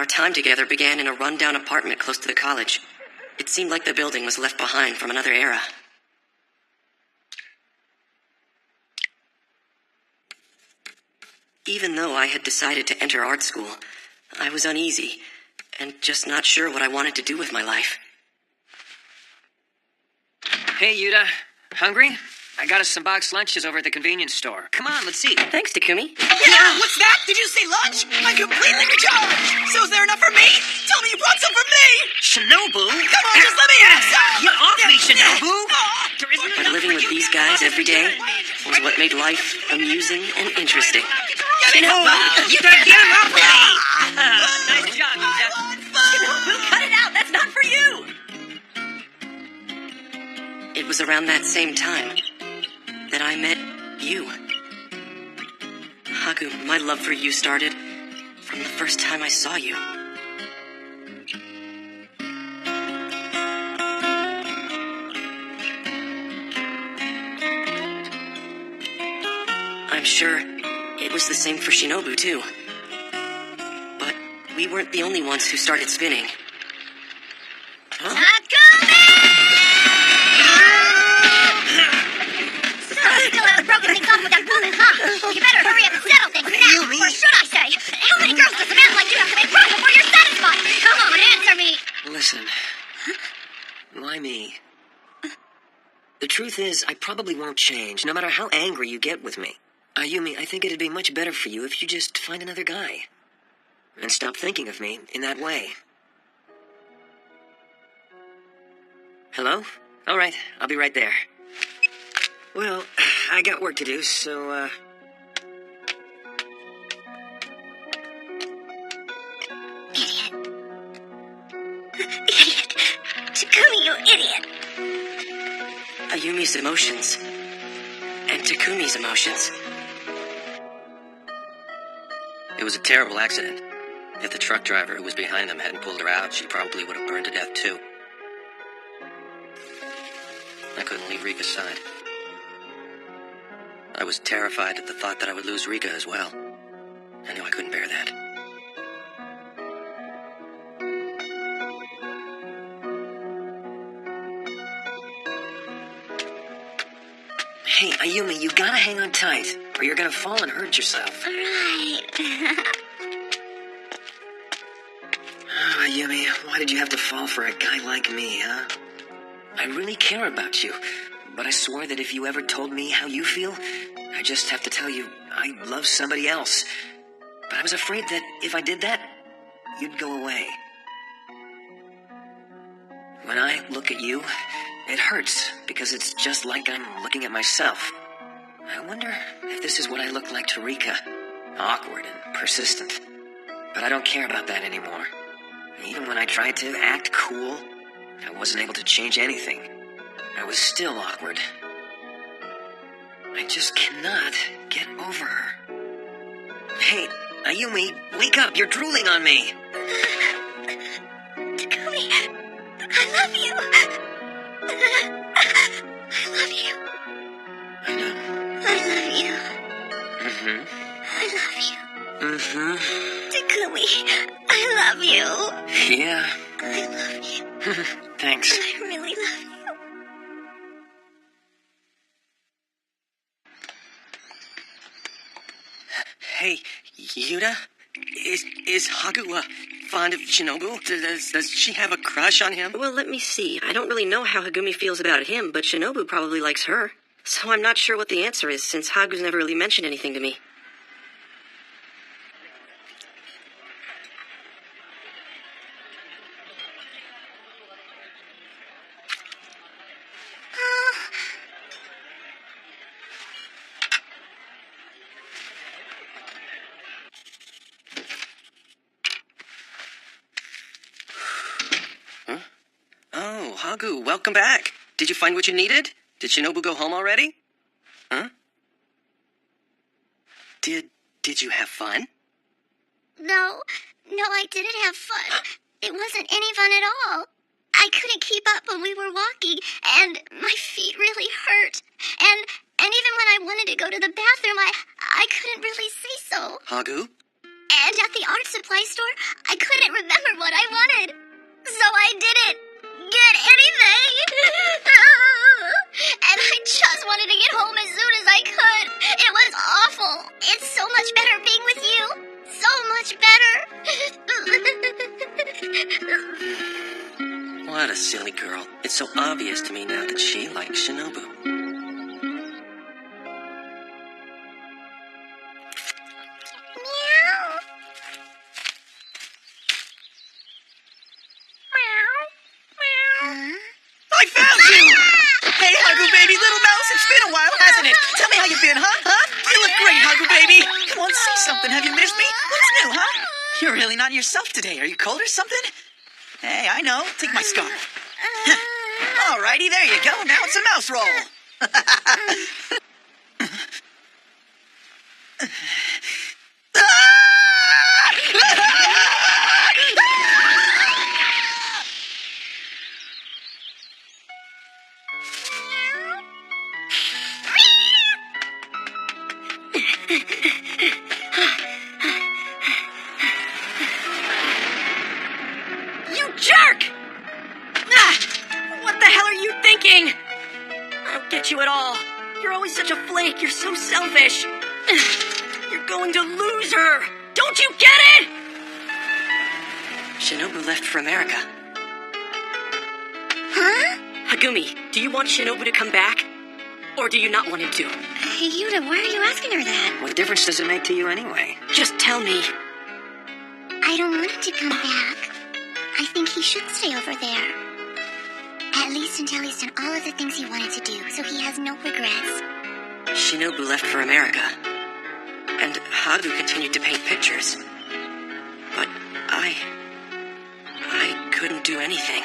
time together began in a run-down apartment close to the college. It seemed like the building was left behind from another era. Even though I had decided to enter art school, I was uneasy and just not sure what I wanted to do with my life. Hey, Yuta. Hungry? I got us some boxed lunches over at the convenience store. Come on, let's eat. Thanks, Takumi. Yeah, what's that? Did you say lunch? I'm completely recharged. So is there enough for me? Tell me you brought some for me. Shinobu? Come on, just let me have some. Get off me, Shinobu! There isn't But enough living for with you these either. guys every day was what made life amusing and interesting. Shinobu! You gotta get him up, Nice job, Yuta. Shinobu, cut it out! That's not for you! It was around that same time that I met you. Haku, my love for you started from the first time I saw you. I'm sure it was the same for Shinobu, too. But we weren't the only ones who started spinning. Still haven't broken things off with that woman, huh? You better hurry up and settle things now. Or should I say, how many girls does a man like you have to make cry before you're satisfied? Come on, answer me. Listen. Why me? The truth is, I probably won't change, no matter how angry you get with me. Ayumi, I think it'd be much better for you if you just find another guy. And stop thinking of me in that way. Hello? All right, I'll be right there. Well, I got work to do, so, Idiot. Idiot. Takumi, you idiot. Ayumi's emotions and Takumi's emotions. It was a terrible accident. If the truck driver who was behind them hadn't pulled her out, she probably would have burned to death, too. I couldn't leave Rika's side. I was terrified at the thought that I would lose Rika as well. I knew I couldn't bear that. hey, Ayumi, you gotta hang on tight, or you're gonna fall and hurt yourself. Right. Oh, Ayumi, why did you have to fall for a guy like me, huh? I really care about you, but I swore that if you ever told me how you feel, I just have to tell you I love somebody else. But I was afraid that if I did that, you'd go away. When I look at you, it hurts because it's just like I'm looking at myself. I wonder if this is what I look like to Rika. Awkward and persistent. But I don't care about that anymore. Even when I tried to act cool, I wasn't able to change anything. I was still awkward. I just cannot get over her. Hey, Ayumi, wake up! You're drooling on me! Takumi, I love you. I love you. I know. I love you. Mm-hmm. I love you. Mm-hmm. Takumi, I love you. Yeah. I love you. Thanks. I really love you. Hey, Yuta? Is Haku, fond of Shinobu? Does she have a crush on him? Well, let me see. I don't really know how Hagumi feels about him, but Shinobu probably likes her. So I'm not sure what the answer is, since Haku's never really mentioned anything to me. Oh, Haku, welcome back. Did you find what you needed? Did Shinobu go home already? Huh? Did you have fun? No, I didn't have fun. It wasn't any fun at all. I couldn't keep up when we were walking, and my feet really hurt. And even when I wanted to go to the bathroom, I couldn't really say so. Haku? And at the art supply store, I couldn't remember what I wanted. So I didn't get anything. And I just wanted to get home as soon as I could. It was awful. It's so much better being with you. So much better. What a silly girl. It's so obvious to me now that she likes Shinobu. I found you! Hey, Hagu baby, little mouse, it's been a while, hasn't it? Tell me how you've been, huh? You look great, Hagu baby. Come on, say something. Have you missed me? What's new, huh? You're really not yourself today. Are you cold or something? Hey, I know. Take my scarf. Alrighty, there you go. Now it's a mouse roll. You jerk! What the hell are you thinking? I don't get you at all. You're always such a flake. You're so selfish. You're going to lose her. Don't you get it? Shinobu left for America. Huh? Hagumi, do you want Shinobu to come back? Or do you not want him to? Hey, Yuta, why are you asking her that? What difference does it make to you anyway? Just tell me. I don't want him to come back. I think he should stay over there. At least until he's done all of the things he wanted to do, so he has no regrets. Shinobu left for America. And Hagu continued to paint pictures. But I couldn't do anything.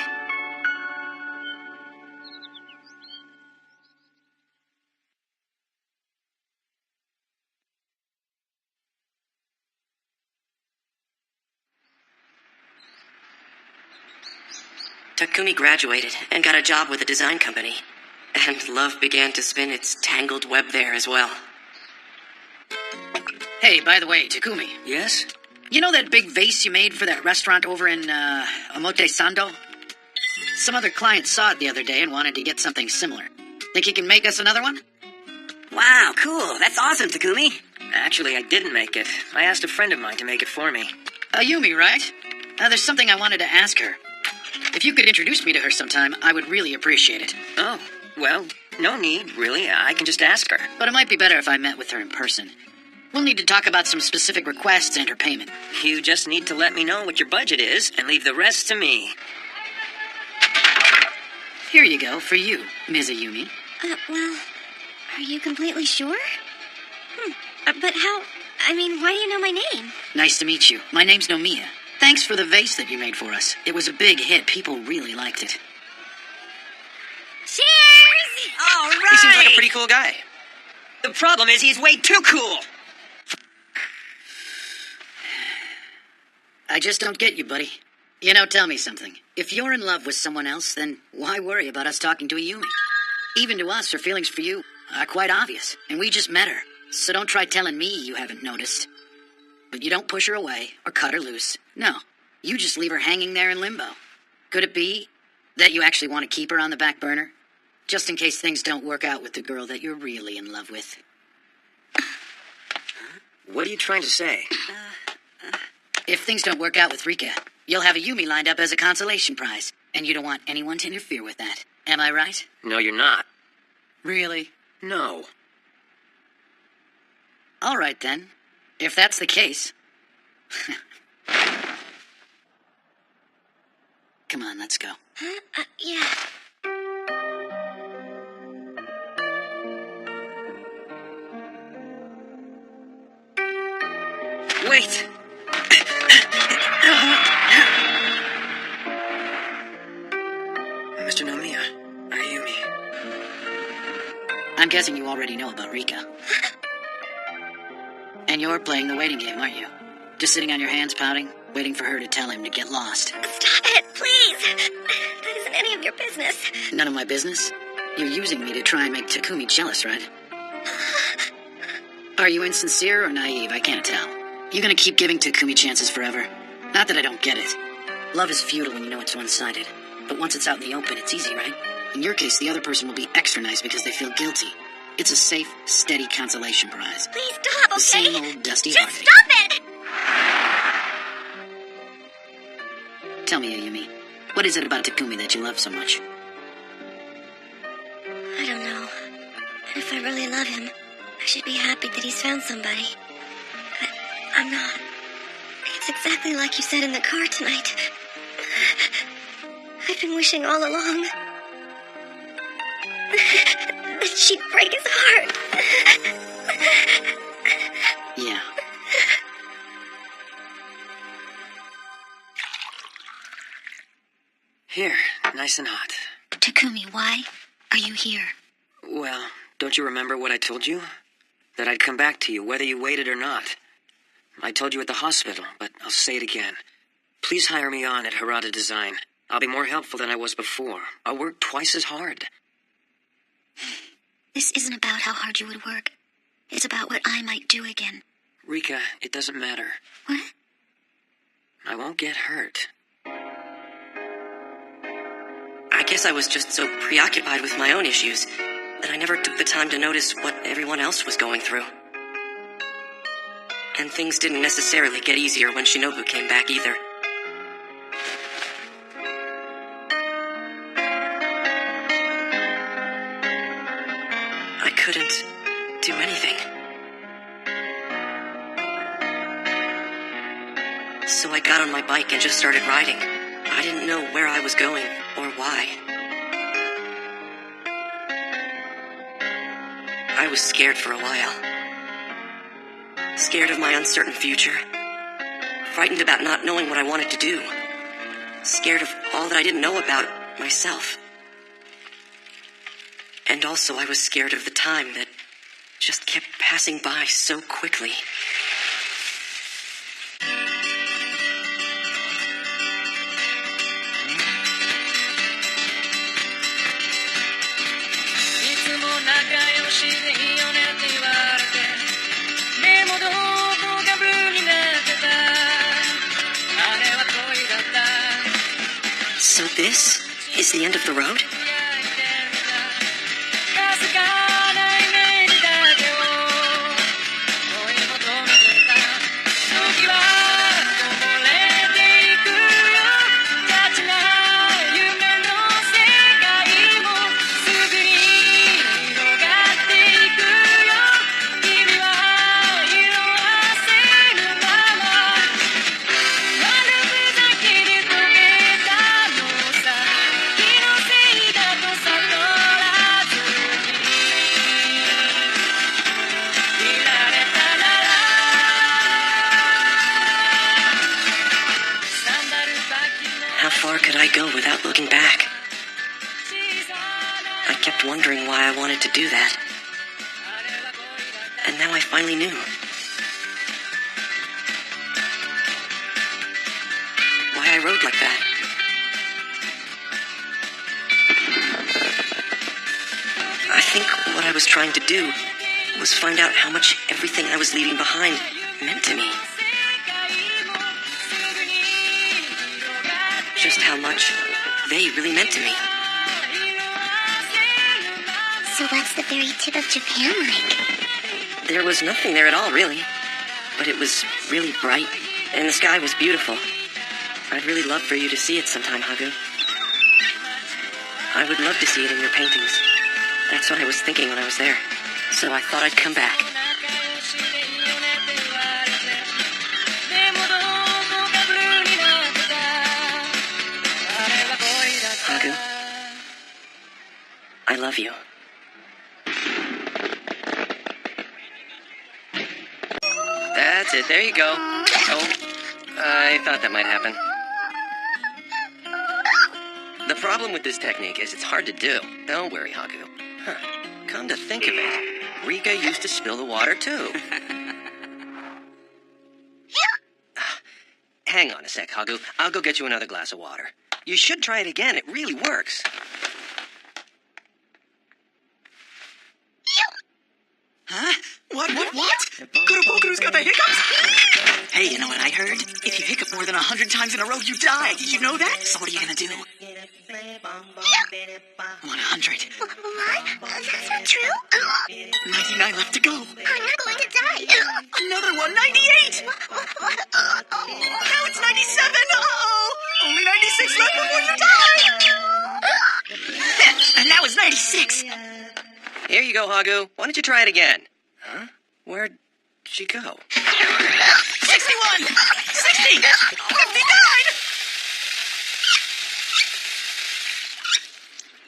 Takumi graduated and got a job with a design company. And love began to spin its tangled web there as well. Hey, by the way, Takumi, Yes? you know that big vase you made for that restaurant over in, Omotesando? Some other client saw it the other day and wanted to get something similar. Think you can make us another one? Wow, cool. That's awesome, Takumi. Actually, I didn't make it. I asked a friend of mine to make it for me. Ayumi, right? There's something I wanted to ask her. If you could introduce me to her sometime, I would really appreciate it. Oh, well, no need, really. I can just ask her. But it might be better if I met with her in person. We'll need to talk about some specific requests and her payment. You just need to let me know what your budget is and leave the rest to me. Here you go, for you, Ms. Ayumi. Well, are you completely sure? But how? I mean, why do you know my name? Nice to meet you. My name's Nomiya. Thanks for the vase that you made for us. It was a big hit. People really liked it. Cheers! All right. He seems like a pretty cool guy. The problem is he's way too cool. I just don't get you, buddy. You know, tell me something. If you're in love with someone else, then why worry about us talking to Ayumi? Even to us, her feelings for you are quite obvious, and we just met her. So don't try telling me you haven't noticed. But you don't push her away or cut her loose. No, you just leave her hanging there in limbo. Could it be that you actually want to keep her on the back burner? Just in case things don't work out with the girl that you're really in love with. What are you trying to say? If things don't work out with Rika, you'll have Ayumi lined up as a consolation prize, and you don't want anyone to interfere with that. Am I right? No, you're not. Really? No. All right, then. If that's the case... Come on, let's go. Yeah. Wait! Mr. Nomiya, Ayumi. I'm guessing you already know about Rika. And you're playing the waiting game, aren't you? Just sitting on your hands pouting, waiting for her to tell him to get lost. Stop it, please. That isn't any of your business. None of my business? You're using me to try and make Takumi jealous, right? Are you insincere or naive? I can't tell. You gonna keep giving Takumi chances forever? Not that I don't get it. Love is futile when you know it's one-sided. But once it's out in the open, it's easy, right? In your case, the other person will be extra nice because they feel guilty. It's a safe, steady consolation prize. Please stop, okay? The same old dusty Just heartache. stop it! Tell me, Ayumi, what is it about Takumi that you love so much? I don't know. If I really love him, I should be happy that he's found somebody. But I'm not. It's exactly like you said in the car tonight. I've been wishing all along that she'd break his heart. Yeah. Here, nice and hot. Takumi, why are you here? Well, don't you remember what I told you? That I'd come back to you, whether you waited or not. I told you at the hospital, but I'll say it again. Please hire me on at Harada Design. I'll be more helpful than I was before. I'll work twice as hard. This isn't about how hard you would work. It's about what I might do again. Rika, it doesn't matter. What? I won't get hurt. I guess I was just so preoccupied with my own issues that I never took the time to notice what everyone else was going through. And things didn't necessarily get easier when Shinobu came back either. I couldn't do anything. So I got on my bike and just started riding. I didn't know where I was going or why. I was scared for a while. Scared of my uncertain future. Frightened about not knowing what I wanted to do. Scared of all that I didn't know about myself. And also I was scared of the time that just kept passing by so quickly. So this is the end of the road? How far could I go without looking back? I kept wondering why I wanted to do that. And now I finally knew. Why I rode like that. I think what I was trying to do was find out how much everything I was leaving behind meant to me. Just how much they really meant to me. So what's the very tip of Japan like? There was nothing there at all, really. But it was really bright, and the sky was beautiful. I'd really love for you to see it sometime, Hagu. I would love to see it in your paintings. That's what I was thinking when I was there. So I thought I'd come back. Hagu, I love you. That's it, there you go. Oh, I thought that might happen. The problem with this technique is it's hard to do. Don't worry, Hagu. Huh. Come to think of it, Rika used to spill the water too. Hang on a sec, Hagu. I'll go get you another glass of water. You should try it again. It really works. Huh? What? Kurobokuru's got the hiccups? Hey, you know what I heard? If you hiccup more than 100 times in a row, you die. Did you know that? So what are you gonna do? 100. What? That's not true. 99 left to go. I'm not going to die. Another one, 98. Now it's 97. Uh-oh. Only 96 left before you die. And now it's 96. Here you go, Hagu. Why don't you try it again? Huh? Where'd she go? 61. 60. 59.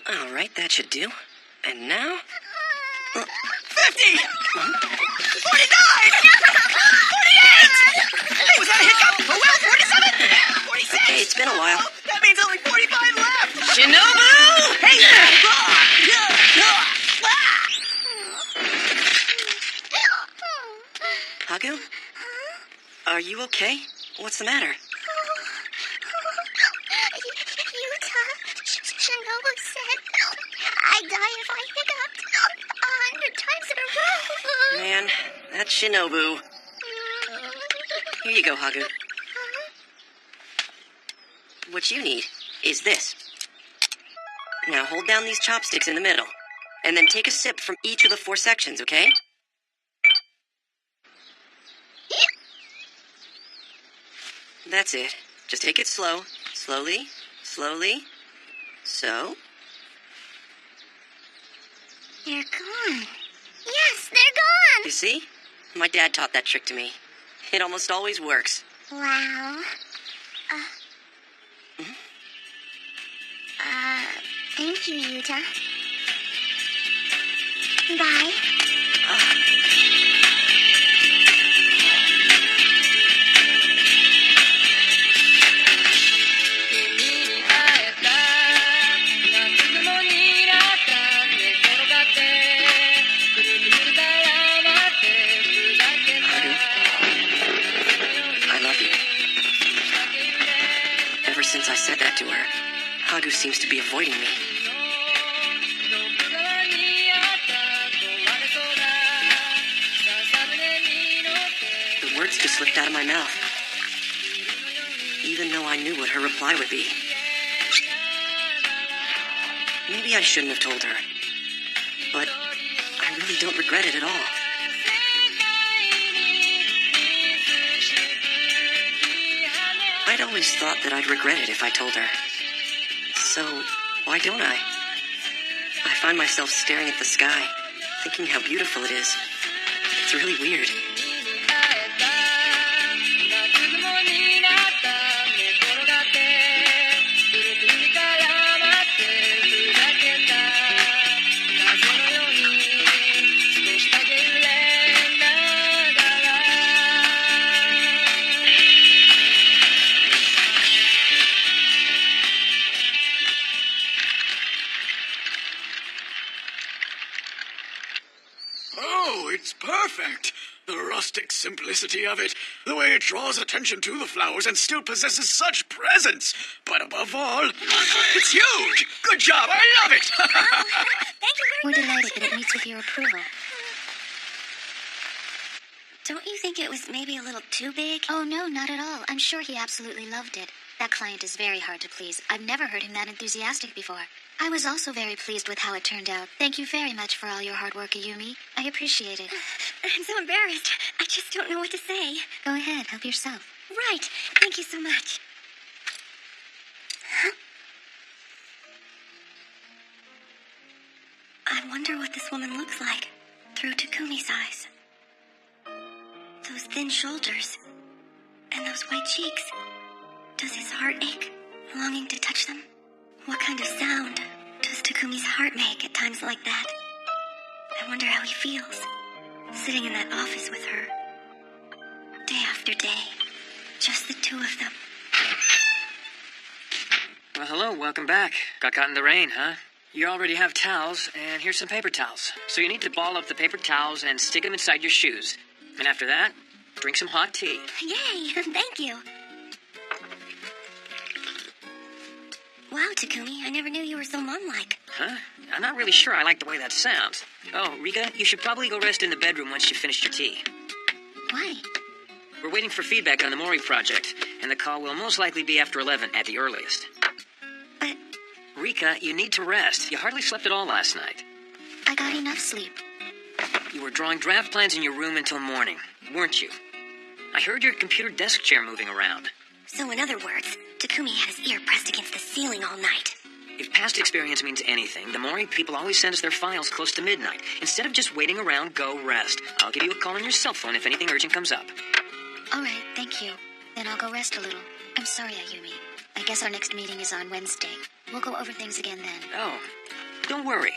All right, that should do. And now? 50. 49. 48. Hey, was that a hiccup? Oh, well, 47. 46. Okay, it's been a while. Oh, that means only 45 left. Shinobu! Hey! Hagu? Are you okay? What's the matter? Utah, Shinobu said I'd die if I hiccuped 100 times in a row. Man, that's Shinobu. Here you go, Hagu. What you need is this. Now hold down these chopsticks in the middle, and then take a sip from each of the 4 sections, okay? That's it. Just take it slow. Slowly. Slowly. So. They're gone. Yes, they're gone. You see? My dad taught that trick to me. It almost always works. Wow. Thank you, Utah. Bye. I love you. Ever since I said that to her, Hagu seems to be avoiding me. The words just slipped out of my mouth, even though I knew what her reply would be. Maybe I shouldn't have told her, but I really don't regret it at all. I'd always thought that I'd regret it if I told her. So, why don't I? I find myself staring at the sky, thinking how beautiful it is. It's really weird. Oh, it's perfect. The rustic simplicity of it, the way it draws attention to the flowers and still possesses such presence. But above all, it's huge. Good job. I love it. Thank you We're very much. delighted that it meets with your approval. Don't you think it was maybe a little too big? Oh, no, not at all. I'm sure he absolutely loved it. That client is very hard to please. I've never heard him that enthusiastic before. I was also very pleased with how it turned out. Thank you very much for all your hard work, Ayumi. I appreciate it. I'm so embarrassed. I just don't know what to say. Go ahead, help yourself. Right. Thank you so much. I wonder what this woman looks like through Takumi's eyes. Those thin shoulders and those white cheeks. Does his heart ache, longing to touch them? What kind of sound does Takumi's heart make at times like that? I wonder how he feels, sitting in that office with her, day after day, just the two of them. Well, hello, welcome back. Got caught in the rain, huh? You already have towels, and here's some paper towels. So you need to ball up the paper towels and stick them inside your shoes. And after that, drink some hot tea. Yay! Thank you. Wow, Takumi, I never knew you were so mom-like. Huh? I'm not really sure I like the way that sounds. Oh, Rika, you should probably go rest in the bedroom once you finished your tea. Why? We're waiting for feedback on the Mori project, and the call will most likely be after 11 at the earliest. But Rika, you need to rest. You hardly slept at all last night. I got enough sleep. You were drawing draft plans in your room until morning, weren't you? I heard your computer desk chair moving around. So in other words, Takumi had his ear pressed against the ceiling all night. If past experience means anything, the Mori people always send us their files close to midnight. Instead of just waiting around, go rest. I'll give you a call on your cell phone if anything urgent comes up. All right, thank you. Then I'll go rest a little. I'm sorry, Ayumi. I guess our next meeting is on Wednesday. We'll go over things again then. Oh, don't worry.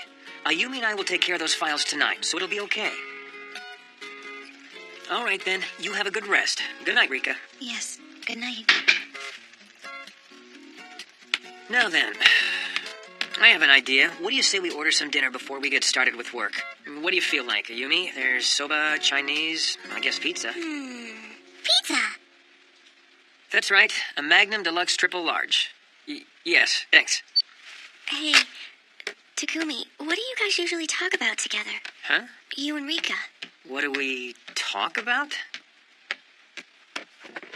Ayumi and I will take care of those files tonight, so it'll be okay. All right, then. You have a good rest. Good night, Rika. Yes, good night. Now then, I have an idea. What do you say we order some dinner before we get started with work? What do you feel like, Ayumi? There's soba, Chinese, I guess pizza. Pizza! That's right. A Magnum Deluxe Triple Large. Yes, thanks. Hey, Takumi, what do you guys usually talk about together? Huh? You and Rika. What do we talk about?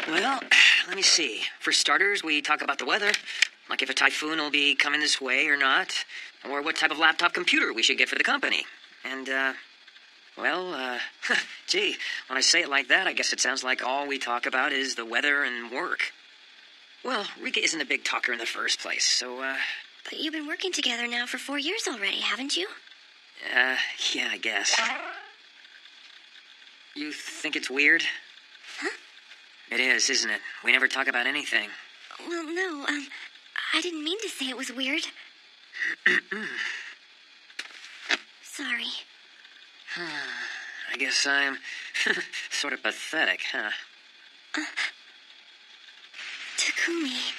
Well, let me see. For starters, we talk about the weather. Like if a typhoon will be coming this way or not. Or what type of laptop computer we should get for the company. And, gee, when I say it like that, I guess it sounds like all we talk about is the weather and work. Well, Rika isn't a big talker in the first place, so, But you've been working together now for 4 years already, haven't you? yeah, I guess. You think it's weird? Huh? It is, isn't it? We never talk about anything. Well, no, I didn't mean to say it was weird. Sorry. I guess I'm sort of pathetic, huh? Takumi.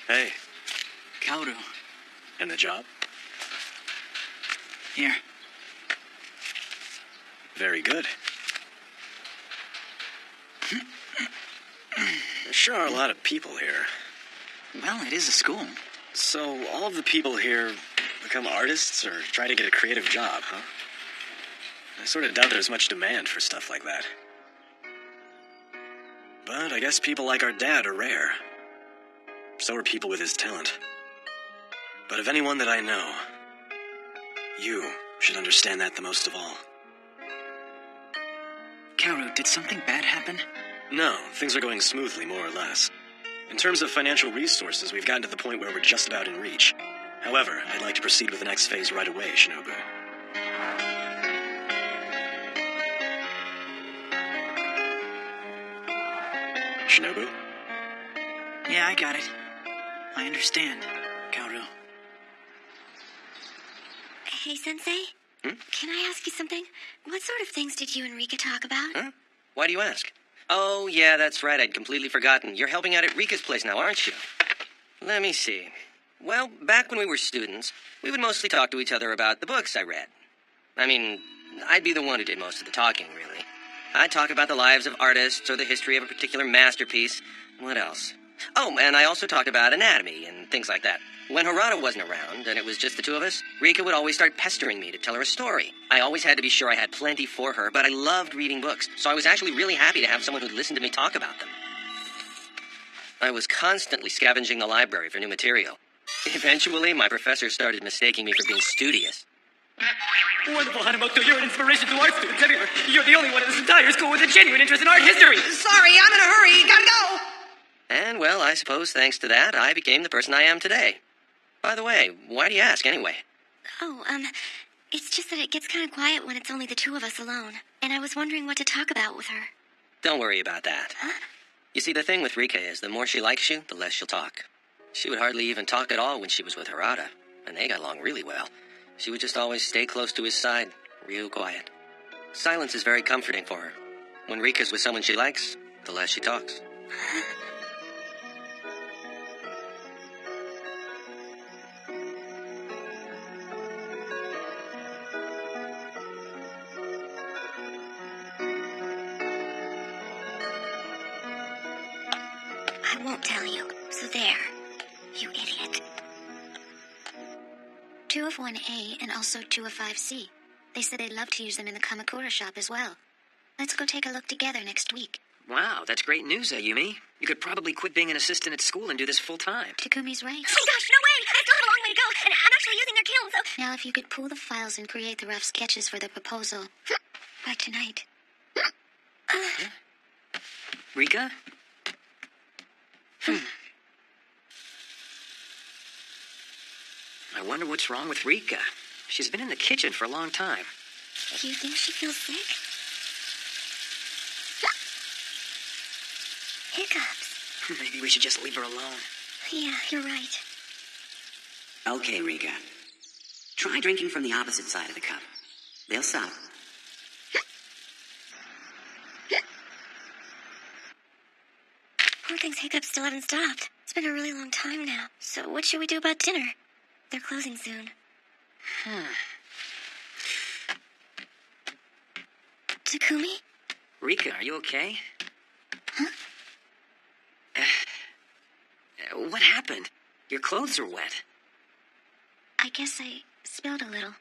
Hey, Kaoru. and the job? Here. Very good. There sure are a lot of people here. Well, it is a school. So all of the people here become artists or try to get a creative job, huh? I sort of doubt there's much demand for stuff like that. But I guess people like our dad are rare. So are people with his talent. But of anyone that I know, you should understand that the most of all. Kaoru, did something bad happen? No, things are going smoothly, more or less. In terms of financial resources, we've gotten to the point where we're just about in reach. However, I'd like to proceed with the next phase right away, Shinobu. Shinobu? Yeah, I got it. I understand, Kaoru. Hey, Sensei? Can I ask you something? What sort of things did you and Rika talk about? Huh? Why do you ask? Oh, yeah, that's right. I'd completely forgotten. You're helping out at Rika's place now, aren't you? Let me see. Well, back when we were students, we would mostly talk to each other about the books I read. I mean, I'd be the one who did most of the talking, really. I'd talk about the lives of artists or the history of a particular masterpiece. What else? Oh, and I also talked about anatomy and things like that. When Harada wasn't around, and it was just the two of us, Rika would always start pestering me to tell her a story. I always had to be sure I had plenty for her, but I loved reading books, so I was actually really happy to have someone who'd listen to me talk about them. I was constantly scavenging the library for new material. Eventually, my professor started mistaking me for being studious. Wonderful, Hanamoto. You're an inspiration to art students everywhere. You're the only one in this entire school with a genuine interest in art history. Sorry, I'm in a hurry. Gotta go. And, well, I suppose thanks to that, I became the person I am today. By the way, why do you ask anyway? Oh, it's just that it gets kind of quiet when it's only the two of us alone. And I was wondering what to talk about with her. Don't worry about that. Huh? You see, the thing with Rika is the more she likes you, the less she'll talk. She would hardly even talk at all when she was with Harada, and they got along really well. She would just always stay close to his side, real quiet. Silence is very comforting for her. When Rika's with someone she likes, The less she talks. I won't tell you. So there. You idiot. 2 of 1A and also 2 of 5C. They said they'd love to use them in the Kamakura shop as well. Let's go take a look together next week. Wow, that's great news, Ayumi. You could probably quit being an assistant at school and do this full time. Takumi's right. Oh my gosh, no way! I still have a long way to go, and I'm actually using their kiln, so... Now if you could pull the files and create the rough sketches for the proposal by tonight. Rika? I wonder what's wrong with Rika. She's been in the kitchen for a long time. You think she feels sick? Hiccups. Maybe we should just leave her alone. Yeah, you're right. Okay, Rika. Try drinking from the opposite side of the cup. They'll stop. Poor thing's hiccups still haven't stopped. It's been a really long time now. So what should we do about dinner? They're closing soon. Takumi? Rika, are you okay? Huh? What happened? Your clothes are wet. I guess I spilled a little.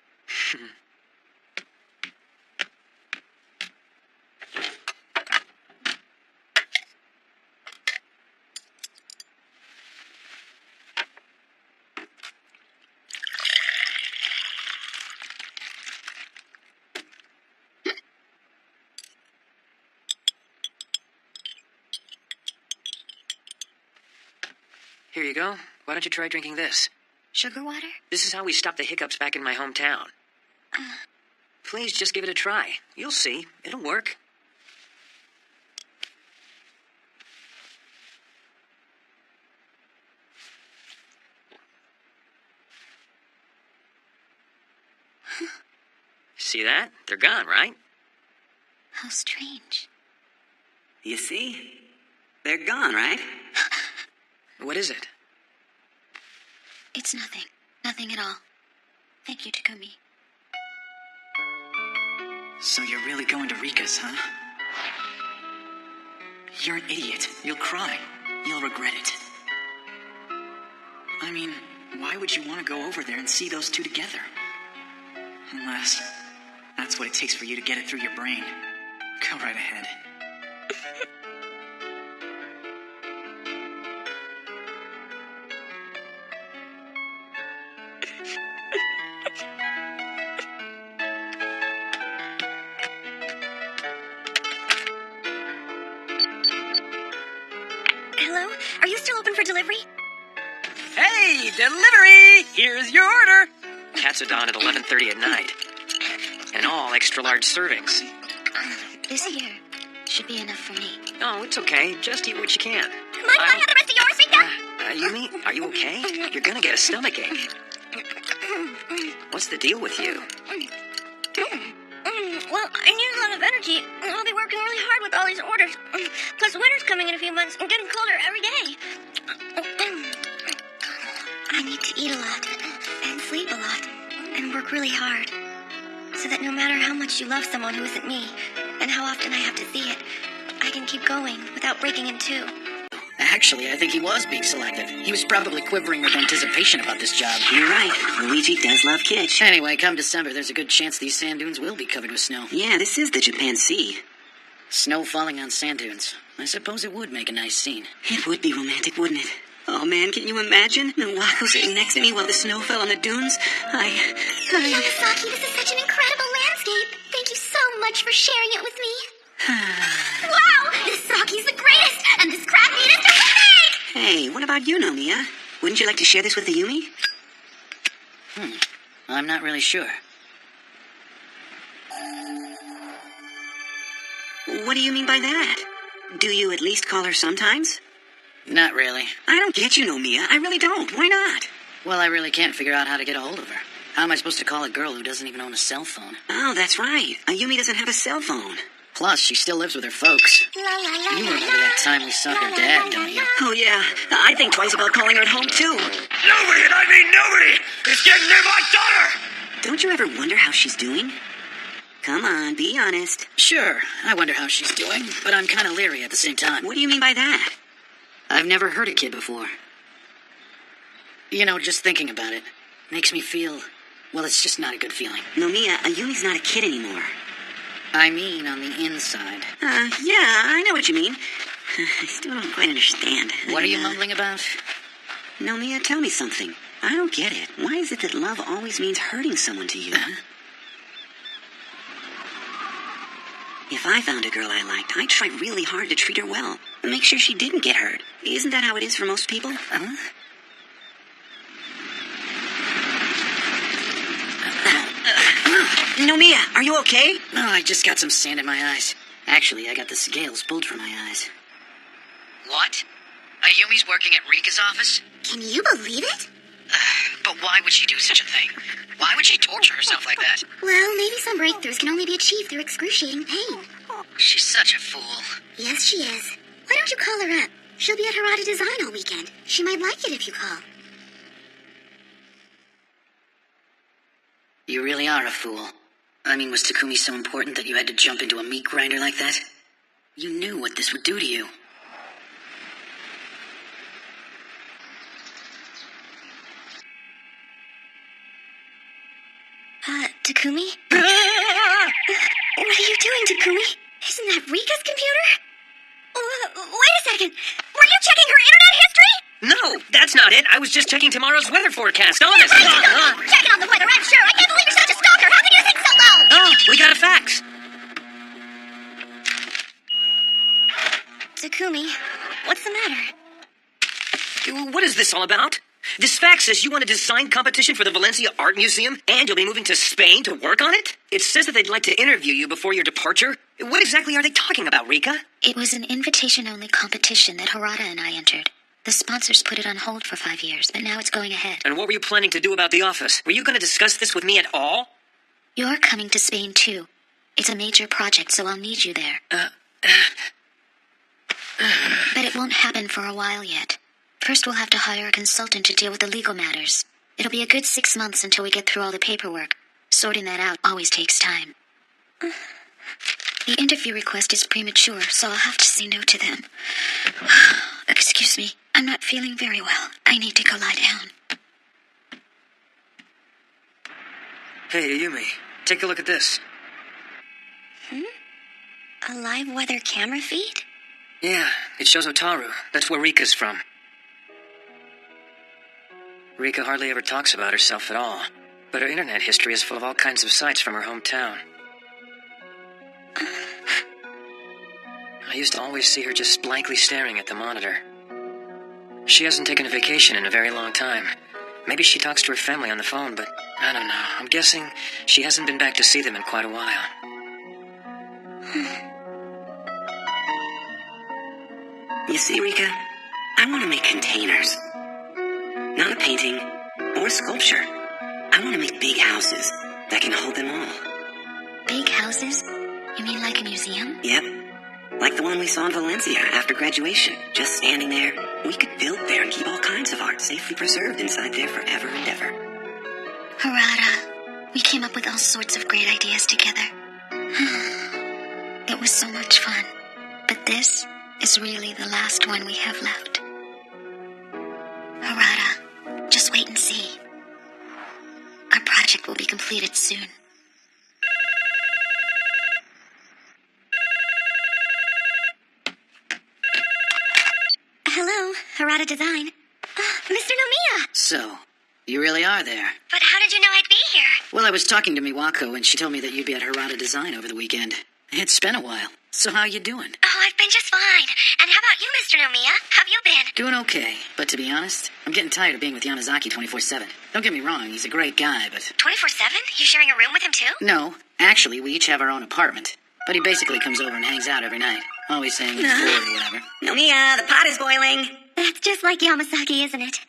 Here you go. Why don't you try drinking this? Sugar water? This is how we stop the hiccups back in my hometown. Please, just give it a try. You'll see. It'll work. See that? They're gone, right? How strange. You see? They're gone, right? What is it? It's nothing. Nothing at all. Thank you, Takumi. So you're really going to Rika's, huh? You're an idiot. You'll cry. You'll regret it. I mean, why would you want to go over there and see those two together? Unless that's what it takes for you to get it through your brain. Go right ahead. Hello? Are you still open for delivery? Hey, delivery! Here's your order. Katsudon at 11:30 at night. And all extra-large servings. This here should be enough for me. Oh, it's okay. Just eat what you can. Mind if I have the rest of yours, Rika? Yumi, are you okay? You're gonna get a stomachache. What's the deal with you? Well, I need a lot of energy. I'll be working really hard with all these orders. Plus, winter's coming in a few months and getting colder every day. I need to eat a lot and sleep a lot and work really hard so that no matter how much you love someone who isn't me and how often I have to see it, I can keep going without breaking in two. Actually, I think he was being selective. He was probably quivering with anticipation about this job. You're right. Luigi does love kitsch. Anyway, come December, there's a good chance these sand dunes will be covered with snow. Yeah, this is the Japan Sea. Snow falling on sand dunes. I suppose it would make a nice scene. It would be romantic, wouldn't it? Oh, man, can you imagine? Milwaukee sitting next to me while the snow fell on the dunes? Yamasaki, this is such an incredible landscape. Thank you so much for sharing it with me. Wow! This sake's the greatest, and this crab meat is terrific! Hey, what about you, Nomiya? Wouldn't you like to share this with the Yumi? I'm not really sure. What do you mean by that? Do you at least call her sometimes? Not really. I don't get you, Nomiya. I really don't. Why not? Well, I really can't figure out how to get a hold of her. How am I supposed to call a girl who doesn't even own a cell phone? Oh, that's right. Ayumi doesn't have a cell phone. Plus, she still lives with her folks. You remember that time we saw her dad, don't you? Oh, yeah. I think twice about calling her at home, too. Nobody, and I mean nobody, is getting near my daughter! Don't you ever wonder how she's doing? Come on, be honest. Sure, I wonder how she's doing, but I'm kind of leery at the same time. What do you mean by that? I've never hurt a kid before. You know, just thinking about it makes me feel, well, it's just not a good feeling. No, Mia, Ayumi's not a kid anymore. I mean on the inside. Yeah, I know what you mean. I still don't quite understand. What are you mumbling about? No, Mia, tell me something. I don't get it. Why is it that love always means hurting someone to you? If I found a girl I liked, I'd try really hard to treat her well. And make sure she didn't get hurt. Isn't that how it is for most people? No, Mia, are you okay? No, I just got some sand in my eyes. Actually, I got the scales pulled from my eyes. What? Ayumi's working at Rika's office? Can you believe it? But why would she do such a thing? Why would she torture herself like that? Well, maybe some breakthroughs can only be achieved through excruciating pain. She's such a fool. Yes, she is. Why don't you call her up? She'll be at Harada Design all weekend. She might like it if you call. You really are a fool. I mean, was Takumi so important that you had to jump into a meat grinder like that? You knew what this would do to you. Takumi? What are you doing, Takumi? Isn't that Rika's computer? Wait a second. Were you checking her internet history? No, that's not it. I was just checking tomorrow's weather forecast, honest. Checking on the weather, I'm sure. I can't believe you're such a stalker. How can you think so low? Oh, we got a fax. Takumi, what's the matter? What is this all about? This fax says you want a design competition for the Valencia Art Museum, and you'll be moving to Spain to work on it? It says that they'd like to interview you before your departure. What exactly are they talking about, Rika? It was an invitation-only competition that Harada and I entered. The sponsors put it on hold for 5 years, but now it's going ahead. And what were you planning to do about the office? Were you going to discuss this with me at all? You're coming to Spain, too. It's a major project, so I'll need you there. But it won't happen for a while yet. First, we'll have to hire a consultant to deal with the legal matters. It'll be a good 6 months until we get through all the paperwork. Sorting that out always takes time. The interview request is premature, so I'll have to say no to them. Excuse me, I'm not feeling very well. I need to go lie down. Hey, Ayumi, take a look at this. A live weather camera feed? Yeah, it shows Otaru. That's where Rika's from. Rika hardly ever talks about herself at all, but her internet history is full of all kinds of sites from her hometown. I used to always see her just blankly staring at the monitor. She hasn't taken a vacation in a very long time. Maybe she talks to her family on the phone, but I don't know. I'm guessing she hasn't been back to see them in quite a while. You see, Rika, I want to make containers. Not a painting or a sculpture. I want to make big houses that can hold them all. Big houses? You mean like a museum? Yep. Like the one we saw in Valencia after graduation. Just standing there. We could build there and keep all kinds of art safely preserved inside there forever and ever. Harada, we came up with all sorts of great ideas together. It was so much fun. But this is really the last one we have left. Harada, just wait and see. Our project will be completed soon. Hello, Harada Design. Mr. Nomiya! So, you really are there. But how did you know I'd be here? Well, I was talking to Miwako, and she told me that you'd be at Harada Design over the weekend. It's been a while. So how you doing? Oh, I've been just fine. And how about you, Mr. Nomiya? How have you been? Doing okay. But to be honest, I'm getting tired of being with Yanazaki 24/7. Don't get me wrong, he's a great guy, but... 24/7? You sharing a room with him, too? No, actually, we each have our own apartment. But he basically comes over and hangs out every night. Always saying he's bored or whatever. Nomiya, the pot is boiling. That's just like Yamasaki, isn't it?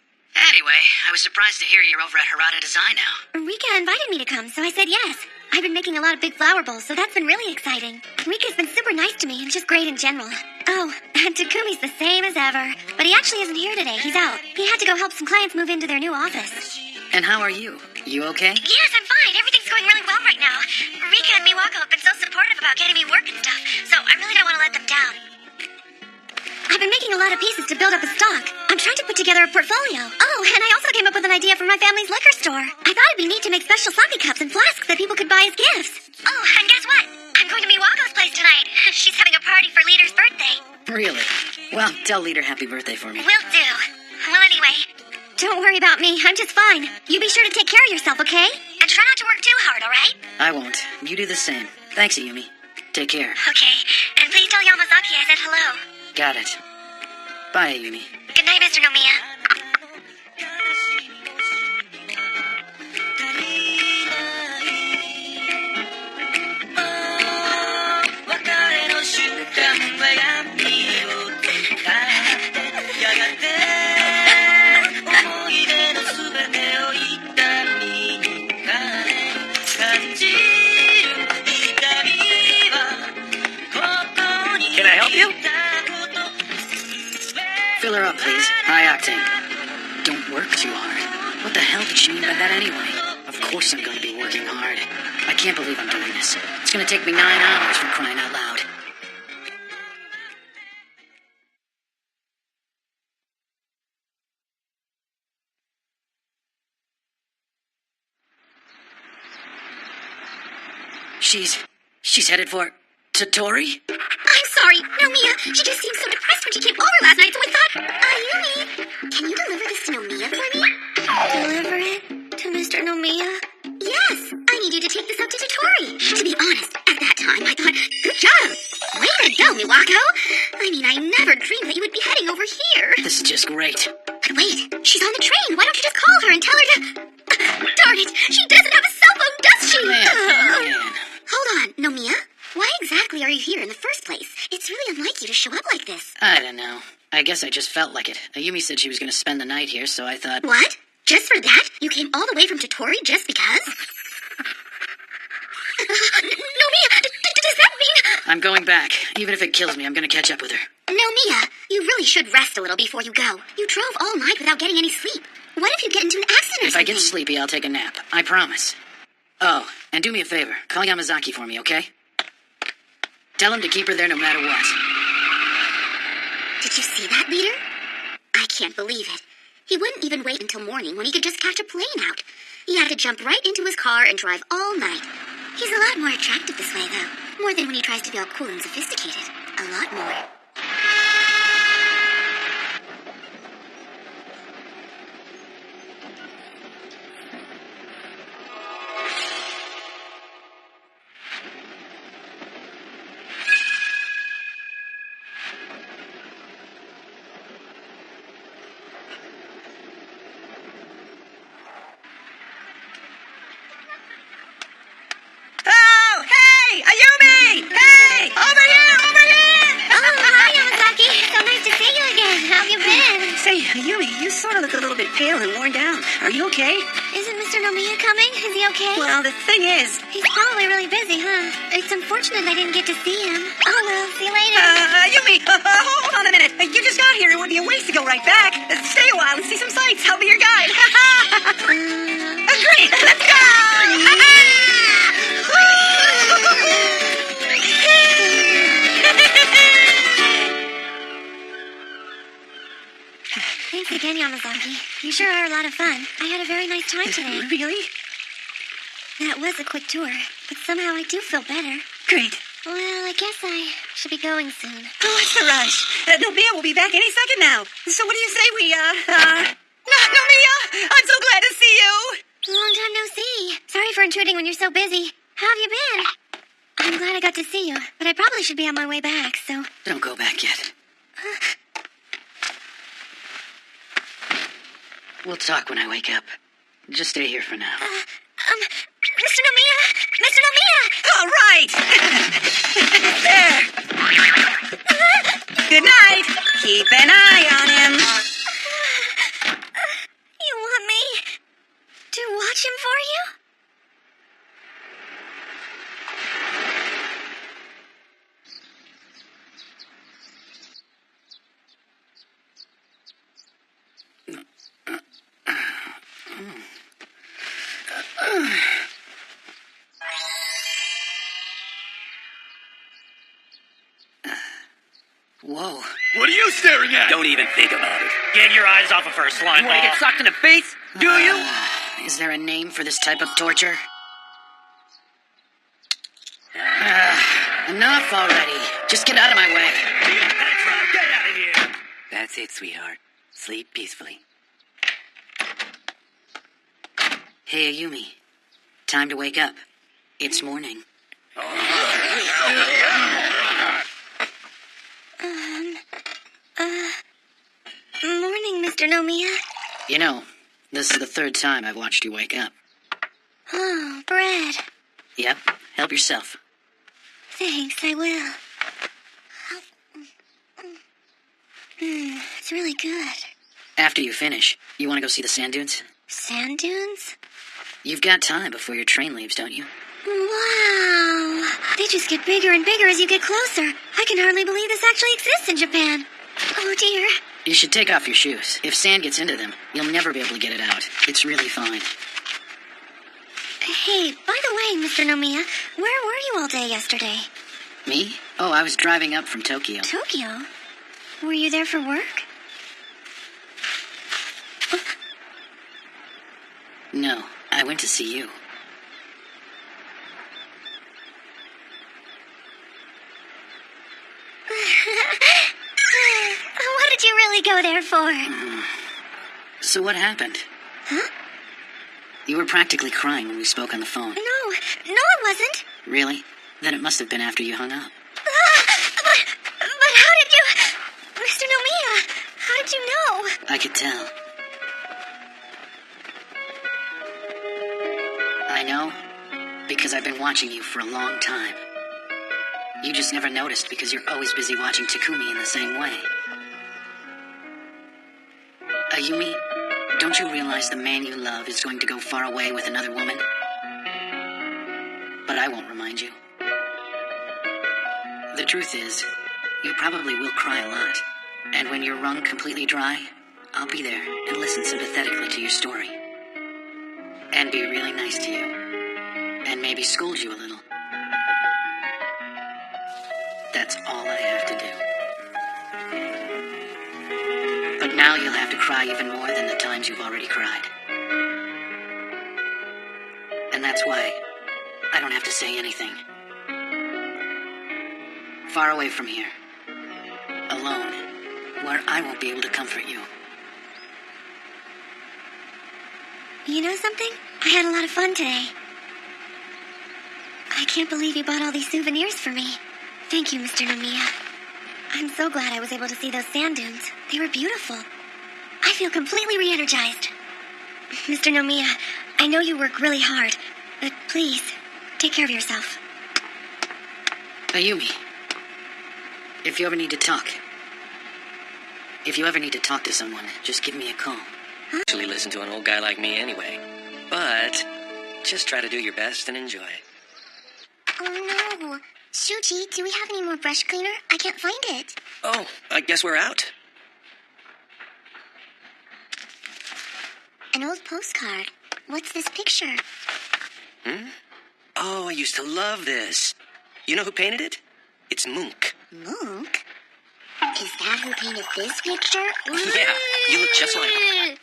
Anyway, I was surprised to hear you're over at Harada Design now. Rika invited me to come, so I said yes. I've been making a lot of big flower bowls, so that's been really exciting. Rika's been super nice to me and just great in general. Oh, and Takumi's the same as ever. But he actually isn't here today. He's out. He had to go help some clients move into their new office. And how are you? You okay? Yes, I'm fine. Everything's going really well right now. Rika and Miwako have been so supportive about getting me work and stuff, so I really don't want to let them down. I've been making a lot of pieces to build up a stock. I'm trying to put together a portfolio. Oh, and I also came up with an idea for my family's liquor store. I thought it'd be neat to make special sake cups and flasks that people could buy as gifts. Oh, and guess what? I'm going to Miwako's place tonight. She's having a party for Leader's birthday. Really? Well, tell Leader happy birthday for me. Will do. Well, anyway, don't worry about me. I'm just fine. You be sure to take care of yourself, okay? And try not to work too hard, all right? I won't. You do the same. Thanks, Ayumi. Take care. Okay. And please tell Yamazaki I said hello. Got it. Bye, Ayumi. Good night, Mr. Nomiya. Can I help you? Fill her up, please. High octane. Don't work too hard. What the hell did she mean by that anyway? Of course I'm going to be working hard. I can't believe I'm doing this. It's going to take me 9 hours for crying out loud. She's headed for Totori? I'm sorry, Nomiya. She just seemed so depressed when she came over last night, so I thought, Ayumi, can you deliver this to Nomiya for me? Deliver it to Mr. Nomiya? Yes, I need you to take this up to Totori. To be honest, at that time, I thought, good job. Way to go, Miwako. I mean, I never dreamed that you would be heading over here. This is just great. But wait, she's on the train. Why don't you just call her and tell her to... Darn it, she doesn't have a cell phone, does she? Man. Hold on, Nomiya. Why exactly are you here in the first place? It's really unlike you to show up like this. I don't know. I guess I just felt like it. Ayumi said she was going to spend the night here, so I thought... What? Just for that? You came all the way from Totori just because? Nomiya, does that mean... I'm going back. Even if it kills me, I'm going to catch up with her. Nomiya, you really should rest a little before you go. You drove all night without getting any sleep. What if you get into an accident or If something? I get sleepy, I'll take a nap. I promise. Oh, and do me a favor. Call Yamazaki for me, okay? Tell him to keep her there no matter what. Did you see that, Leader? I can't believe it. He wouldn't even wait until morning when he could just catch a plane out. He had to jump right into his car and drive all night. He's a lot more attractive this way, though. More than when he tries to be all cool and sophisticated. A lot more. Oh, hey! Ayumi! Hey! Over here! Over here! Oh, hi, Yamazaki. So nice to see you again. How have you been? Say, Ayumi, you sort of look a little bit pale and worn down. Are you okay? Isn't Mr. Nomiya coming? Is he okay? Well, the thing is... He's probably really busy, huh? It's unfortunate I didn't get to see him. Oh, well, see you later. Ayumi, hold on a minute. You just got here. It would be a waste to go right back. Stay a while and see some sights. I'll be your guide. Great! Let's go! Thanks again, Yamazaki. You sure are a lot of fun. I had a very nice time today. Really? That was a quick tour, but somehow I do feel better. Great. Well, I guess I should be going soon. Oh, what's the rush? Nomiya will be back any second now. So what do you say we, Nomiya! I'm so glad to see you! Long time no see. Sorry for intruding when you're so busy. How have you been? I'm glad I got to see you, but I probably should be on my way back, so... Don't go back yet. We'll talk when I wake up. Just stay here for now. Mr. Nomiya! Mr. Nomiya! All right! There! Good night! Keep an eye on him! Whoa. What are you staring at? Don't even think about it. Get your eyes off of her, slime ball. Want to get socked in the face? Do you? Is there a name for this type of torture? Enough already. Just get out of my way. That's right. Get out of here. That's it, sweetheart. Sleep peacefully. Hey, Ayumi. Time to wake up. It's morning. Morning, Mr. Nomiya. You know, this is the third time I've watched you wake up. Oh, bread. Yep, help yourself. Thanks, I will. It's really good. After you finish, you want to go see the sand dunes? Sand dunes? You've got time before your train leaves, don't you? Wow. They just get bigger and bigger as you get closer. I can hardly believe this actually exists in Japan. Oh, dear. You should take off your shoes. If sand gets into them, you'll never be able to get it out. It's really fine. Hey, by the way, Mr. Nomiya, where were you all day yesterday? Me? Oh, I was driving up from Tokyo. Tokyo? Were you there for work? No, I went to see you. What did you really go there for? So what happened? Huh? You were practically crying when we spoke on the phone. No, it wasn't. Really? Then it must have been after you hung up. But how did you... Mr. Nomiya, how did you know? I could tell. I know because I've been watching you for a long time. You just never noticed because you're always busy watching Takumi in the same way. Ayumi, don't you realize the man you love is going to go far away with another woman? But I won't remind you. The truth is, you probably will cry a lot. And when you're wrung completely dry, I'll be there and listen sympathetically to your story. And be really nice to you. And maybe scold you a little. That's all I have to do. But now you'll have to cry even more than the times you've already cried. And that's why I don't have to say anything. Far away from here. Alone. Where I won't be able to comfort you. You know something? I had a lot of fun today. I can't believe you bought all these souvenirs for me. Thank you, Mr. Nomiya. I'm so glad I was able to see those sand dunes. They were beautiful. I feel completely re-energized. Mr. Nomiya, I know you work really hard, but please, take care of yourself. Ayumi, if you ever need to talk to someone, just give me a call. Actually listen to an old guy like me anyway. But just try to do your best and enjoy. Oh no. Shuji, do we have any more brush cleaner? I can't find it. Oh, I guess we're out. An old postcard. What's this picture? Oh, I used to love this. You know who painted it? It's Munch. Munch? Is that who painted this picture? Yeah, you look just like him.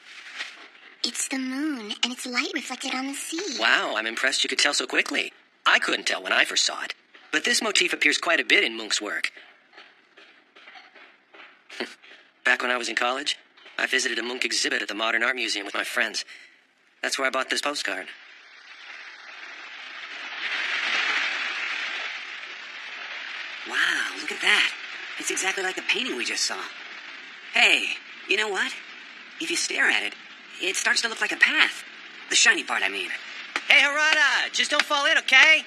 It's the moon, and its light reflected on the sea. Wow, I'm impressed you could tell so quickly. I couldn't tell when I first saw it. But this motif appears quite a bit in Munch's work. Back when I was in college, I visited a Munch exhibit at the Modern Art Museum with my friends. That's where I bought this postcard. Wow, look at that. It's exactly like the painting we just saw. Hey, you know what? If you stare at it, it starts to look like a path. The shiny part, I mean. Hey, Harada, just don't fall in, okay?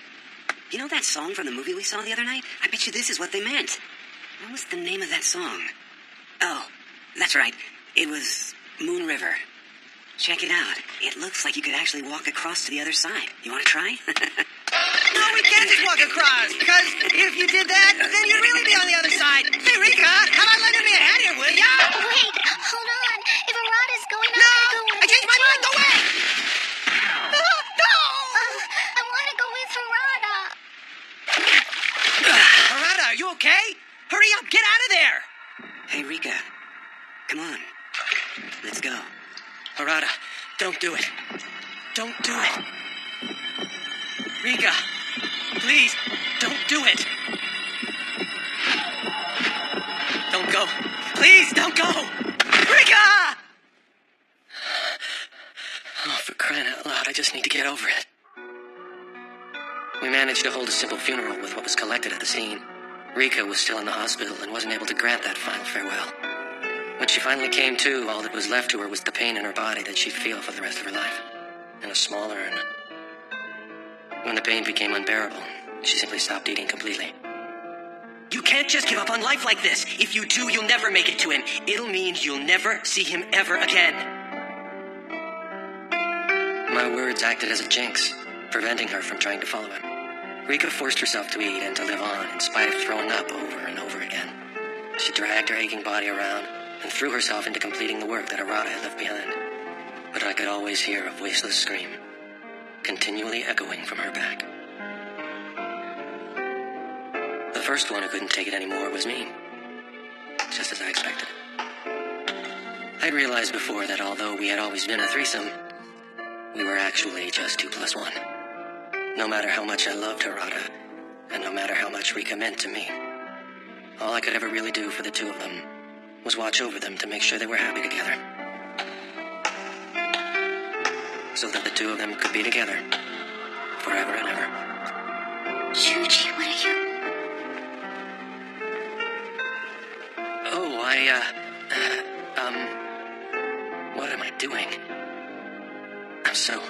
You know that song from the movie we saw the other night? I bet you this is what they meant. What was the name of that song? Oh, that's right. It was Moon River. Check it out. It looks like you could actually walk across to the other side. You want to try? No, we can't just walk across, because if you did that, then you'd really be on the other side. Hey, Rika, how about lending me a hand here, will ya? Wait, hold on. If Arata's going, No, I want to go with I changed my mind. Go away. No. I want to go with Harada. Harada, are you okay? Hurry up, get out of there! Hey, Rika. Come on. Let's go. Harada, don't do it. Don't do it. Rika, please, don't do it. Don't go. Please, don't go. Rika! Oh, for crying out loud, I just need to get over it. We managed to hold a simple funeral with what was collected at the scene. Rika was still in the hospital and wasn't able to grant that final farewell. When she finally came to, all that was left to her was the pain in her body that she'd feel for the rest of her life. In a small urn. When the pain became unbearable, she simply stopped eating completely. You can't just give up on life like this. If you do, you'll never make it to him. It'll mean you'll never see him ever again. My words acted as a jinx, preventing her from trying to follow him. Rika forced herself to eat and to live on in spite of throwing up over and over again. She dragged her aching body around and threw herself into completing the work that Harada had left behind. But I could always hear a voiceless scream, continually echoing from her back. The first one who couldn't take it anymore was me, just as I expected. I'd realized before that although we had always been a threesome, we were actually just 2 + 1. No matter how much I loved Harada, and no matter how much Rika meant to me, all I could ever really do for the two of them was watch over them to make sure they were happy together. So that the two of them could be together forever and ever. Shuji, what are you... Oh, what am I doing? I'm so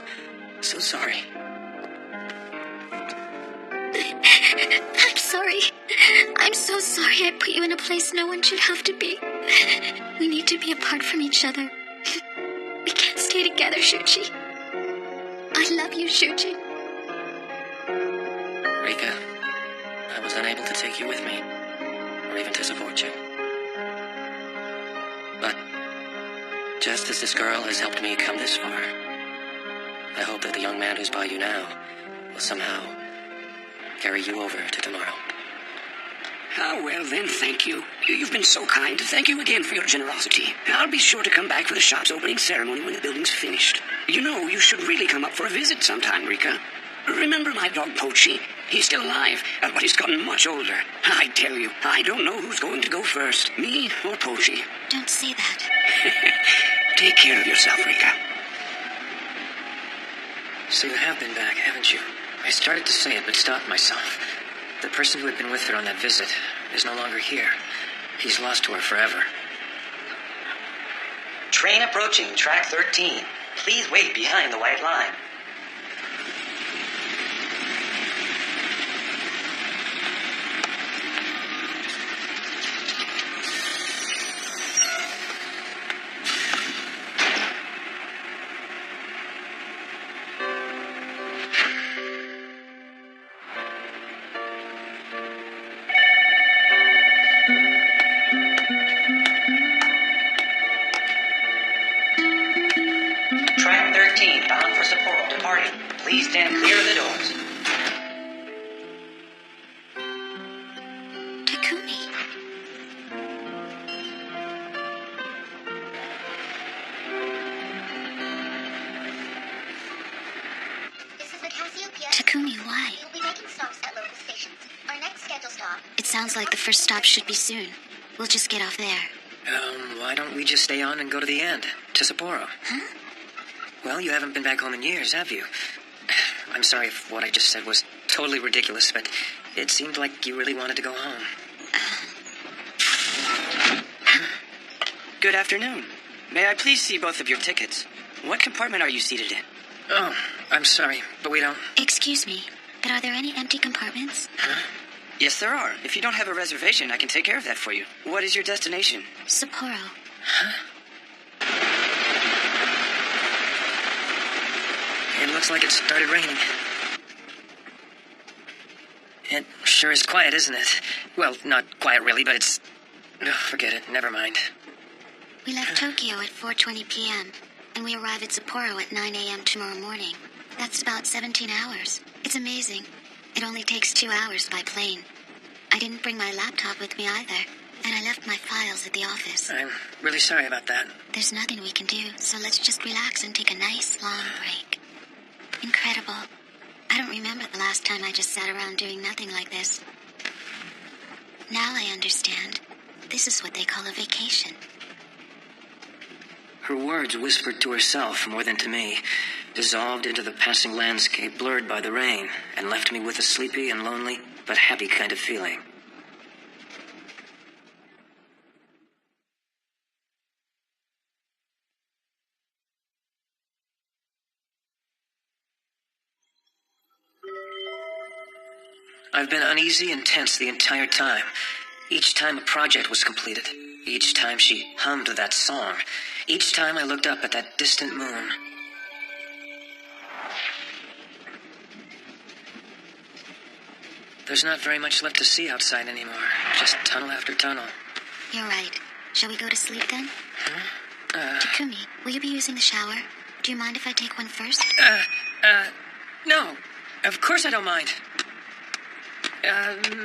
sorry. I'm sorry. I'm so sorry I put you in a place no one should have to be. We need to be apart from each other. We can't stay together, Shuji. I love you, Shuji. Rika, I was unable to take you with me, or even to support you. But just as this girl has helped me come this far, I hope that the young man who's by you now will somehow carry you over to tomorrow. Ah, well then, thank you. You've been so kind. Thank you again for your generosity. I'll be sure to come back for the shop's opening ceremony when the building's finished. You know, you should really come up for a visit sometime, Rika. Remember my dog Pochi? He's still alive, but he's gotten much older. I tell you, I don't know who's going to go first, me or Pochi. Don't say that. Take care of yourself, Rika. So you have been back, haven't you? I started to say it, but stopped myself. The person who had been with her on that visit is no longer here. He's lost to her forever. Train approaching track 13. Please wait behind the white line. Track 13, bound for Sapporo, departing. Please stand clear of the doors. Takumi. This is the Cassiopeia. Takumi, why? We'll be making stops at local stations. Our next scheduled stop. It sounds like the first stop should be soon. We'll just get off there. Why don't we just stay on and go to the end? To Sapporo? Huh? Well, you haven't been back home in years, have you? I'm sorry if what I just said was totally ridiculous, but it seemed like you really wanted to go home. Good afternoon. May I please see both of your tickets? What compartment are you seated in? Oh, I'm sorry, but we don't... Excuse me, but are there any empty compartments? Huh? Yes, there are. If you don't have a reservation, I can take care of that for you. What is your destination? Sapporo. Huh? It looks like it started raining. It sure is quiet, isn't it? Well, not quiet really, but it's... Oh, forget it. Never mind. We left Tokyo at 4:20 p.m., and we arrive at Sapporo at 9 a.m. tomorrow morning. That's about 17 hours. It's amazing. It only takes 2 hours by plane. I I didn't bring my laptop with me either, and I left my files at the office. I'm really sorry about that. There's nothing we can do, so let's just relax and take a nice, long break. Incredible. I don't remember the last time I just sat around doing nothing like this. Now I understand. This is what they call a vacation. Her words, whispered to herself more than to me, dissolved into the passing landscape blurred by the rain, and left me with a sleepy and lonely but happy kind of feeling. I've been uneasy and tense the entire time. Each time a project was completed. Each time she hummed that song. Each time I looked up at that distant moon. There's not very much left to see outside anymore. Just tunnel after tunnel. You're right. Shall we go to sleep then? Takumi, will you be using the shower? Do you mind if I take one first? No. Of course I don't mind.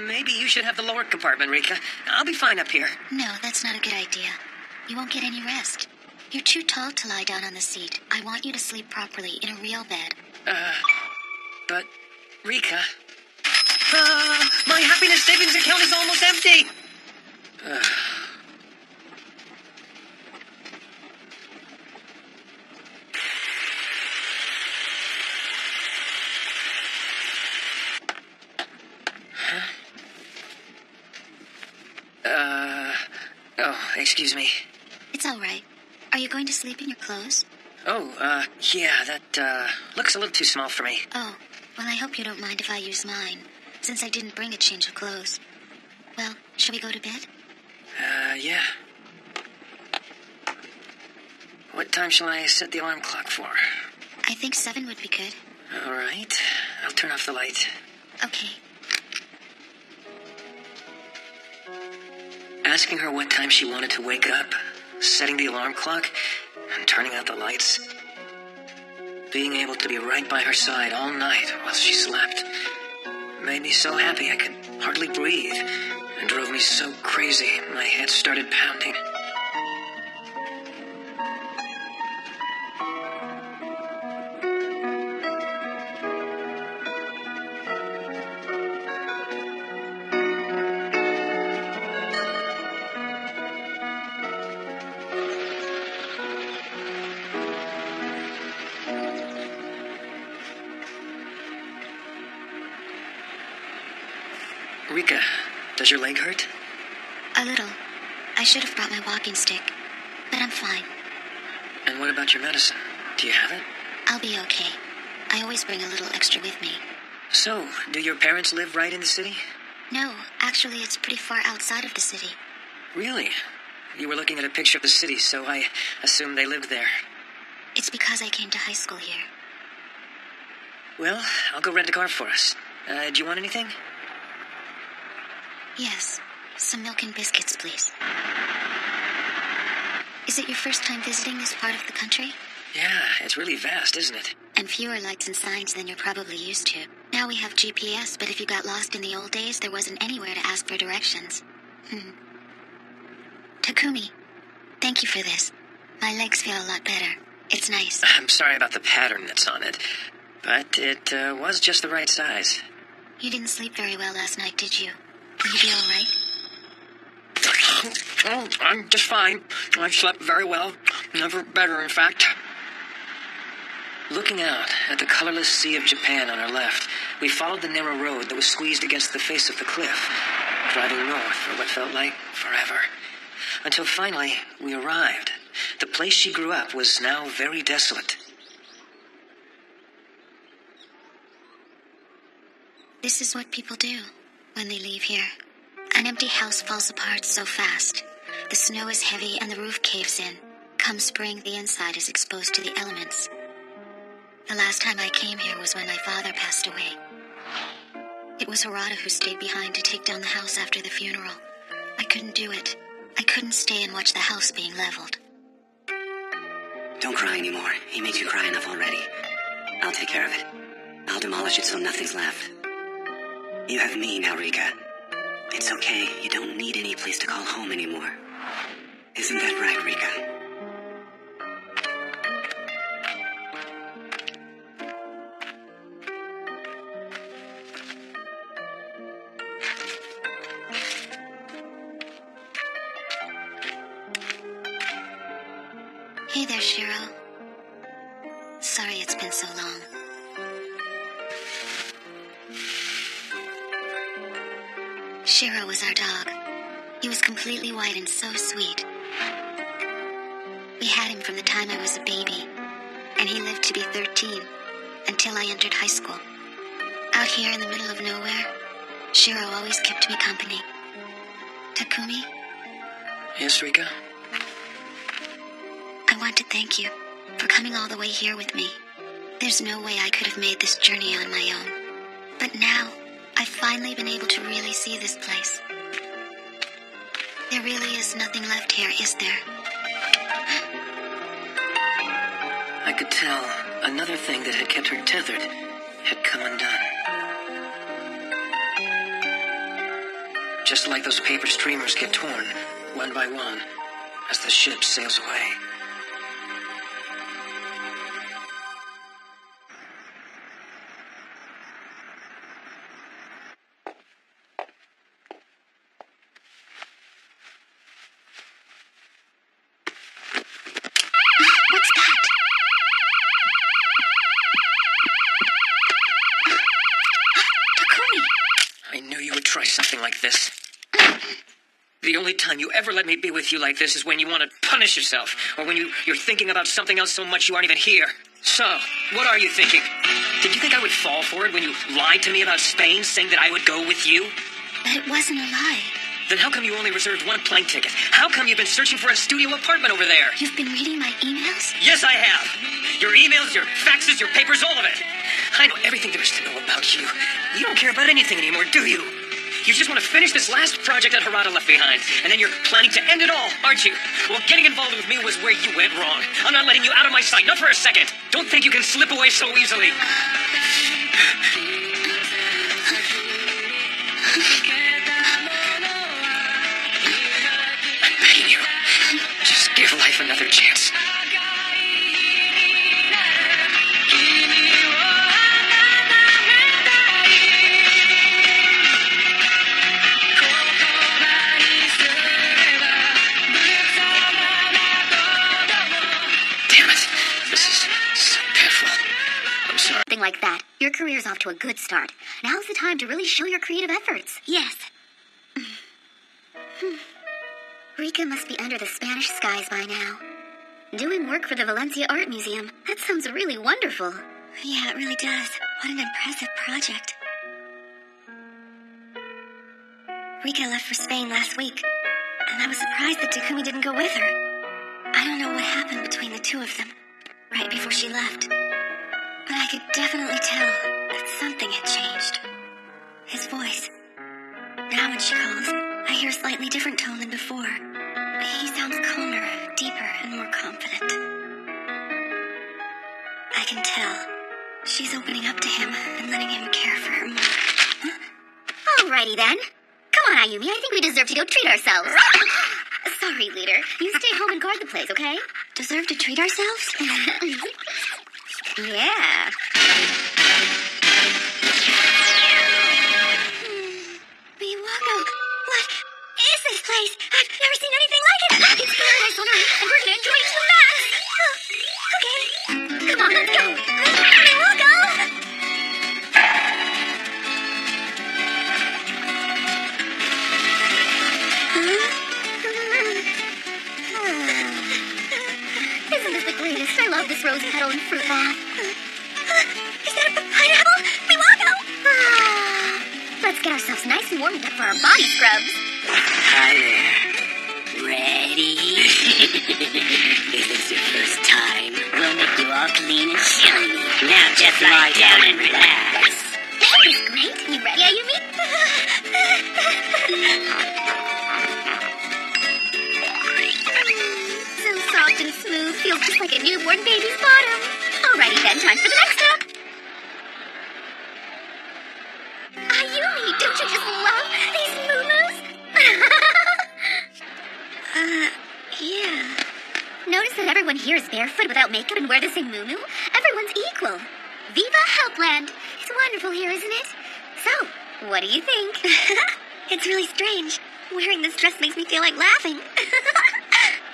Maybe you should have the lower compartment, Rika. I'll be fine up here. No, that's not a good idea. You won't get any rest. You're too tall to lie down on the seat. I want you to sleep properly in a real bed. But, Rika... my happiness savings account is almost empty! Oh, excuse me. It's all right. Are you going to sleep in your clothes? Oh, yeah, that, looks a little too small for me. Oh, well, I hope you don't mind if I use mine, since I didn't bring a change of clothes. Well, shall we go to bed? Yeah. What time shall I set the alarm clock for? I think 7 would be good. All right. I'll turn off the light. Okay. Asking her what time she wanted to wake up, setting the alarm clock, and turning out the lights. Being able to be right by her side all night while she slept made me so happy I could hardly breathe, and drove me so crazy my head started pounding. Rika, does your leg hurt? A little. I should have brought my walking stick, but I'm fine. And what about your medicine? Do you have it? I'll be okay. I always bring a little extra with me. So, do your parents live right in the city? No, actually it's pretty far outside of the city. Really? You were looking at a picture of the city, so I assumed they lived there. It's because I came to high school here. Well, I'll go rent a car for us. Do you want anything? Yes. Some milk and biscuits, please. Is it your first time visiting this part of the country? Yeah, it's really vast, isn't it? And fewer lights and signs than you're probably used to. Now we have GPS, but if you got lost in the old days, there wasn't anywhere to ask for directions. Takumi, thank you for this. My legs feel a lot better. It's nice. I'm sorry about the pattern that's on it, but it was just the right size. You didn't sleep very well last night, did you? Will you be all right? Oh, I'm just fine. I've slept very well. Never better, in fact. Looking out at the colorless sea of Japan on our left, we followed the narrow road that was squeezed against the face of the cliff, driving north for what felt like forever. Until finally, we arrived. The place she grew up was now very desolate. This is what people do when they leave here. An empty house falls apart so fast. The snow is heavy and the roof caves in. Come spring, the inside is exposed to the elements. The last time I came here was when my father passed away. It was Harada who stayed behind to take down the house after the funeral. I couldn't do it. I couldn't stay and watch the house being leveled. Don't cry anymore. He made you cry enough already. I'll take care of it. I'll demolish it so nothing's left. You have me now, Rika. It's okay. You don't need any place to call home anymore. Isn't that right, Rika? Hey there, Shiro. Sorry it's been so long. Shiro was our dog. He was completely white and so sweet. We had him from the time I was a baby, and he lived to be 13 until I entered high school. Out here in the middle of nowhere, Shiro always kept me company. Takumi, Yes, Rika? I want to thank you for coming all the way here with me. There's no way I could have made this journey on my own. But now, I've finally been able to really see this place. There really is nothing left here, is there? I could tell another thing that had kept her tethered had come undone. Just like those paper streamers get torn, one by one, as the ship sails away. What's that? Takumi! I knew you would try something like this. The only time you ever let me be with you like this is when you want to punish yourself, or when you're thinking about something else so much you aren't even here. So, what are you thinking? Did you think I would fall for it when you lied to me about Spain, saying that I would go with you? But it wasn't a lie. Then how come you only reserved one plane ticket? How come you've been searching for a studio apartment over there? You've been reading my emails? Yes, I have. Your emails, your faxes, your papers, all of it. I know everything there is to know about you. You don't care about anything anymore, do you? You just want to finish this last project that Harada left behind, and then you're planning to end it all, aren't you? Well, getting involved with me was where you went wrong. I'm not letting you out of my sight, not for a second. Don't think you can slip away so easily. I'm begging you. Just give life another chance. Like that. Your career's off to a good start. Now's the time to really show your creative efforts. Yes. Rika must be under the Spanish skies by now. Doing work for the Valencia Art Museum. That sounds really wonderful. Yeah, it really does. What an impressive project. Rika left for Spain last week, and I was surprised that Takumi didn't go with her. I don't know what happened between the two of them, right before she left. But I could definitely tell that something had changed. His voice. Now when she calls, I hear a slightly different tone than before. He sounds calmer, deeper, and more confident. I can tell. She's opening up to him and letting him care for her more. Huh? Alrighty then. Come on, Ayumi. I think we deserve to go treat ourselves. Sorry, leader. You stay home and guard the place, okay? Deserve to treat ourselves? Yeah. Miwako, what is this place? I've never seen anything like it. It's paradise on Earth, and we're gonna enjoy it to the max. Okay. Come on, let's go. Miwako! Isn't this the greatest? I love this rose petal and fruit bath. Is that a pineapple? Miwako! Let's get ourselves nice and warmed up for our body scrubs. Hi there. Ready? If it's your first time, we'll make you all clean and shiny. Now just lie down and relax. That is great. You ready, Ayumi? So soft and smooth, feels just like a newborn baby's bottom. Alrighty then, time for the next step. Ayumi, don't you just love these moo-moos? Yeah. Notice that everyone here is barefoot without makeup and wear the same muumuu? Everyone's equal. Viva Helpland! It's wonderful here, isn't it? So, what do you think? It's really strange. Wearing this dress makes me feel like laughing.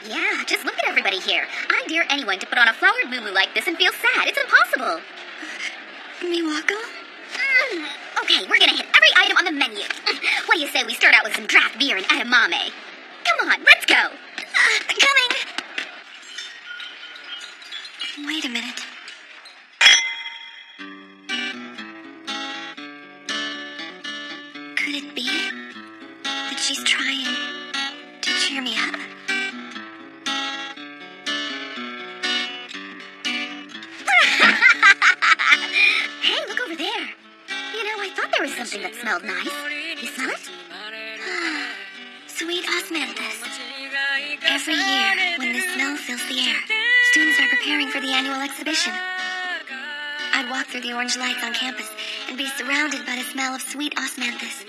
Yeah, just look at everybody here. I dare anyone to put on a flowered muumuu like this and feel sad. It's impossible. Miwako? Okay, we're gonna hit every item on the menu. What do you say we start out with some draft beer and edamame? Come on, let's go. Coming. Wait a minute. Could it be that she's trying to cheer me up? Hey, look over there. You know, I thought there was something that smelled nice. You smell it? Sweet osmanthus. Every year, when the smell fills the air, students are preparing for the annual exhibition. I'd walk through the orange lights on campus and be surrounded by the smell of sweet osmanthus,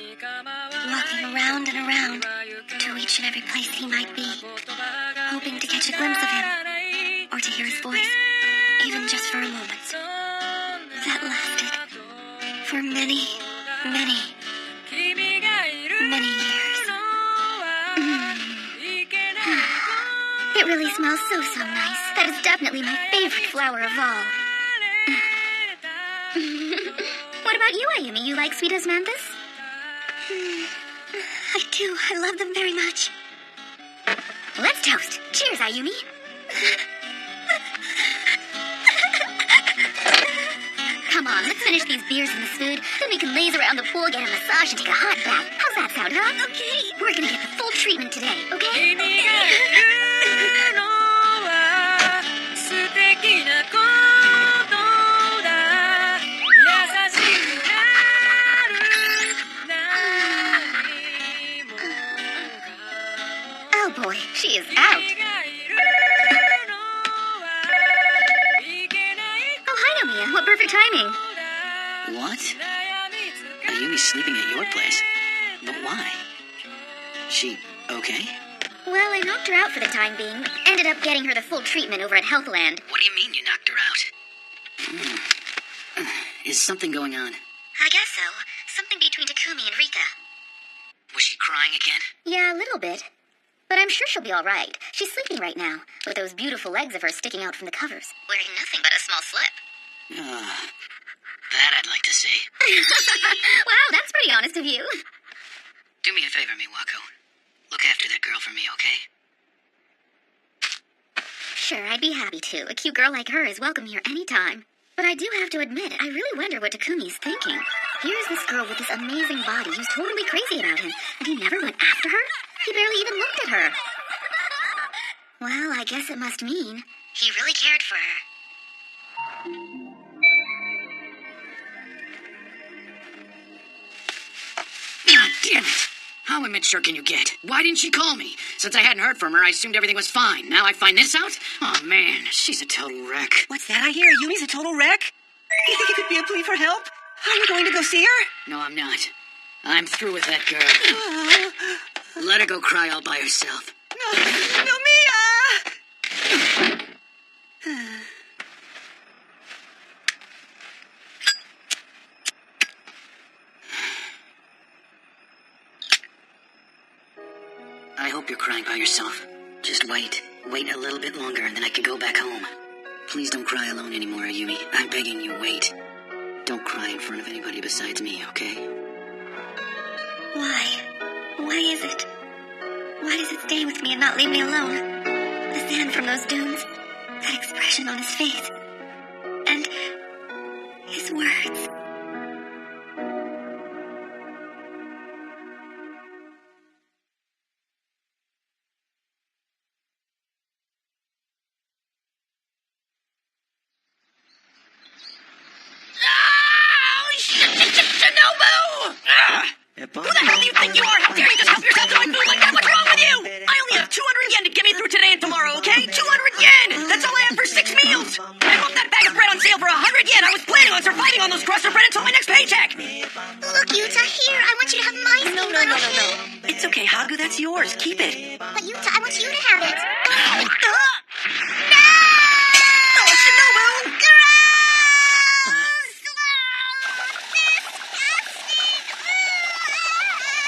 walking around and around to each and every place he might be, hoping to catch a glimpse of him, or to hear his voice, even just for a moment. That lasted for many, many, many years. It really smells so nice. That is definitely my favorite flower of all. What about you, Ayumi? You like sweet osmanthus? I do. I love them very much. Let's toast. Cheers, Ayumi. Come on, let's finish these beers and this food. Then we can laze around the pool, get a massage, and take a hot bath. How's that sound, huh? Okay. We're gonna get the full treatment today, okay? Oh boy, she is out. Oh, hi, Nomiya. What perfect timing. What? Ayumi's sleeping at your place? But why? She okay? Well, I knocked her out for the time being. Ended up getting her the full treatment over at Healthland. What do you mean you knocked her out? Is something going on? I guess so. Something between Takumi and Rika. Was she crying again? Yeah, a little bit. But I'm sure she'll be all right. She's sleeping right now, with those beautiful legs of hers sticking out from the covers. Wearing nothing but a small slip. That I'd like to see. Wow, that's pretty honest of you. Do me a favor, Miwako. Look after that girl for me, okay? Sure, I'd be happy to. A cute girl like her is welcome here anytime. But I do have to admit, I really wonder what Takumi's thinking. Here's this girl with this amazing body who's totally crazy about him, and he never went after her? He barely even looked at her. Well, I guess it must mean he really cared for her. God damn it! How immature can you get? Why didn't she call me? Since I hadn't heard from her, I assumed everything was fine. Now I find this out? Oh, man, she's a total wreck. What's that I hear? Yumi's a total wreck? You think it could be a plea for help? Are you going to go see her? No, I'm not. I'm through with that girl. Let her go cry all by herself. No, Mia! I hope you're crying by yourself. Just wait. Wait a little bit longer, and then I can go back home. Please don't cry alone anymore, Ayumi. I'm begging you, wait. Don't cry in front of anybody besides me, okay? Why? Why is it? Why does it stay with me and not leave me alone? The sand from those dunes, that expression on his face, and his words. Who the hell do you think you are? How dare you just help yourself to my food like that? What's wrong with you? I only have 200 yen to get me through today and tomorrow, okay? 200 yen! That's all I have for 6 meals! I bought that bag of bread on sale for 100 yen. I was planning on surviving on those crusts of bread that's yours. Keep it. But Yuta, I want you to have it. Oh, Shinobu!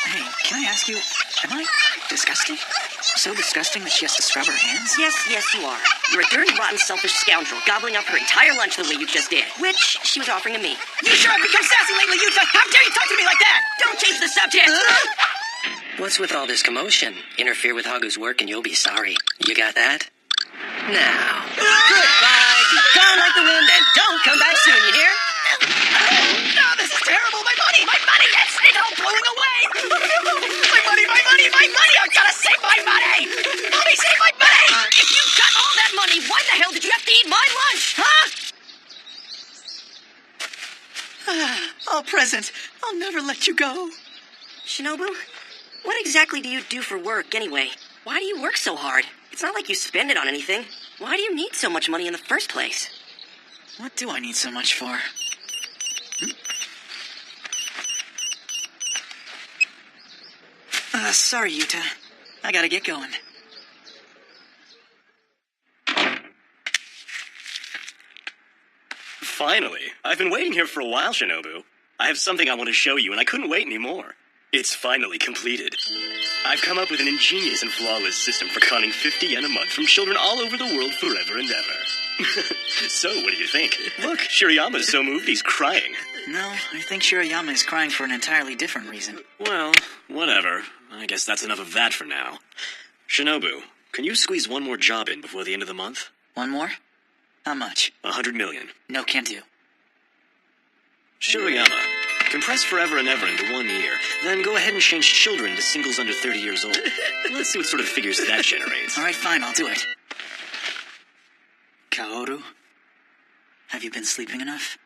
Hey, can I ask you, am I disgusting? So disgusting that she has to scrub her hands? Yes, you are. You're a dirty, rotten, selfish scoundrel, gobbling up her entire lunch the way you just did, which she was offering to me. You sure have become sassy lately, Yuta! How dare you talk to me like that? Don't change the subject! What's with all this commotion? Interfere with Hagu's work and you'll be sorry. You got that? Now. Goodbye, be gone like the wind, and don't come back soon, you hear? No, this is terrible! My money! It's all blowing away! My money! I've gotta save my money! Mommy, save my money! If you got all that money, why the hell did you have to eat my lunch, huh? Oh, present. I'll never let you go. Shinobu, what exactly do you do for work, anyway? Why do you work so hard? It's not like you spend it on anything. Why do you need so much money in the first place? What do I need so much for? Sorry, Yuta. I gotta get going. Finally. I've been waiting here for a while, Shinobu. I have something I want to show you, and I couldn't wait anymore. It's finally completed. I've come up with an ingenious and flawless system for conning 50 yen a month from children all over the world forever and ever. So, what do you think? Look, Shirayama's so moved he's crying. No, I think Shirayama is crying for an entirely different reason. Well, whatever. I guess that's enough of that for now. Shinobu, can you squeeze one more job in before the end of the month? One more? How much? 100 million. No, can't do. Shirayama, compress forever and ever into 1 year, then go ahead and change children to singles under 30 years old. Let's see what sort of figures that generates. All right, fine, I'll do it. Kaoru, have you been sleeping enough?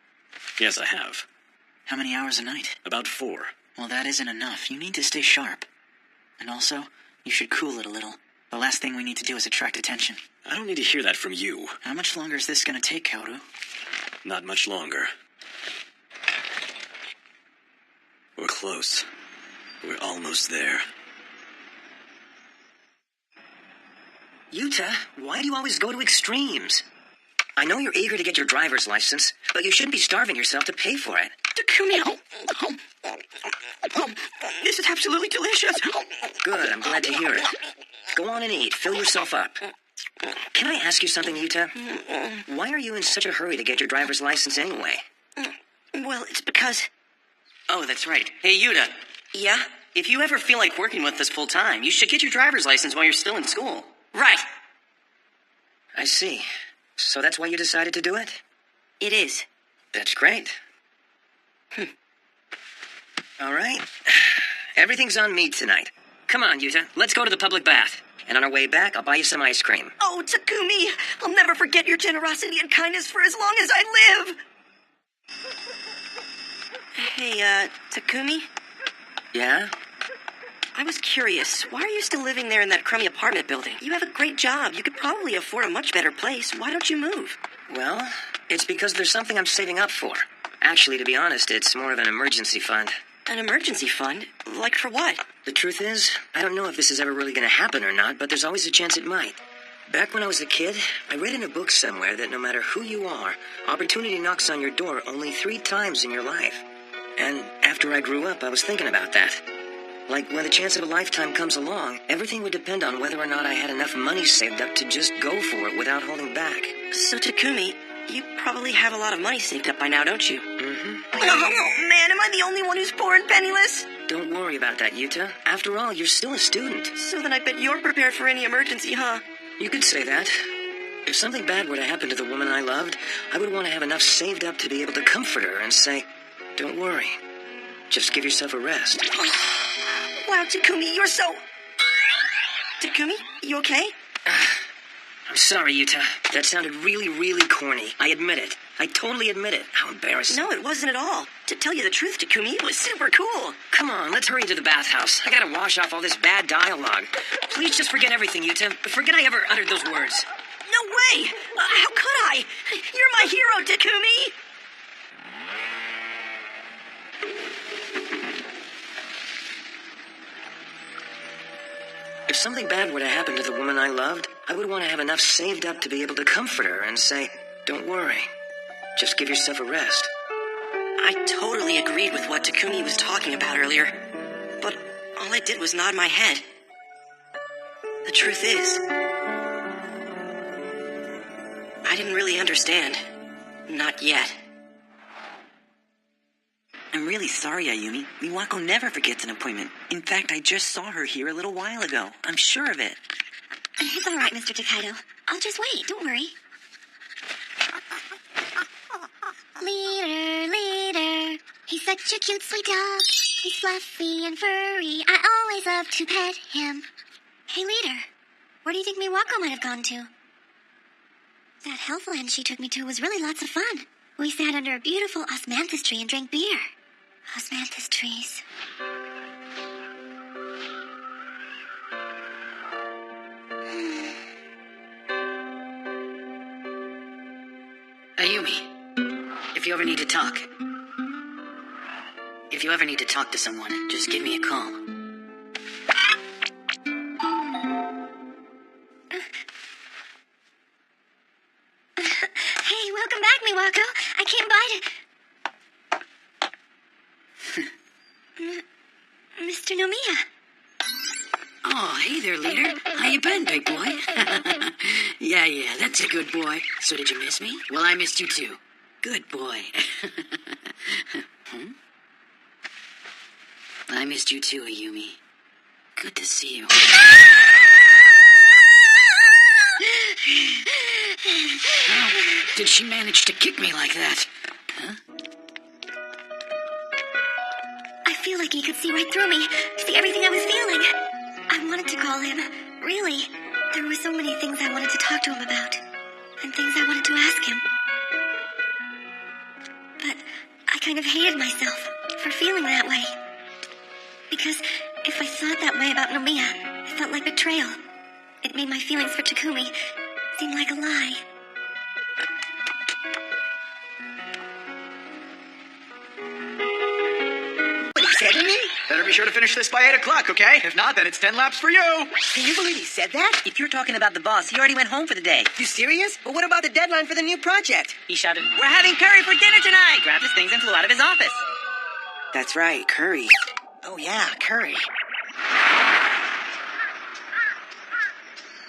Yes, I have. How many hours a night? About 4. Well, that isn't enough. You need to stay sharp. And also, you should cool it a little. The last thing we need to do is attract attention. I don't need to hear that from you. How much longer is this going to take, Kaoru? Not much longer. We're close. We're almost there. Yuta, why do you always go to extremes? I know you're eager to get your driver's license, but you shouldn't be starving yourself to pay for it. Takumi, this is absolutely delicious. Good, I'm glad to hear it. Go on and eat. Fill yourself up. Can I ask you something, Yuta? Why are you in such a hurry to get your driver's license anyway? Well, it's because... Oh, that's right. Hey, Yuta. Yeah? If you ever feel like working with us full time, you should get your driver's license while you're still in school. Right. I see. So that's why you decided to do it? It is. That's great. All right. Everything's on me tonight. Come on, Yuta. Let's go to the public bath. And on our way back, I'll buy you some ice cream. Oh, Takumi, I'll never forget your generosity and kindness for as long as I live. Hey, Takumi? Yeah? I was curious. Why are you still living there in that crummy apartment building? You have a great job. You could probably afford a much better place. Why don't you move? Well, it's because there's something I'm saving up for. Actually, to be honest, it's more of an emergency fund. An emergency fund? Like for what? The truth is, I don't know if this is ever really going to happen or not, but there's always a chance it might. Back when I was a kid, I read in a book somewhere that no matter who you are, opportunity knocks on your door only 3 times in your life. And after I grew up, I was thinking about that. Like, when the chance of a lifetime comes along, everything would depend on whether or not I had enough money saved up to just go for it without holding back. So, Takumi, you probably have a lot of money saved up by now, don't you? Mm-hmm. Oh, man, am I the only one who's poor and penniless? Don't worry about that, Yuta. After all, you're still a student. So then I bet you're prepared for any emergency, huh? You could say that. If something bad were to happen to the woman I loved, I would want to have enough saved up to be able to comfort her and say, don't worry. Just give yourself a rest. Wow, Takumi, you're so... Takumi, you okay? I'm sorry, Yuta. That sounded really, really corny. I admit it. I totally admit it. How embarrassing. No, it wasn't at all. To tell you the truth, Takumi, it was super cool. Come on, let's hurry to the bathhouse. I gotta wash off all this bad dialogue. Please just forget everything, Yuta. Forget I ever uttered those words. No way! How could I? You're my hero, Takumi! something bad were to happen to the woman I loved, I would want to have enough saved up to be able to comfort her and say, "Don't worry. Just give yourself a rest." I totally agreed with what Takumi was talking about earlier, but all I did was nod my head. The truth is, I didn't really understand. Not yet. I'm really sorry, Ayumi. Miwako never forgets an appointment. In fact, I just saw her here a little while ago. I'm sure of it. It's all right, Mr. Takaido. I'll just wait. Don't worry. Leader, leader. He's such a cute, sweet dog. He's fluffy and furry. I always love to pet him. Hey, leader. Where do you think Miwako might have gone to? That healthland she took me to was really lots of fun. We sat under a beautiful osmanthus tree and drank beer. Osmanthus trees. Ayumi, if you ever need to talk to someone, just give me a call. Hey, welcome back, Miwako. I came by to... Mr. Nomiya. Oh, hey there, leader. How you been, big boy? Yeah, that's a good boy. So did you miss me? Well, I missed you too. Good boy. I missed you too, Ayumi. Good to see you. How did she manage to kick me like that? Huh? I feel like he could see right through me, see everything I was feeling. I wanted to call him. Really. There were so many things I wanted to talk to him about. And things I wanted to ask him. But I kind of hated myself for feeling that way. Because if I thought that way about Nomiya, it felt like betrayal. It made my feelings for Takumi seem like a lie. What he said to me? Better be sure to finish this by 8 o'clock, okay? If not, then it's 10 laps for you. Can you believe he said that? If you're talking about the boss, he already went home for the day. You serious? But what about the deadline for the new project? He shouted, "We're having curry for dinner tonight!" Grabbed his things and flew out of his office. That's right, curry. Oh yeah, curry.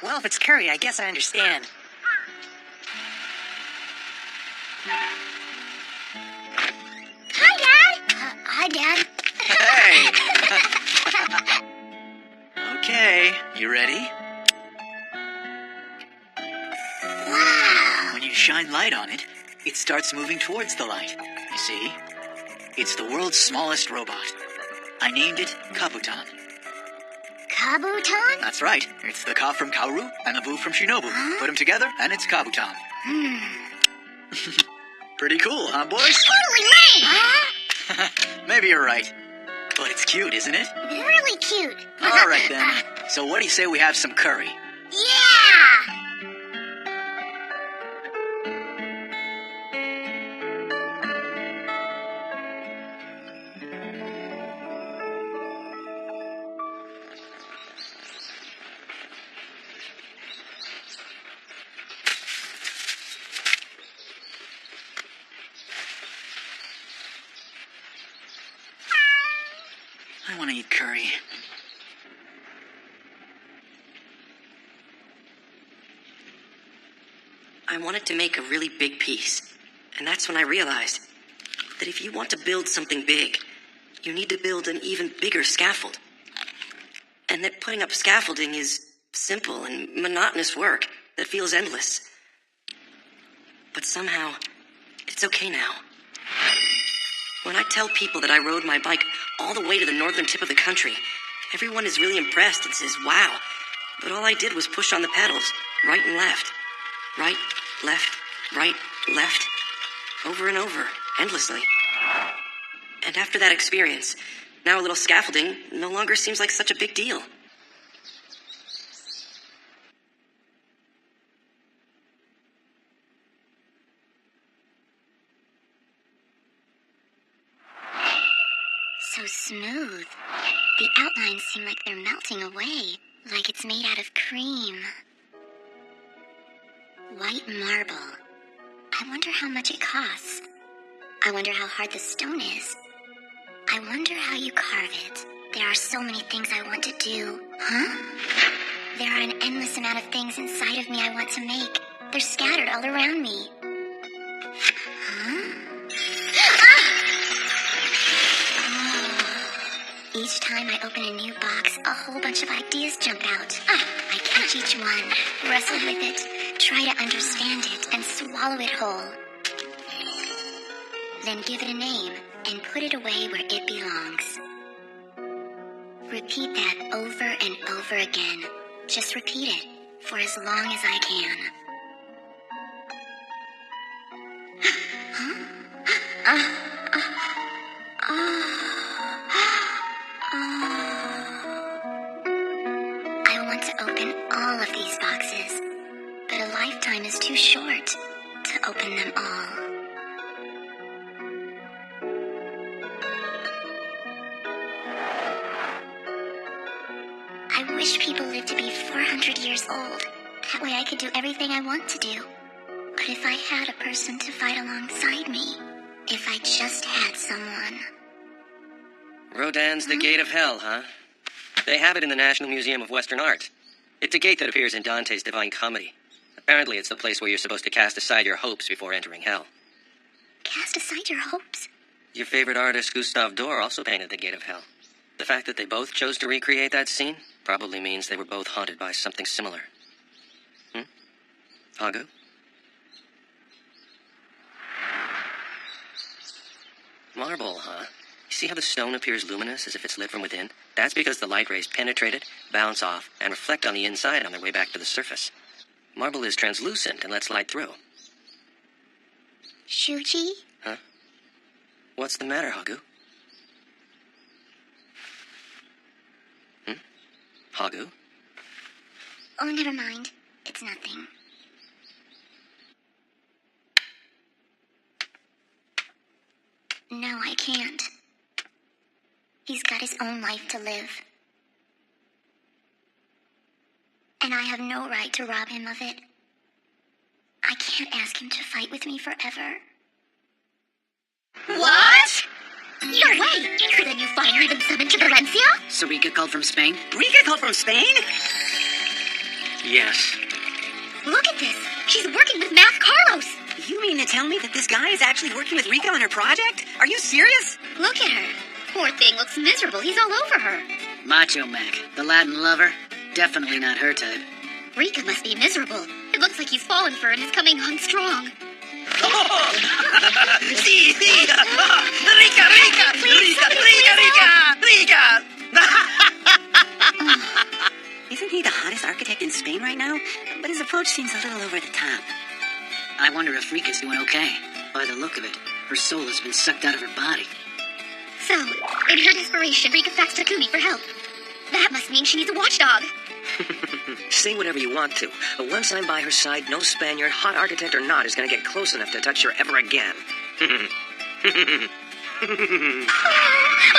Well, if it's curry, I guess I understand. Hi, Dad. Hi, Dad. Hey! Okay, you ready? Wow. When you shine light on it, it starts moving towards the light. You see? It's the world's smallest robot. I named it Kabutan. Kabutan? That's right. It's the Ka from Kaoru and the Bu from Shinobu. Put them together, and it's Kabutan. Pretty cool, huh, boys? Totally lame, huh? Maybe you're right. But it's cute, isn't it? Really cute. All right, then. So what do you say we have some curry? Yeah! I want to eat curry. I wanted to make a really big piece, and that's when I realized that if you want to build something big, you need to build an even bigger scaffold. And that putting up scaffolding is simple and monotonous work that feels endless. But somehow, it's okay now. When I tell people that I rode my bike all the way to the northern tip of the country, everyone is really impressed and says, "Wow." But all I did was push on the pedals, right and left. Right, left, right, left. Over and over, endlessly. And after that experience, now a little scaffolding no longer seems like such a big deal. So smooth. The outlines seem like they're melting away. Like it's made out of cream. White marble. I wonder how much it costs. I wonder how hard the stone is. I wonder how you carve it. There are so many things I want to do. Huh? There are an endless amount of things inside of me I want to make. They're scattered all around me. Huh? Oh. Each time I open a new box, a whole bunch of ideas jump out. I catch each one, wrestle with it, try to understand it, and swallow it whole. Then give it a name and put it away where it belongs. Repeat that over and over again. Just repeat it for as long as I can. I want to open all of these boxes, but a lifetime is too short to open them all. I wish people lived to be 400 years old. That way I could do everything I want to do. But if I had a person to fight alongside me, if I just had someone. Rodin's The Gate of Hell, huh? They have it in the National Museum of Western Art. It's a gate that appears in Dante's Divine Comedy. Apparently it's the place where you're supposed to cast aside your hopes before entering hell. Cast aside your hopes? Your favorite artist, Gustave Doré, also painted The Gate of Hell. The fact that they both chose to recreate that scene probably means they were both haunted by something similar. Hagu? Marble, huh? You see how the stone appears luminous as if it's lit from within? That's because the light rays penetrate it, bounce off, and reflect on the inside on their way back to the surface. Marble is translucent and lets light through. Shuji? Huh? What's the matter, Hagu? Hagu? Oh, never mind. It's nothing. No, I can't. He's got his own life to live. And I have no right to rob him of it. I can't ask him to fight with me forever. What? No way! Couldn't you finally been summoned to Valencia? Sarika called from Spain? Rika called from Spain? Yes. Look at this! She's working with Math Carlos! You mean to tell me that this guy is actually working with Rika on her project? Are you serious? Look at her. Poor thing looks miserable. He's all over her. Macho Mac, the Latin lover. Definitely not her type. Rika must be miserable. It looks like he's fallen for her and is coming on strong. Oh! Sí, sí! Rika, Rika! Rika! Isn't he the hottest architect in Spain right now? But his approach seems a little over the top. I wonder if Rika's doing okay. By the look of it, her soul has been sucked out of her body. So, in her desperation, Rika faxed Takumi for help. That must mean she needs a watchdog. Say whatever you want to, but once I'm by her side, no Spaniard, hot architect or not, is going to get close enough to touch her ever again. Of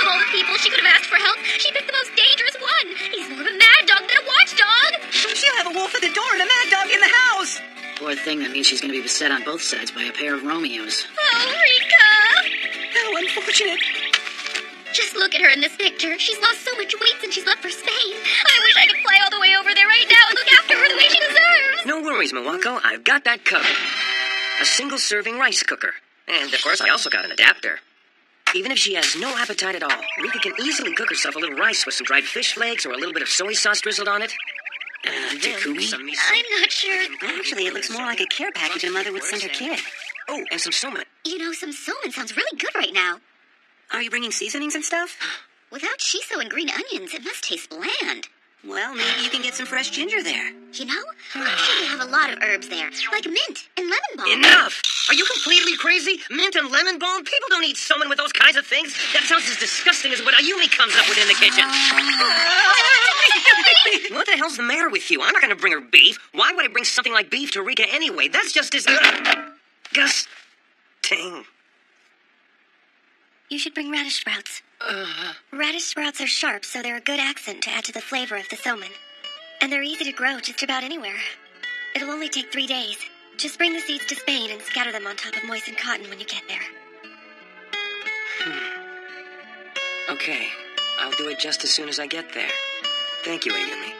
all the people she could have asked for help, she picked the most dangerous one. He's more of a mad dog than a watchdog. She'll have a wolf at the door and a mad dog in the house. Poor thing, that means she's going to be beset on both sides by a pair of Romeos. Oh, Rika! How unfortunate. Just look at her in this picture. She's lost so much weight since she's left for Spain. I wish I could fly all the way over there right now and look after her the way she deserves. No worries, Mawako. I've got that covered. A single-serving rice cooker. And, of course, I also got an adapter. Even if she has no appetite at all, Rika can easily cook herself a little rice with some dried fish flakes or a little bit of soy sauce drizzled on it. And then Takumi? some miso. I'm not sure. Actually, it looks more like a care package a mother would send her kid. Oh, and some somen. You know, some somen sounds really good right now. Are you bringing seasonings and stuff? Without shiso and green onions, it must taste bland. Well, maybe you can get some fresh ginger there. You know, actually they have a lot of herbs there, like mint and lemon balm. Enough! Are you completely crazy? Mint and lemon balm? People don't eat someone with those kinds of things. That sounds as disgusting as what Ayumi comes up with in the kitchen. What the hell's the matter with you? I'm not going to bring her beef. Why would I bring something like beef to Rika anyway? That's just as... disgusting. You should bring radish sprouts. Radish sprouts are sharp, so they're a good accent to add to the flavor of the somen. And they're easy to grow just about anywhere. It'll only take 3 days. Just bring the seeds to Spain and scatter them on top of moistened cotton when you get there. Okay, I'll do it just as soon as I get there. Thank you, Ayumi.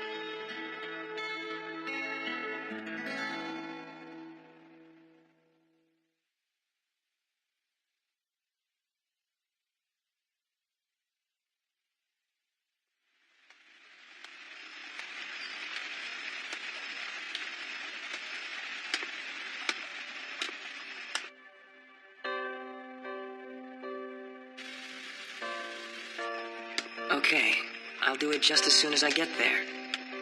Okay, I'll do it just as soon as I get there.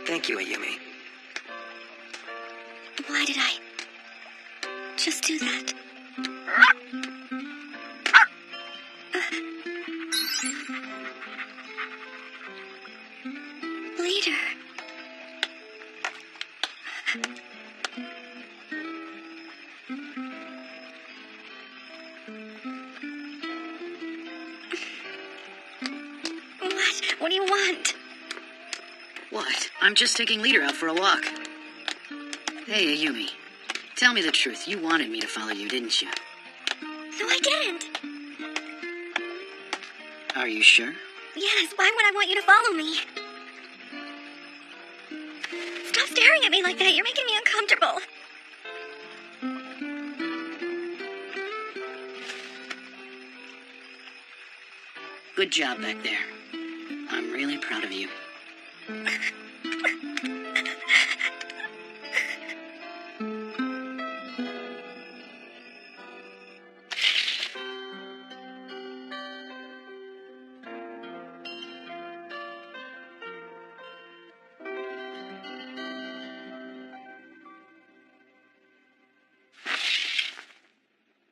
Thank you, Ayumi. Why did I just do that? Leader. What do you want? What? I'm just taking Leader out for a walk. Hey, Ayumi. Tell me the truth. You wanted me to follow you, didn't you? No, I didn't. Are you sure? Yes, why would I want you to follow me? Stop staring at me like that. You're making me uncomfortable. Good job back there. I'm really proud of you.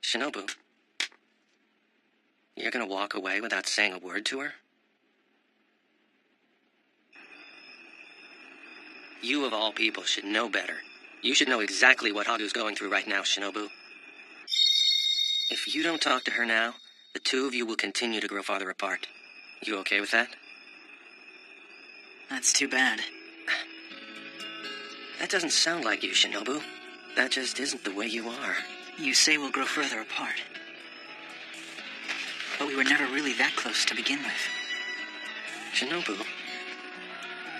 Shinobu, you're gonna walk away without saying a word to her? You, of all people, should know better. You should know exactly what Hagu's going through right now, Shinobu. If you don't talk to her now, the two of you will continue to grow farther apart. You okay with that? That's too bad. That doesn't sound like you, Shinobu. That just isn't the way you are. You say we'll grow further apart. But we were never really that close to begin with. Shinobu,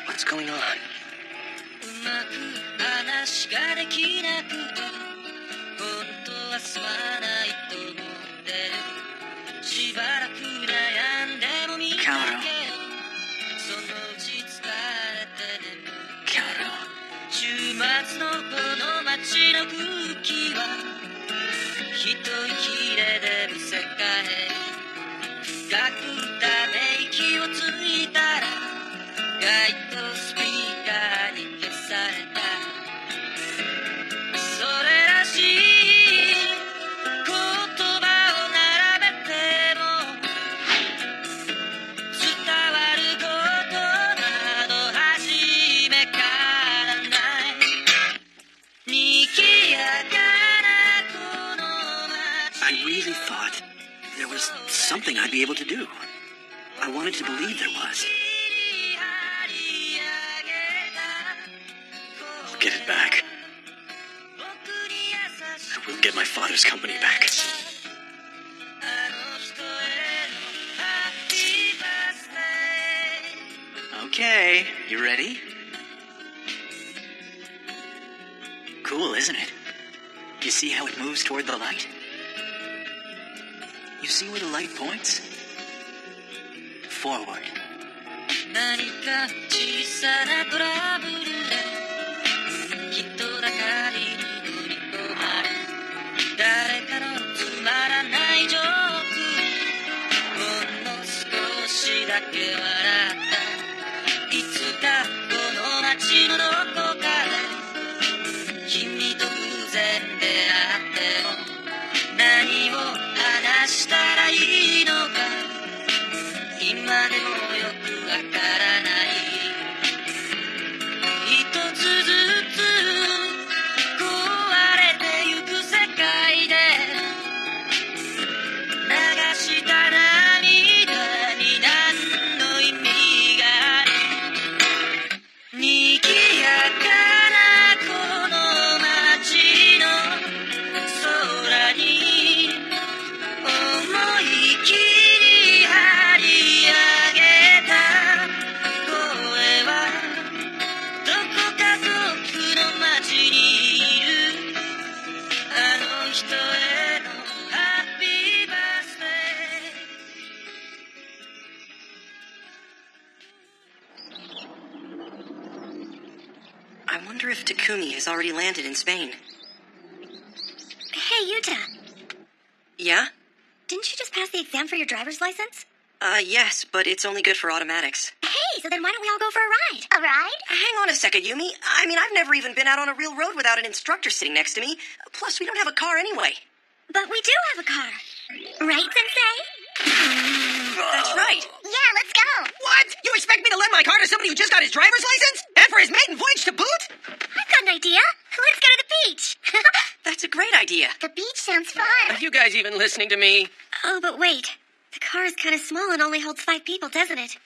what's going on? うまく話ができなくて本当はすまないと思ってるしばらく悩んでもみたけどそのうち疲れて眠る週末のこの街の空気は一息で出る世界深くため息をついたら街灯スピーカーに消されたそれらしい言葉を並べても伝わることなど初めからない賑やかなこの街 I really thought there was something I'd be able to do. I wanted to believe there was. I'll get it back. I will get my father's company back. Okay, you ready? Cool, isn't it? You see how it moves toward the light? You see where the light points? Forward. 何か小さなトラブルで人だかりに乗り込まれ誰かのつまらないジョークほんの少しだけ笑ったいつかこの街のどこかで君と偶然出会っても何を話したらいいのか今でもよくわからない一つずつ壊れてゆく世界で流した涙に何の意味 I wonder if Takumi has already landed in Spain. Hey, Yuta. Yeah? Didn't you just pass the exam for your driver's license? Yes, but it's only good for automatics. Hey, so then why don't we all go for a ride? A ride? Hang on a second, Yumi. I mean, I've never even been out on a real road without an instructor sitting next to me. Plus, we don't have a car anyway. But we do have a car. Right, Sensei? That's right. Yeah, let's go. What? You expect me to lend my car to somebody who just got his driver's license? And for his maiden voyage to boot? I've got an idea. Let's go to the beach. That's a great idea. The beach sounds fun. Are you guys even listening to me? Oh, but wait. The car is kind of small and only holds 5 people, doesn't it?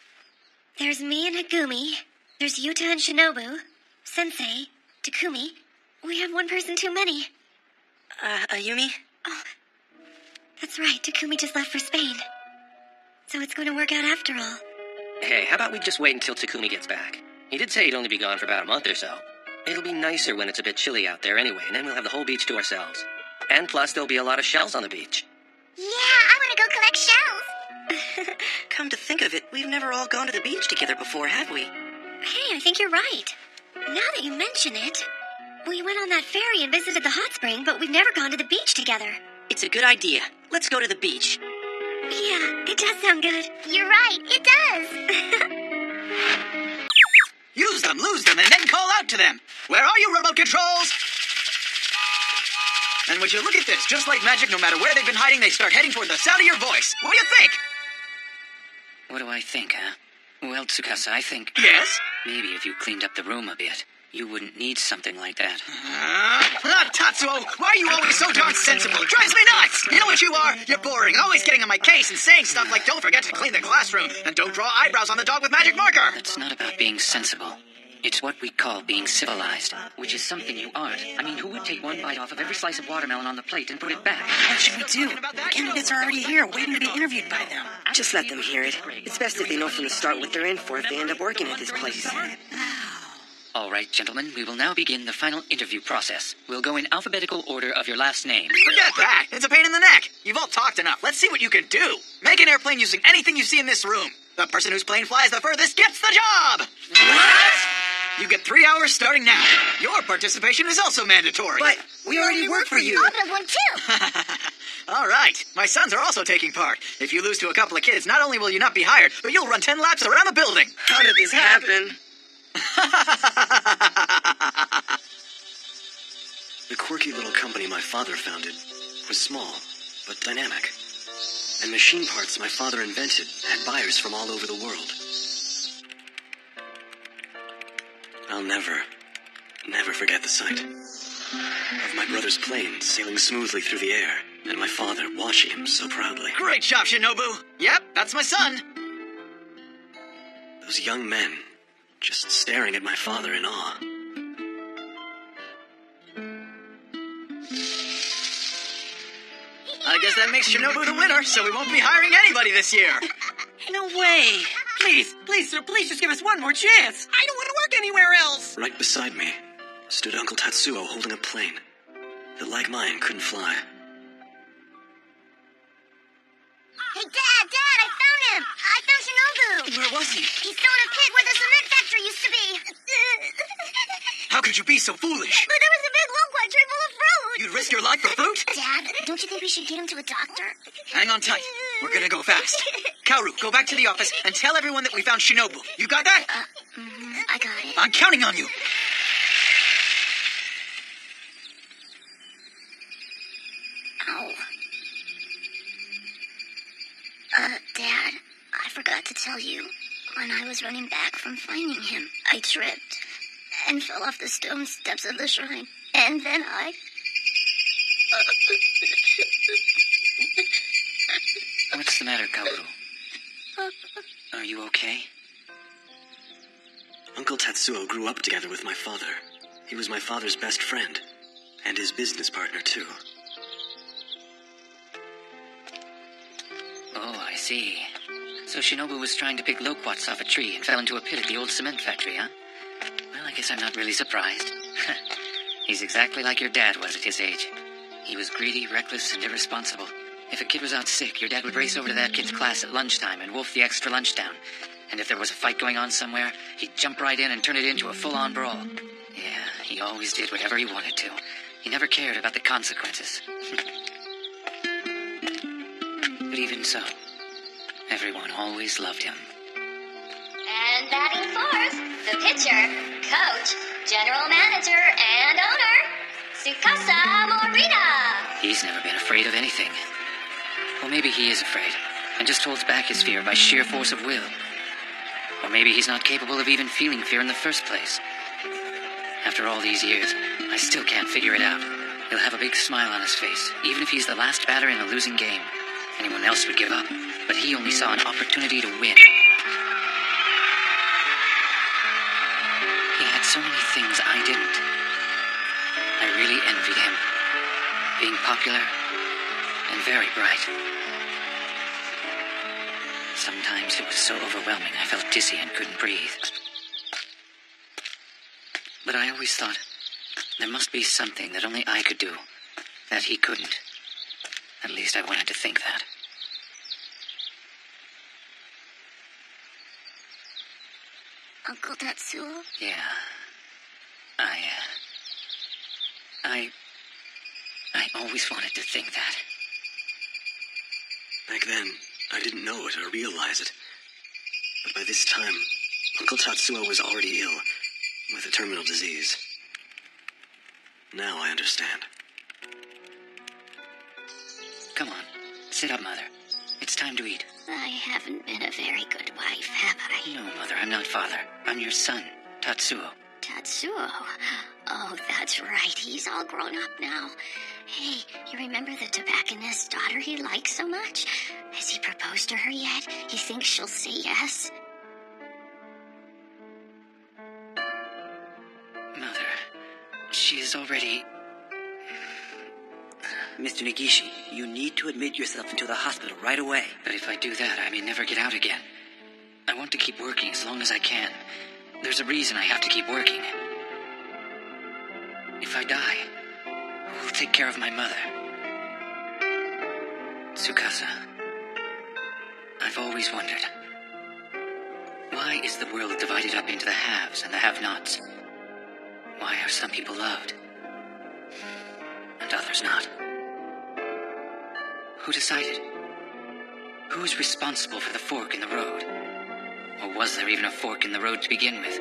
There's me and Hagumi. There's Yuta and Shinobu. Sensei. Takumi. We have one person too many. Ayumi? Oh, that's right. Takumi just left for Spain. So it's going to work out after all. Hey, how about we just wait until Takumi gets back? He did say he'd only be gone for about a month or so. It'll be nicer when it's a bit chilly out there anyway, and then we'll have the whole beach to ourselves. And plus, there'll be a lot of shells on the beach. Yeah, I want to go collect shells. Come to think of it, we've never all gone to the beach together before, have we? Hey, I think you're right. Now that you mention it, we went on that ferry and visited the hot spring, but we've never gone to the beach together. It's a good idea. Let's go to the beach. Yeah, it does sound good. You're right, it does. Use them, lose them, and then call out to them. Where are you, remote controls? And would you look at this? Just like magic, no matter where they've been hiding, they start heading toward the sound of your voice. What do you think? What do I think, huh? Well, Tsukasa, I think... Yes? Maybe if you cleaned up the room a bit, you wouldn't need something like that. Tatsuo, why are you always so darn sensible? It drives me nuts! You know what you are? You're boring, always getting on my case and saying stuff like, don't forget to clean the classroom, and don't draw eyebrows on the dog with magic marker! It's not about being sensible. It's what we call being civilized, which is something you aren't. I mean, who would take one bite off of every slice of watermelon on the plate and put it back? What should we do? The candidates are already here, waiting to be interviewed by them. Just let them hear it. It's best if they know from the start what they're in for if they end up working at this place. All right, gentlemen, we will now begin the final interview process. We'll go in alphabetical order of your last name. Forget that! It's a pain in the neck! You've all talked enough. Let's see what you can do! Make an airplane using anything you see in this room. The person whose plane flies the furthest gets the job! What? You get 3 hours starting now. Your participation is also mandatory. But we already work for you. I'll build one too. All right. My sons are also taking part. If you lose to a couple of kids, not only will you not be hired, but you'll run 10 laps around the building. How did this happen? The quirky little company my father founded was small, but dynamic. And machine parts my father invented had buyers from all over the world. I'll never forget the sight of my brother's plane sailing smoothly through the air, and my father watching him so proudly. Great job, Shinobu. Yep, that's my son. Those young men just staring at my father in awe. I guess that makes Shinobu the winner, so we won't be hiring anybody this year. No way. Please, sir, please just give us one more chance. I don't want to work anywhere else. Right beside me stood Uncle Tatsuo holding a plane that, like mine, couldn't fly. Hey, Dad, I found him. I found Shinobu. Where was he? He's still in a pit where the cement factory used to be. How could you be so foolish? But there was a big loquat tray full of fruit. You'd risk your life for fruit? Dad, don't you think we should get him to a doctor? Hang on tight. We're gonna go fast. Kaoru, go back to the office and tell everyone that we found Shinobu. You got that? I got it. I'm counting on you. Ow. Dad, I forgot to tell you. When I was running back from finding him, I tripped and fell off the stone steps of the shrine. And then I... What's the matter, Kaoru? Are you okay? Uncle Tatsuo grew up together with my father. He was my father's best friend, and his business partner, too. Oh, I see. So Shinobu was trying to pick loquats off a tree and fell into a pit at the old cement factory, huh? Well, I guess I'm not really surprised. He's exactly like your dad was at his age. He was greedy, reckless, and irresponsible. If a kid was out sick, your dad would race over to that kid's class at lunchtime and wolf the extra lunch down. And if there was a fight going on somewhere, he'd jump right in and turn it into a full-on brawl. Yeah, he always did whatever he wanted to. He never cared about the consequences. But even so, everyone always loved him. And batting fourth, the pitcher, coach, general manager, and owner, Tsukasa Morita. He's never been afraid of anything. Well, maybe he is afraid, and just holds back his fear by sheer force of will. Or maybe he's not capable of even feeling fear in the first place. After all these years, I still can't figure it out. He'll have a big smile on his face, even if he's the last batter in a losing game. Anyone else would give up, but he only saw an opportunity to win. He had so many things I didn't. I really envied him. Being popular and very bright. Sometimes it was so overwhelming I felt dizzy and couldn't breathe. But I always thought there must be something that only I could do, that he couldn't. At least I wanted to think that. Uncle Tatsuo? Yeah. I always wanted to think that. Back then, I didn't know it or realize it. But by this time, Uncle Tatsuo was already ill, with a terminal disease. Now I understand. Come on, sit up, Mother. It's time to eat. I haven't been a very good wife, have I? No, Mother, I'm not Father. I'm your son, Tatsuo. Tatsuo? Oh, that's right. He's all grown up now. Hey, you remember the tobacconist's daughter he likes so much? Has he proposed to her yet? He thinks she'll say yes? Mother, she is already... Mr. Negishi, you need to admit yourself into the hospital right away. But if I do that, I may never get out again. I want to keep working as long as I can. There's a reason I have to keep working. If I die, who will take care of my mother? Tsukasa, I've always wondered, why is the world divided up into the haves and the have-nots? Why are some people loved and others not? Who decided? Who is responsible for the fork in the road? Or was there even a fork in the road to begin with?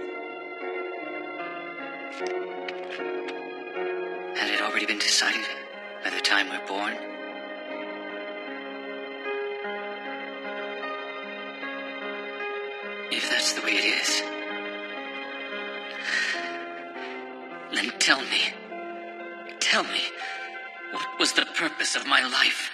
Had it already been decided by the time we're born? If that's the way it is, then tell me, what was the purpose of my life?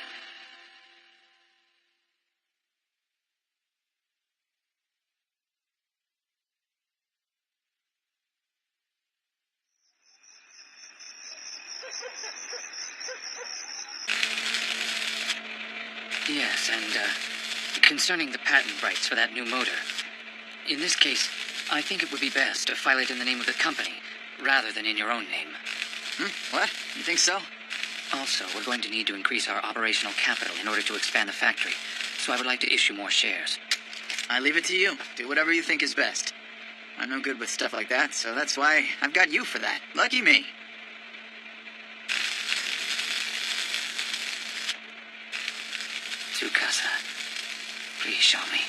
Yes, and concerning the patent rights for that new motor. In this case, I think it would be best to file it in the name of the company, rather than in your own name. What? You think so? Also, we're going to need to increase our operational capital in order to expand the factory, so I would like to issue more shares. I leave it to you. Do whatever you think is best. I'm no good with stuff like that, so that's why I've got you for that. Lucky me. Tsukasa, please show me.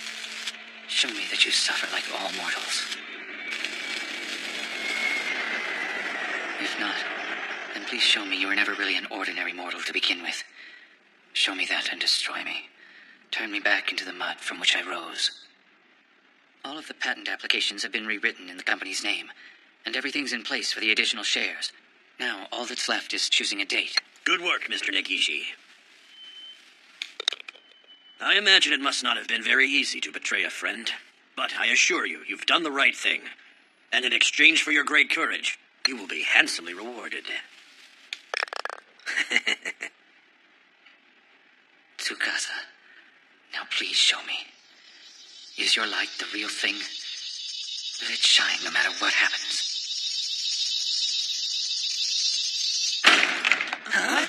Show me that you suffer like all mortals. If not, then please show me you were never really an ordinary mortal to begin with. Show me that and destroy me. Turn me back into the mud from which I rose. All of the patent applications have been rewritten in the company's name, and everything's in place for the additional shares. Now, all that's left is choosing a date. Good work, Mr. Negishi. I imagine it must not have been very easy to betray a friend, but I assure you, you've done the right thing. And in exchange for your great courage, you will be handsomely rewarded. Tsukasa, now please show me. Is your light the real thing? Let it shine no matter what happens. Huh?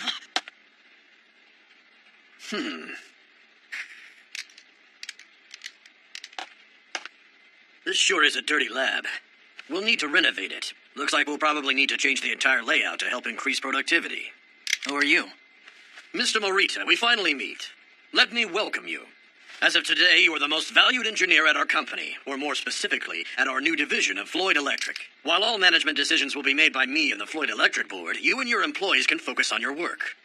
This sure is a dirty lab. We'll need to renovate it. Looks like we'll probably need to change the entire layout to help increase productivity. Who are you? Mr. Morita, we finally meet. Let me welcome you. As of today, you are the most valued engineer at our company, or more specifically, at our new division of Floyd Electric. While all management decisions will be made by me and the Floyd Electric Board, you and your employees can focus on your work.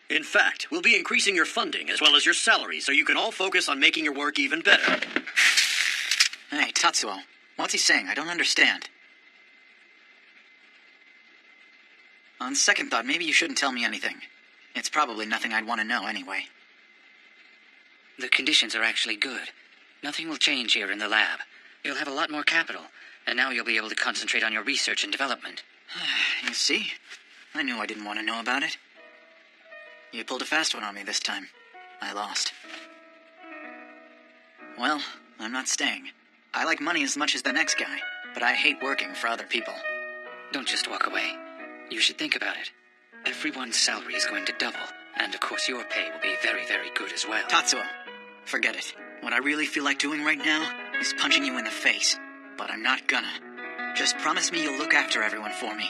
In fact, we'll be increasing your funding as well as your salary so you can all focus on making your work even better. Hey, Tatsuo. What's he saying? I don't understand. On second thought, maybe you shouldn't tell me anything. It's probably nothing I'd want to know anyway. The conditions are actually good. Nothing will change here in the lab. You'll have a lot more capital, and now you'll be able to concentrate on your research and development. You see? I knew I didn't want to know about it. You pulled a fast one on me this time. I lost. Well, I'm not staying. I like money as much as the next guy, but I hate working for other people. Don't just walk away. You should think about it. Everyone's salary is going to double, and of course your pay will be very, very good as well. Tatsuo, forget it. What I really feel like doing right now is punching you in the face, but I'm not gonna. Just promise me you'll look after everyone for me.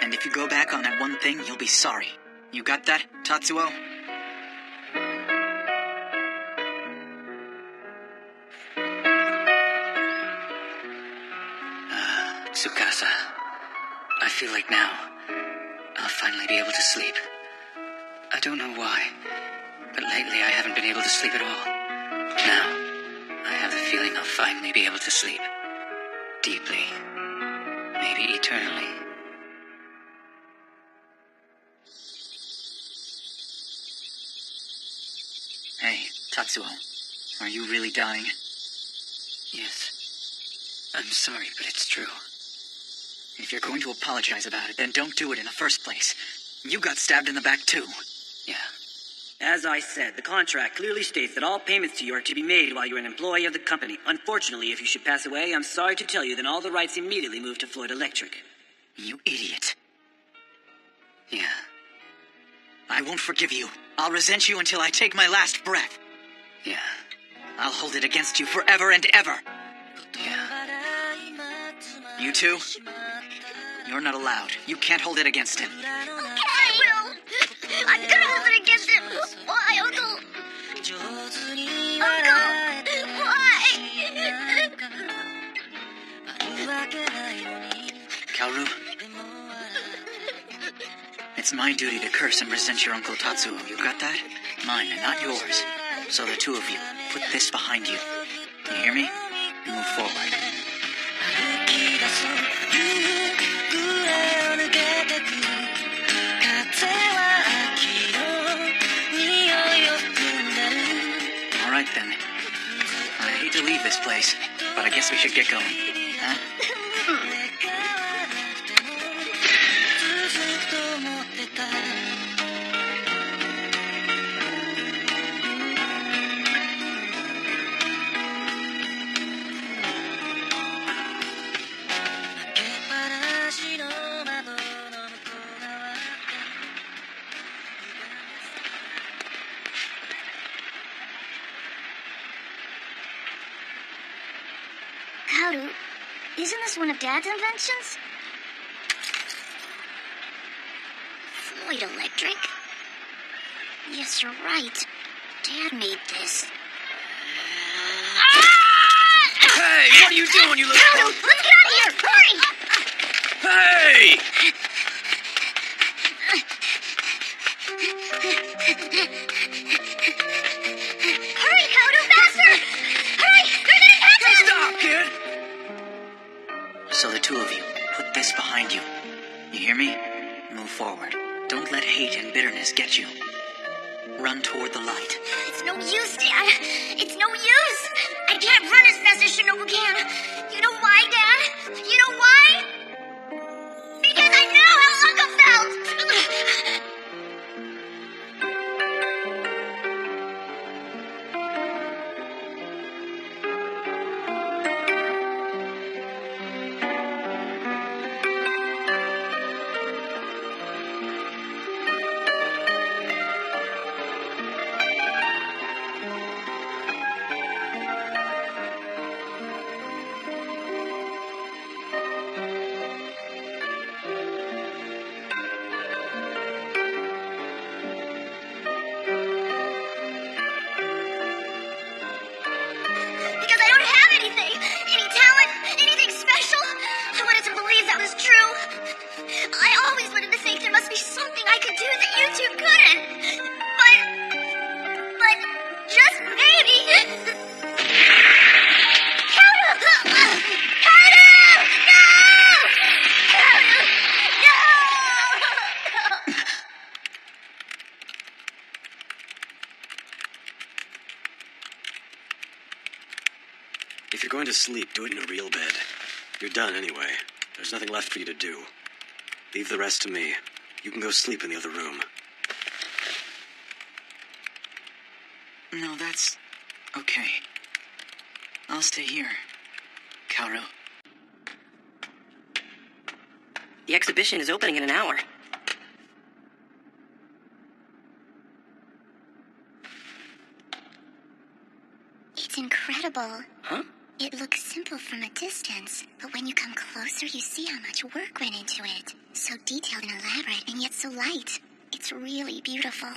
And if you go back on that one thing, you'll be sorry. You got that, Tatsuo? Tsukasa, I feel like now I'll finally be able to sleep. I don't know why, but lately I haven't been able to sleep at all. Now, I have the feeling I'll finally be able to sleep. Deeply. Maybe eternally. Hey, Tatsuo, are you really dying? Yes. I'm sorry, but it's true. If you're going to apologize about it, then don't do it in the first place. You got stabbed in the back, too. Yeah. As I said, the contract clearly states that all payments to you are to be made while you're an employee of the company. Unfortunately, if you should pass away, I'm sorry to tell you, then all the rights immediately move to Floyd Electric. You idiot. Yeah. I won't forgive you. I'll resent you until I take my last breath. Yeah. I'll hold it against you forever and ever. Yeah. You two? You're not allowed. You can't hold it against him. I will. I'm gonna hold it against him. Why, Uncle? Uncle, why? Kaoru? It's my duty to curse and resent your Uncle Tatsuo. You got that? Mine and not yours. So the two of you, put this behind you. You hear me? Move forward. All right, then. I hate to leave this place, but I guess we should get going. Huh? Kaoru, isn't this one of Dad's inventions? Floyd Electric? Yes, you're right. Dad made this. Hey, what are you doing, you little... Kaoru, let's get out of here! Hurry! Hey! Hurry, Kaoru, faster! Hurry! They're gonna catch him! Stop, kid! So the two of you, put this behind you. You hear me? Move forward. Don't let hate and bitterness get you. Run toward the light. It's no use, Dad. It's no use. I can't run as fast as Shinobu can. You know why, Dad? You know why? Because I know how Uncle felt. sleep, do it in a real bed. You're done anyway. There's nothing left for you to do. Leave the rest to me. You can go sleep in the other room. No, that's okay. I'll stay here, Kaoru. The exhibition is opening in an hour. It's incredible. Huh? It looks simple from a distance, but when you come closer, you see how much work went into it. So detailed and elaborate, and yet so light. It's really beautiful.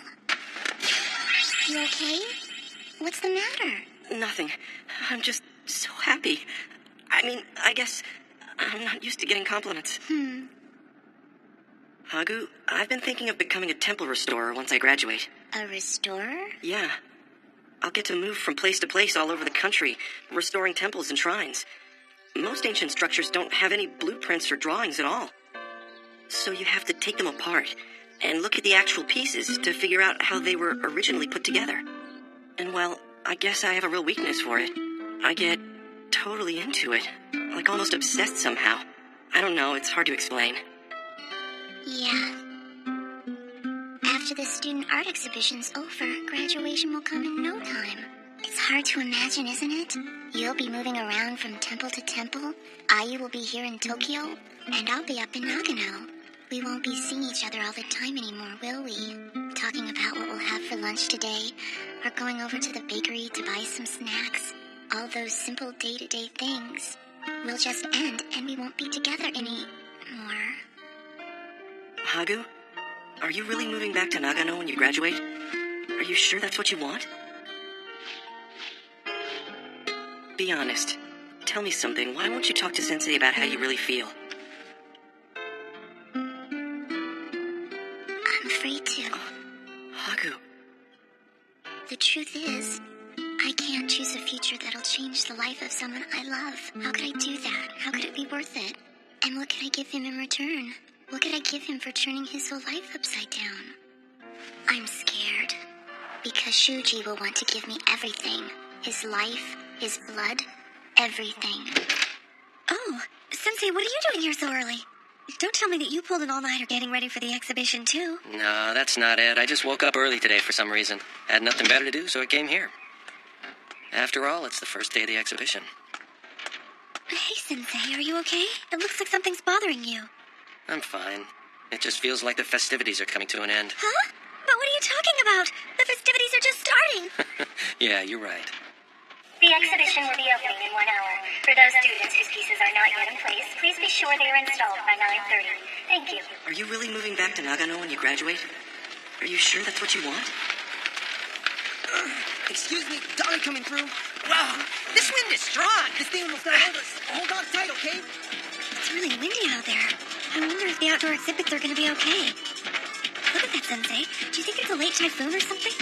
You okay? What's the matter? Nothing. I'm just so happy. I mean, I guess I'm not used to getting compliments. Hagu, I've been thinking of becoming a temple restorer once I graduate. A restorer? Yeah. I'll get to move from place to place all over the country, restoring temples and shrines. Most ancient structures don't have any blueprints or drawings at all. So you have to take them apart and look at the actual pieces to figure out how they were originally put together. And well, I guess I have a real weakness for it. I get totally into it, like almost obsessed somehow. I don't know, it's hard to explain. Yeah. After the student art exhibition's over, graduation will come in no time. It's hard to imagine, isn't it? You'll be moving around from temple to temple. Ayu will be here in Tokyo, and I'll be up in Nagano. We won't be seeing each other all the time anymore, will we? Talking about what we'll have for lunch today, or going over to the bakery to buy some snacks. All those simple day-to-day things will just end, and we won't be together anymore. Hagu, are you really moving back to Nagano when you graduate? Are you sure that's what you want? Be honest. Tell me something. Why won't you talk to Sensei about how you really feel? I'm afraid to. Hagu. The truth is, I can't choose a future that'll change the life of someone I love. How could I do that? How could it be worth it? And what could I give him in return? What could I give him for turning his whole life upside down? I'm scared. Because Shuji will want to give me everything. His life, his blood, everything. Oh, Sensei, what are you doing here so early? Don't tell me that you pulled an all-nighter getting ready for the exhibition, too. No, that's not it. I just woke up early today for some reason. Had nothing better to do, so I came here. After all, it's the first day of the exhibition. Hey, Sensei, are you okay? It looks like something's bothering you. I'm fine. It just feels like the festivities are coming to an end. Huh? But what are you talking about? The festivities are just starting. Yeah, you're right. The exhibition will be opening in 1 hour. For those students whose pieces are not yet in place, please be sure they are installed by 9:30. Thank you. Are you really moving back to Nagano when you graduate? Are you sure that's what you want? Excuse me, dolly coming through. Wow, this wind is strong. This thing almost got hold us. Hold on tight, okay? It's really windy out there. I wonder if the outdoor exhibits are going to be okay. Look at that, Sensei. Do you think it's a late typhoon or something?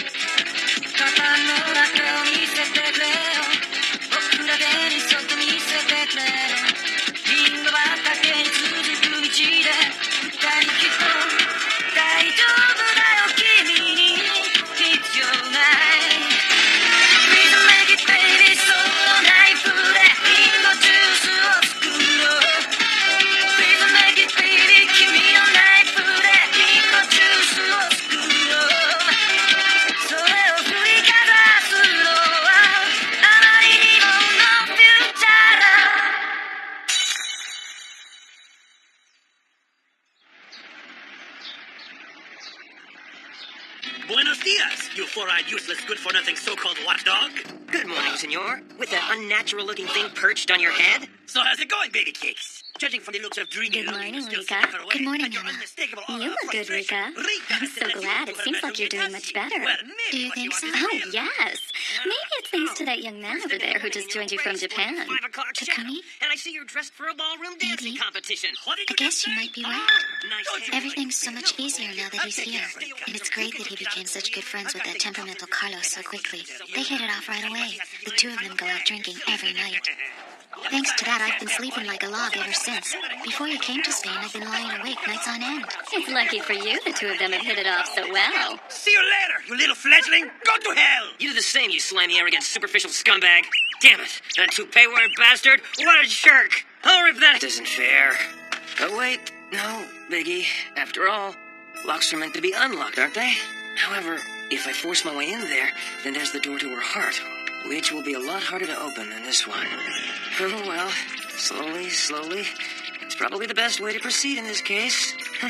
Buenos dias, you four-eyed, useless, good-for-nothing so-called watchdog. Good morning, senor. With that unnatural-looking thing perched on your head? So how's it going, baby cakes? Judging from the looks of dreamy... Good morning, Rika. Good morning, Anna. You look good, Rika. I'm so glad. It seems like you're doing much better. Do you think so? Oh, yes. Maybe it's thanks to that young man over there who just joined you from Japan. Takumi? And I see you're dressed for a ballroom dancing competition. I guess you might be right. Everything's so much easier now that he's here. And it's great that he became such good friends with that temperamental Carlos so quickly. They hit it off right away. The two of them go out drinking every night. Thanks to that, I've been sleeping like a log ever since. Before you came to Spain, I've been lying awake nights on end. It's lucky for you the two of them have hit it off so well. See you later, you little fledgling. Go to hell. You do the same, you slimy, arrogant, superficial scumbag. Damn it. That toupee-wearing bastard. What a jerk. I'll rip that. Isn't fair. But wait, no, Biggie. After all, locks are meant to be unlocked, aren't they? However, if I force my way in there, then there's the door to her heart, which will be a lot harder to open than this one. Oh, well, slowly, slowly. It's probably the best way to proceed in this case. The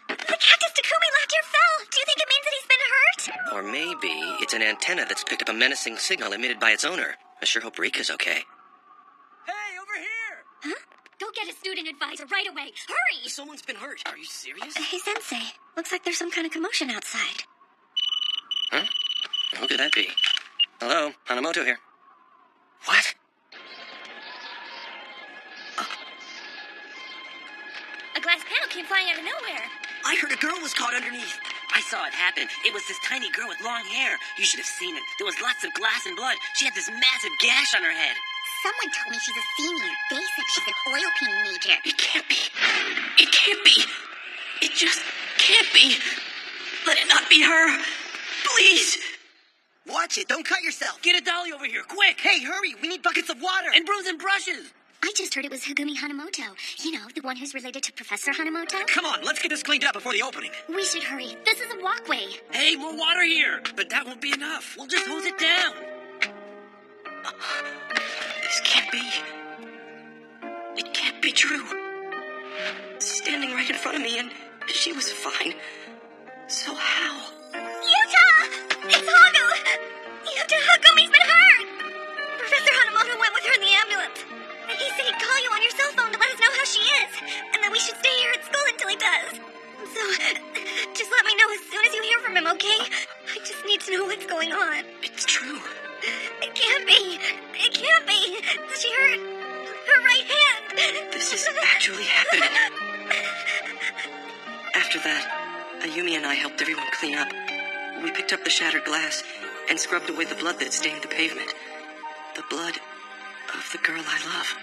cactus Takumi left here fell. Do you think it means that he's been hurt? Or maybe it's an antenna that's picked up a menacing signal emitted by its owner. I sure hope Rika's okay. Go get a student advisor right away. Hurry! Someone's been hurt. Are you serious? Hey, Sensei. Looks like there's some kind of commotion outside. Huh? Who could that be? Hello, Hanamoto here. What? A glass panel came flying out of nowhere. I heard a girl was caught underneath. I saw it happen. It was this tiny girl with long hair. You should have seen it. There was lots of glass and blood. She had this massive gash on her head. Someone told me she's a senior. They said she's an oil painting major. It can't be. It can't be. It just can't be. Let it not be her. Please. Watch it. Don't cut yourself. Get a dolly over here, quick! Hey, hurry. We need buckets of water. And brooms and brushes! I just heard it was Hagumi Hanamoto. You know, the one who's related to Professor Hanamoto. Come on, let's get this cleaned up before the opening. We should hurry. This is a walkway. Hey, more water here! But that won't be enough. We'll just hose it down. This can't be. It can't be true. Standing right in front of me, and she was fine. So how? Yuta! It's Hagu! Yuta, Hagumi's been hurt! Professor Hanamoto went with her in the ambulance. He said he'd call you on your cell phone to let us know how she is, and that we should stay here at school until he does. So, just let me know as soon as you hear from him, okay? I just need to know what's going on. It's true. It can't be. It can't be. She hurt her right hand. This is actually happening. After that, Ayumi and I helped everyone clean up. We picked up the shattered glass and scrubbed away the blood that stained the pavement. The blood of the girl I love.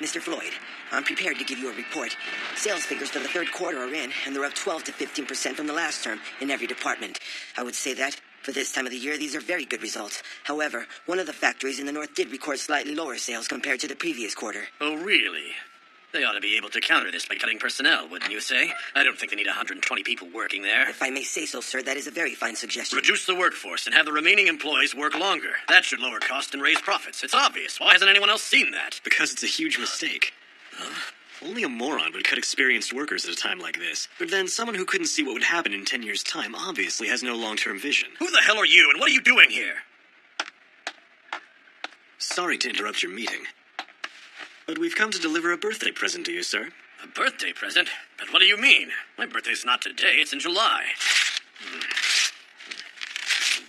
Mr. Floyd, I'm prepared to give you a report. Sales figures for the third quarter are in, and they're up 12 to 15% from the last term in every department. I would say that, for this time of the year, these are very good results. However, one of the factories in the north did record slightly lower sales compared to the previous quarter. Oh, really? They ought to be able to counter this by cutting personnel, wouldn't you say? I don't think they need 120 people working there. If I may say so, sir, that is a very fine suggestion. Reduce the workforce and have the remaining employees work longer. That should lower costs and raise profits. It's obvious. Why hasn't anyone else seen that? Because it's a huge mistake. Only a moron would cut experienced workers at a time like this. But then someone who couldn't see what would happen in 10 years' time obviously has no long-term vision. Who the hell are you, and what are you doing here? Sorry to interrupt your meeting, but we've come to deliver a birthday present to you, sir. A birthday present? But what do you mean? My birthday's not today, it's in July.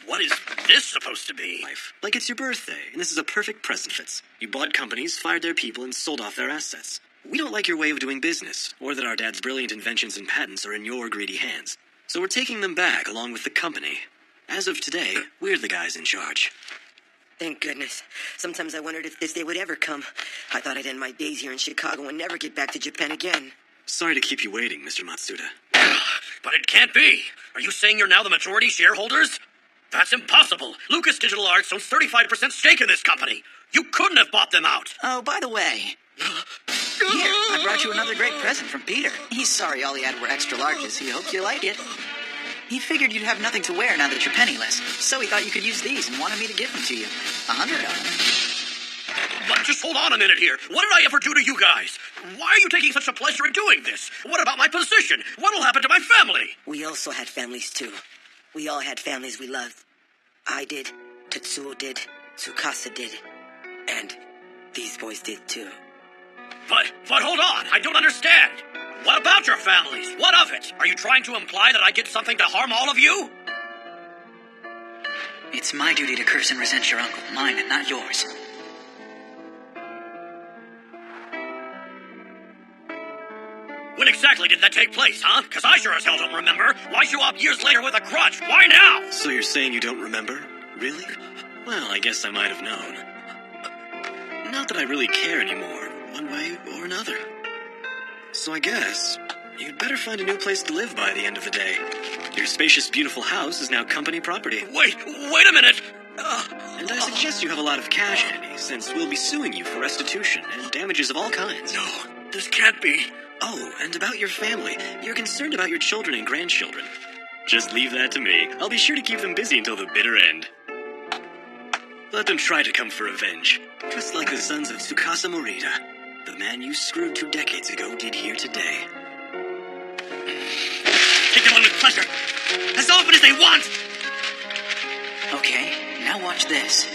What is this supposed to be? Life. Like it's your birthday, and this is a perfect present. Fits. You bought companies, fired their people, and sold off their assets. We don't like your way of doing business, or that our dad's brilliant inventions and patents are in your greedy hands. So we're taking them back along with the company. As of today, we're the guys in charge. Thank goodness. Sometimes I wondered if this day would ever come. I thought I'd end my days here in Chicago and never get back to Japan again. Sorry to keep you waiting, Mr. Matsuda. But it can't be. Are you saying you're now the majority shareholders? That's impossible. Lucas Digital Arts owns 35% stake in this company. You couldn't have bought them out. Oh, by the way. Here, I brought you another great present from Peter. He's sorry all he had were extra larges. He hopes you like it. He figured you'd have nothing to wear now that you're penniless, so he thought you could use these and wanted me to give them to you. 100 of them. But just hold on a minute here. What did I ever do to you guys? Why are you taking such a pleasure in doing this? What about my position? What'll happen to my family? We also had families, too. We all had families we loved. I did, Tetsuo did, Tsukasa did, and these boys did, too. But hold on. I don't understand. What about your families? What of it? Are you trying to imply that I did something to harm all of you? It's my duty to curse and resent your uncle, mine and not yours. When exactly did that take place, huh? Because I sure as hell don't remember. Why show up years later with a crutch? Why now? So you're saying you don't remember? Really? Well, I guess I might have known. Not that I really care anymore, one way or another. So I guess you'd better find a new place to live by the end of the day. Your spacious, beautiful house is now company property. Wait a minute! And I suggest you have a lot of cash handy, since we'll be suing you for restitution and damages of all kinds. No, this can't be. Oh, and about your family. You're concerned about your children and grandchildren. Just leave that to me. I'll be sure to keep them busy until the bitter end. Let them try to come for revenge, just like the sons of Tsukasa Morita, the man you screwed 2 decades ago did here today. Take them on with pleasure, as often as they want! Okay, now watch this.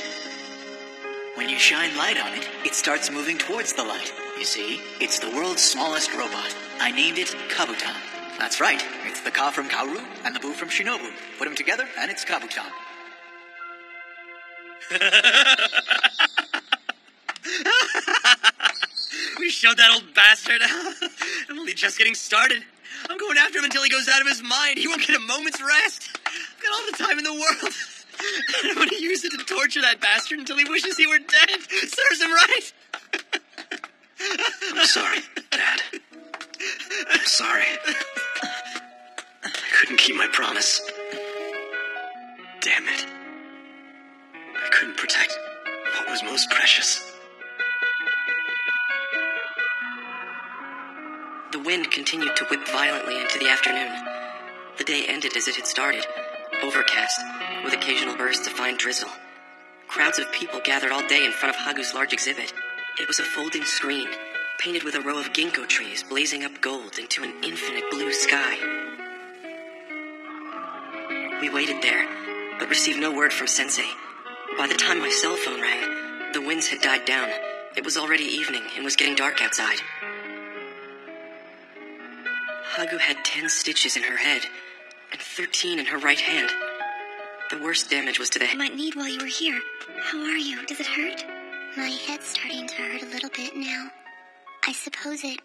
When you shine light on it, it starts moving towards the light. You see, it's the world's smallest robot. I named it Kabutan. That's right, it's the Ka from Kaoru and the Bu from Shinobu. Put them together, and it's Kabutan. We showed that old bastard. I'm only just getting started. I'm going after him until he goes out of his mind. He won't get a moment's rest. I've got all the time in the world. I'm going to use it to torture that bastard until he wishes he were dead. Serves him right. I'm sorry, Dad. I'm sorry. I couldn't keep my promise. Damn it. I couldn't protect what was most precious. The wind continued to whip violently into the afternoon. The day ended as it had started, overcast, with occasional bursts of fine drizzle. Crowds of people gathered all day in front of Hagu's large exhibit. It was a folding screen, painted with a row of ginkgo trees blazing up gold into an infinite blue sky. We waited there, but received no word from Sensei. By the time my cell phone rang, the winds had died down. It was already evening and was getting dark outside. Hagu had 10 stitches in her head and 13 in her right hand. The worst damage was to the head. I might need while you were here. How are you? Does it hurt? My head's starting to hurt a little bit now. I suppose it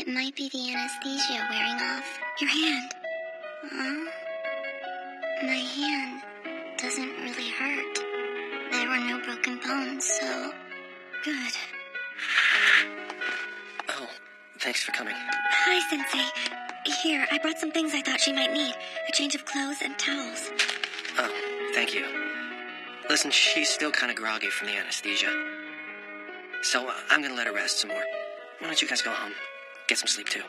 might be the anesthesia wearing off. Your hand. My hand doesn't really hurt. There were no broken bones, so good. Oh, thanks for coming. Hi, Sensei. Here, I brought some things I thought she might need. A change of clothes and towels. Oh, thank you. Listen, she's still kind of groggy from the anesthesia. So I'm going to let her rest some more. Why don't you guys go home? Get some sleep, too.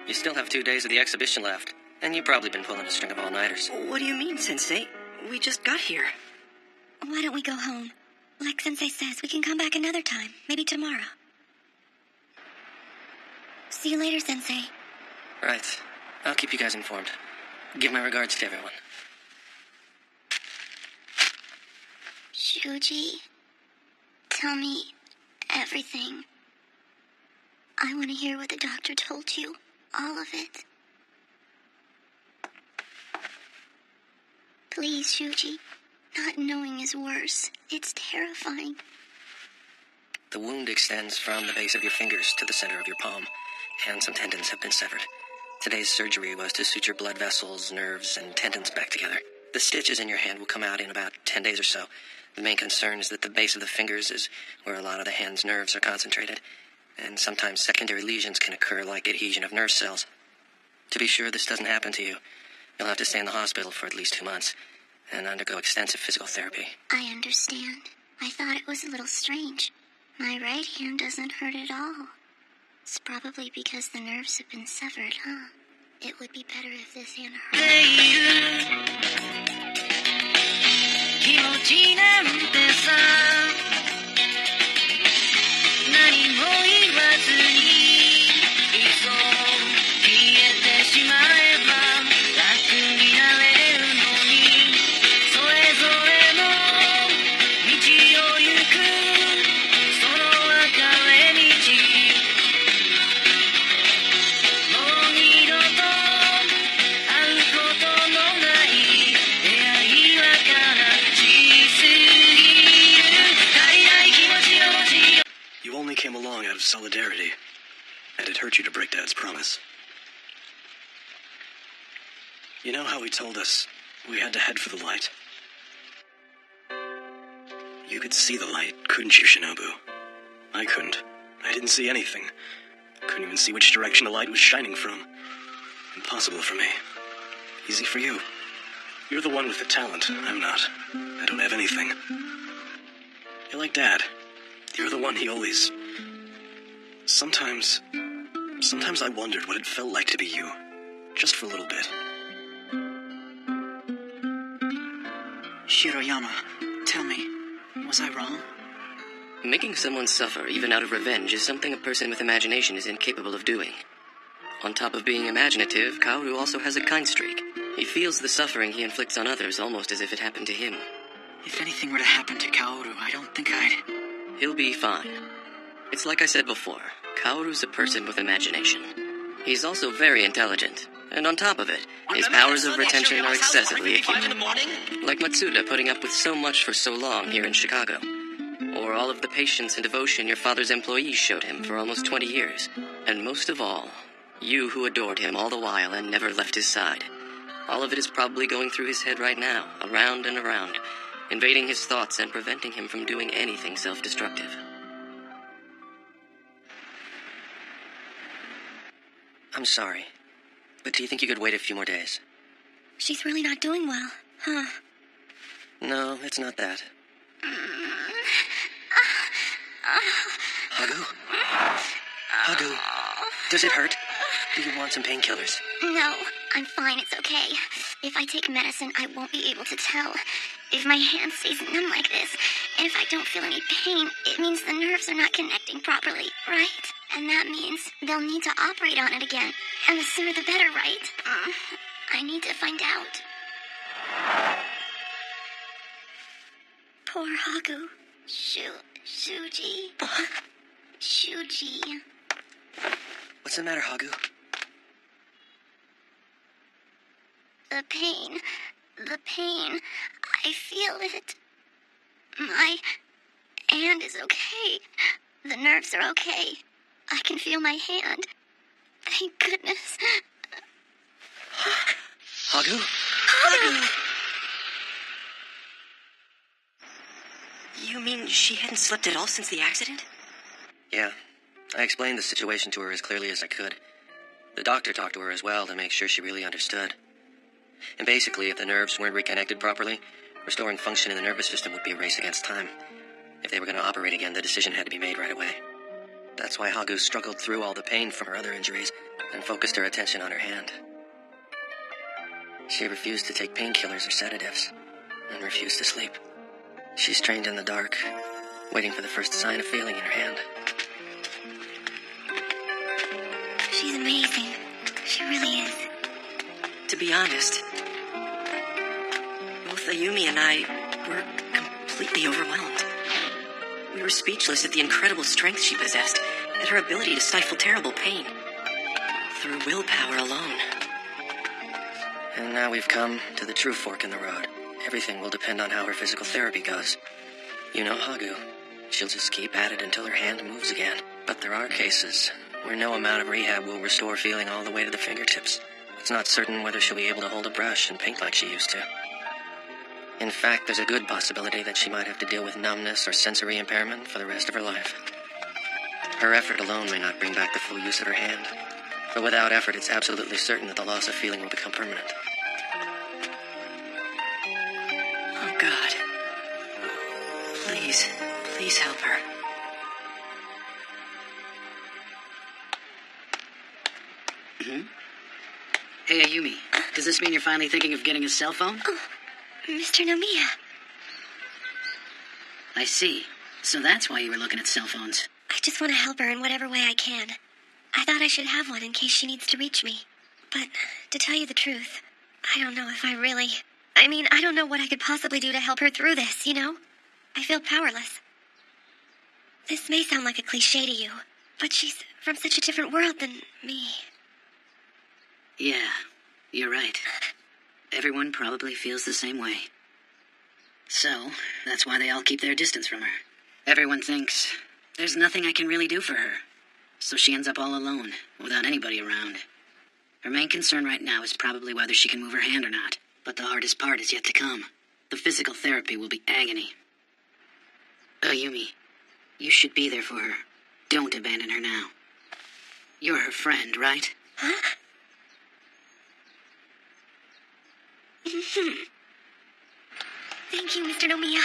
You still have 2 days of the exhibition left, and you've probably been pulling a string of all-nighters. What do you mean, Sensei? We just got here. Why don't we go home? Like Sensei says, we can come back another time. Maybe tomorrow. See you later, Sensei. Right. I'll keep you guys informed. Give my regards to everyone. Shuji, tell me everything. I want to hear what the doctor told you. All of it. Please, Shuji. Not knowing is worse. It's terrifying. The wound extends from the base of your fingers to the center of your palm, and some tendons have been severed. Today's surgery was to suture blood vessels, nerves, and tendons back together. The stitches in your hand will come out in about 10 days or so. The main concern is that the base of the fingers is where a lot of the hand's nerves are concentrated, and sometimes secondary lesions can occur like adhesion of nerve cells. To be sure this doesn't happen to you, you'll have to stay in the hospital for at least 2 months and undergo extensive physical therapy. I understand. I thought it was a little strange. My right hand doesn't hurt at all. It's probably because the nerves have been severed, huh? It would be better if this hand hurt. 気持ちなんてさ何も言わずにいっそ消えてしまえば楽になれるのにそれぞれの道を行くその分かれ道もう二度と会うことのない出会いは悲しすぎる足りない気持ちの文字 You only came along out of solidarity, and it It hurt you to break Dad's promise. You know how he told us we had to head for the light? You could see the light, couldn't you, Shinobu? I couldn't. I didn't see anything. Couldn't even see which direction the light was shining from. Impossible for me. Easy for you. You're the one with the talent. I'm not. I don't have anything. You're like Dad. You're the one he always... Sometimes I wondered what it felt like to be you. Just for a little bit. Shiroyama, tell me, was I wrong? Making someone suffer, even out of revenge, is something a person with imagination is incapable of doing. On top of being imaginative, Kaoru also has a kind streak. He feels the suffering he inflicts on others almost as if it happened to him. If anything were to happen to Kaoru, I don't think I'd... He'll be fine. It's like I said before, Kaoru's a person with imagination. He's also very intelligent, and on top of it, his powers of retention are excessively acute. Like Matsuda putting up with so much for so long here in Chicago. Or all of the patience and devotion your father's employees showed him for almost 20 years. And most of all, you who adored him all the while and never left his side. All of it is probably going through his head right now, around and around, invading his thoughts and preventing him from doing anything self-destructive. I'm sorry, but do you think you could wait a few more days? She's really not doing well, huh? No, it's not that. Hagu? Hagu, does it hurt? Do you want some painkillers? No, I'm fine. It's okay. If I take medicine, I won't be able to tell. If my hand stays numb like this, and if I don't feel any pain, it means the nerves are not connecting properly, right? And that means they'll need to operate on it again. And the sooner the better, right? I need to find out. Poor Hagu. Shuji. Shuji. What's the matter, Hagu? The pain. I feel it. My hand is okay. The nerves are okay. I can feel my hand. Thank goodness. Hagu? Hagu! You mean she hadn't slept at all since the accident? Yeah. I explained the situation to her as clearly as I could. The doctor talked to her as well to make sure she really understood. And basically, if the nerves weren't reconnected properly, restoring function in the nervous system would be a race against time. If they were going to operate again, the decision had to be made right away. That's why Hagu struggled through all the pain from her other injuries and focused her attention on her hand. She refused to take painkillers or sedatives, and refused to sleep. She strained in the dark, waiting for the first sign of feeling in her hand. She's amazing. She really is. To be honest, both Ayumi and I were completely overwhelmed. We were speechless at the incredible strength she possessed, at her ability to stifle terrible pain, through willpower alone. And now we've come to the true fork in the road. Everything will depend on how her physical therapy goes. You know Hagu. She'll just keep at it until her hand moves again. But there are cases where no amount of rehab will restore feeling all the way to the fingertips. It's not certain whether she'll be able to hold a brush and paint like she used to. In fact, there's a good possibility that she might have to deal with numbness or sensory impairment for the rest of her life. Her effort alone may not bring back the full use of her hand, but without effort, it's absolutely certain that the loss of feeling will become permanent. Oh, God. Please help her. Hey, Ayumi, does this mean you're finally thinking of getting a cell phone? Oh, Mr. Nomiya. I see. So that's why you were looking at cell phones. I just want to help her in whatever way I can. I thought I should have one in case she needs to reach me. But, to tell you the truth, I don't know if I really... I don't know what I could possibly do to help her through this, you know? I feel powerless. This may sound like a cliché to you, but she's from such a different world than me. Yeah, you're right. Everyone probably feels the same way. So, that's why they all keep their distance from her. Everyone thinks, there's nothing I can really do for her. so she ends up all alone, without anybody around. Her main concern right now is probably whether she can move her hand or not, but the hardest part is yet to come. The physical therapy will be agony. Yumi, you should be there for her. Don't abandon her now. You're her friend, right? Huh? Thank you, Mr. Nomiya.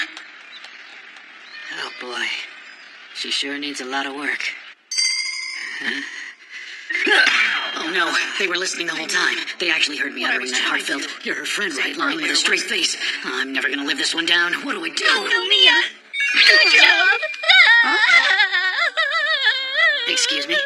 Oh boy, she sure needs a lot of work. Huh? Oh no, they were listening the whole time. They actually heard me uttering that heartfelt, "You're her friend," right line with a straight face. I'm never gonna live this one down. What do I do? Oh, Nomiya! Good job! Excuse me?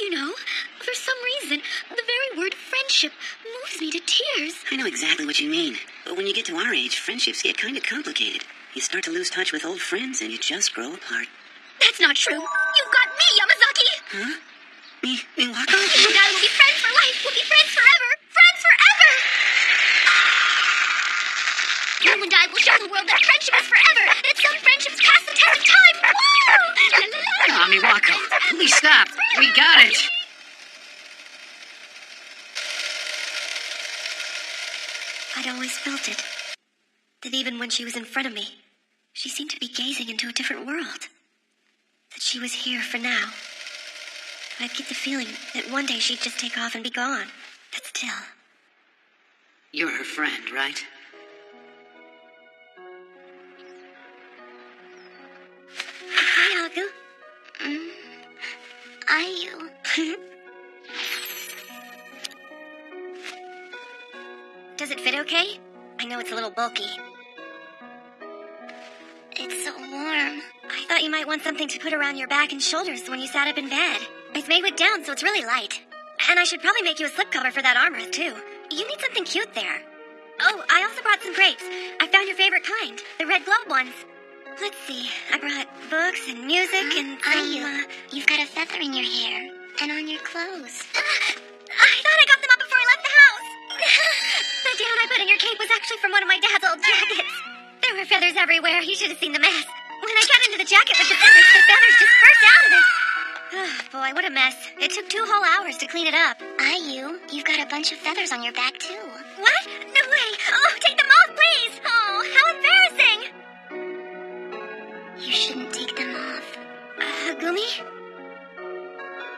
You know, for some reason, the very word friendship moves me to tears. I know exactly what you mean. But when you get to our age, friendships get kind of complicated. You start to lose touch with old friends and you just grow apart. That's not true. You've got me, Yamazaki! Huh? Me and Wako? You and I will be friends for life. We'll be friends forever. Friends forever! You and I will show the world that friendship is forever. That some friendships pass the test of time. Woo! Wako, please stop. We got it. I'd always felt it. That even when she was in front of me, she seemed to be gazing into a different world. That she was here for now. I'd get the feeling that one day she'd just take off and be gone. But still. You're her friend, right? Hi, Hagu. Ayu. Does it fit okay? I know it's a little bulky. It's so warm. I thought you might want something to put around your back and shoulders when you sat up in bed. It's made with down, so it's really light. And I should probably make you a slipcover for that armrest, too. You need something cute there. Oh, I also brought some grapes. I found your favorite kind, the red globe ones. Let's see, I brought books and music and some, You've got a feather in your hair and on your clothes. I thought I got them up before I left the house. The down I put in your cape was actually from one of my dad's old jackets. There were feathers everywhere. You should have seen the mess. When I got into the jacket with the scissors, the feathers just burst out of it. Oh, boy, what a mess. It took 2 whole hours to clean it up. Ayu, you've got a bunch of feathers on your back, too. What? No way. Oh, take them off, please. Oh, how embarrassing. You shouldn't take them off. Hagumi?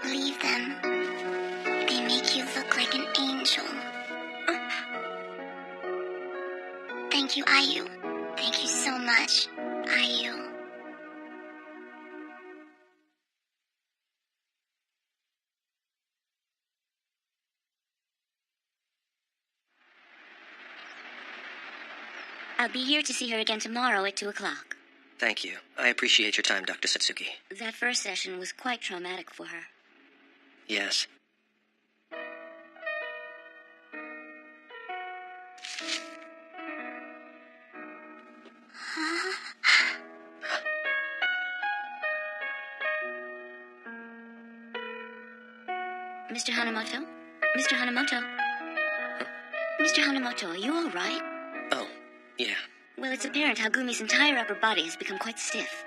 Leave them. They make you look like an angel. Thank you, Ayu. Thank you so much, Ayu. I'll be here to see her again tomorrow at 2 o'clock. Thank you. I appreciate your time, Dr. Satsuki. That first session was quite traumatic for her. Yes. Mr. Hanamoto? Mr. Hanamoto? Mr. Hanamoto, are you all right? Oh, yeah. Well, it's apparent Hagumi's entire upper body has become quite stiff.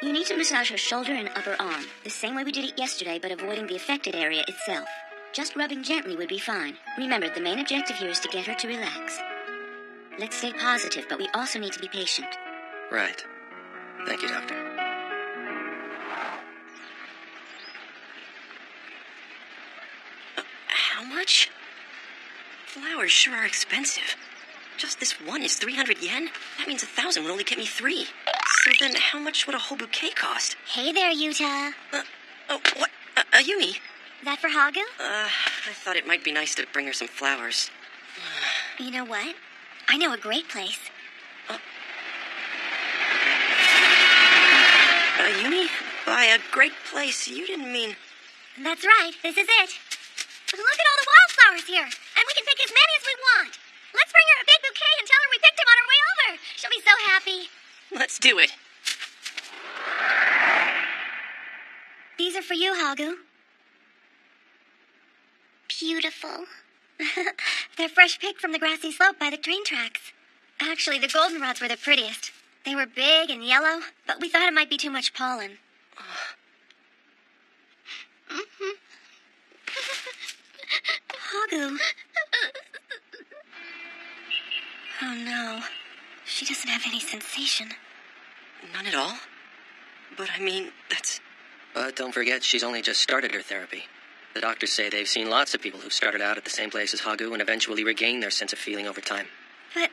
You need to massage her shoulder and upper arm, the same way we did it yesterday, but avoiding the affected area itself. Just rubbing gently would be fine. Remember, the main objective here is to get her to relax. Let's stay positive, but we also need to be patient. Right. Thank you, Doctor. How much? Flowers sure are expensive. Just this one is 300 yen? That means 1,000 would only get me 3. So then how much would a whole bouquet cost? Hey there, Yuta. What? Yumi? That for Hagu? I thought it might be nice to bring her some flowers. You know what? I know a great place. Yumi? By a great place, you didn't mean... That's right. This is it. Look at all the wildflowers here. And we can pick as many as we want. Let's bring her a big bouquet and tell her we picked them on our way over. She'll be so happy. Let's do it. These are for you, Hagu. Beautiful. They're fresh picked from the grassy slope by the train tracks. Actually, the goldenrods were the prettiest. They were big and yellow, but we thought it might be too much pollen. Hagu. Oh no. She doesn't have any sensation. None at all? But I mean, that's... But don't forget, she's only just started her therapy. The doctors say they've seen lots of people who've started out at the same place as Hagu and eventually regain their sense of feeling over time. But...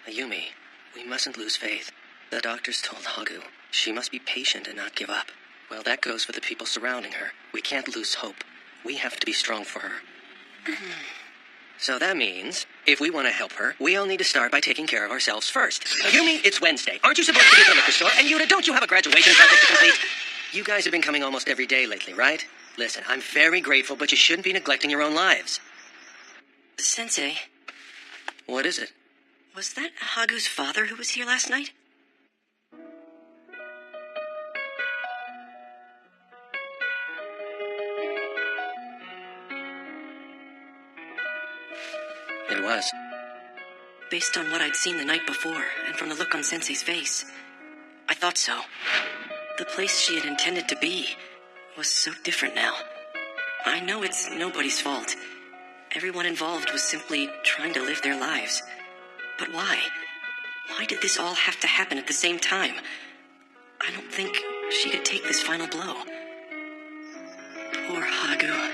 Ayumi, we mustn't lose faith. The doctors told Hagu she must be patient and not give up. Well, that goes for the people surrounding her. We can't lose hope. We have to be strong for her. So that means, if we want to help her, we all need to start by taking care of ourselves first. Ayumi, it's Wednesday. Aren't you supposed to be at the liquor store? And Yuta, don't you have a graduation project to complete? You guys have been coming almost every day lately, right? Listen, I'm very grateful, but you shouldn't be neglecting your own lives. Sensei. What is it? Was that Hagu's father who was here last night? It was. Based on what I'd seen the night before, and from the look on Sensei's face, I thought so. The place she had intended to be was so different now. I know it's nobody's fault. Everyone involved was simply trying to live their lives. But why? Why did this all have to happen at the same time? I don't think she could take this final blow. Poor Hagu.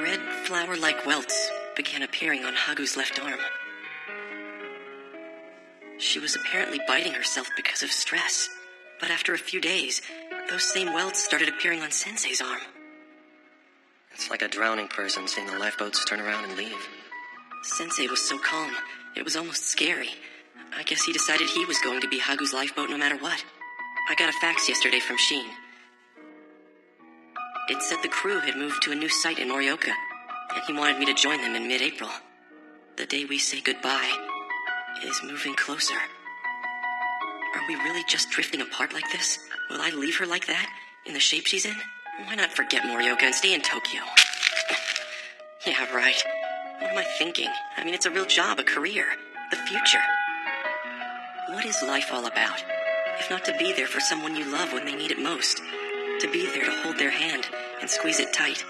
Red flower-like welts began appearing on Hagu's left arm. She was apparently biting herself because of stress, but after a few days, those same welts started appearing on Sensei's arm. It's like a drowning person seeing the lifeboats turn around and leave. Sensei was so calm, it was almost scary. I guess he decided he was going to be Hagu's lifeboat no matter what. I got a fax yesterday from Sheen. It said the crew had moved to a new site in Morioka, and he wanted me to join them in mid-April. The day we say goodbye is moving closer. Are we really just drifting apart like this? Will I leave her like that, in the shape she's in? Why not forget Morioka and stay in Tokyo? Yeah, right. What am I thinking? I mean, it's a real job, a career, the future. What is life all about? If not to be there for someone you love when they need it most. To be there to hold their hand and squeeze it tight.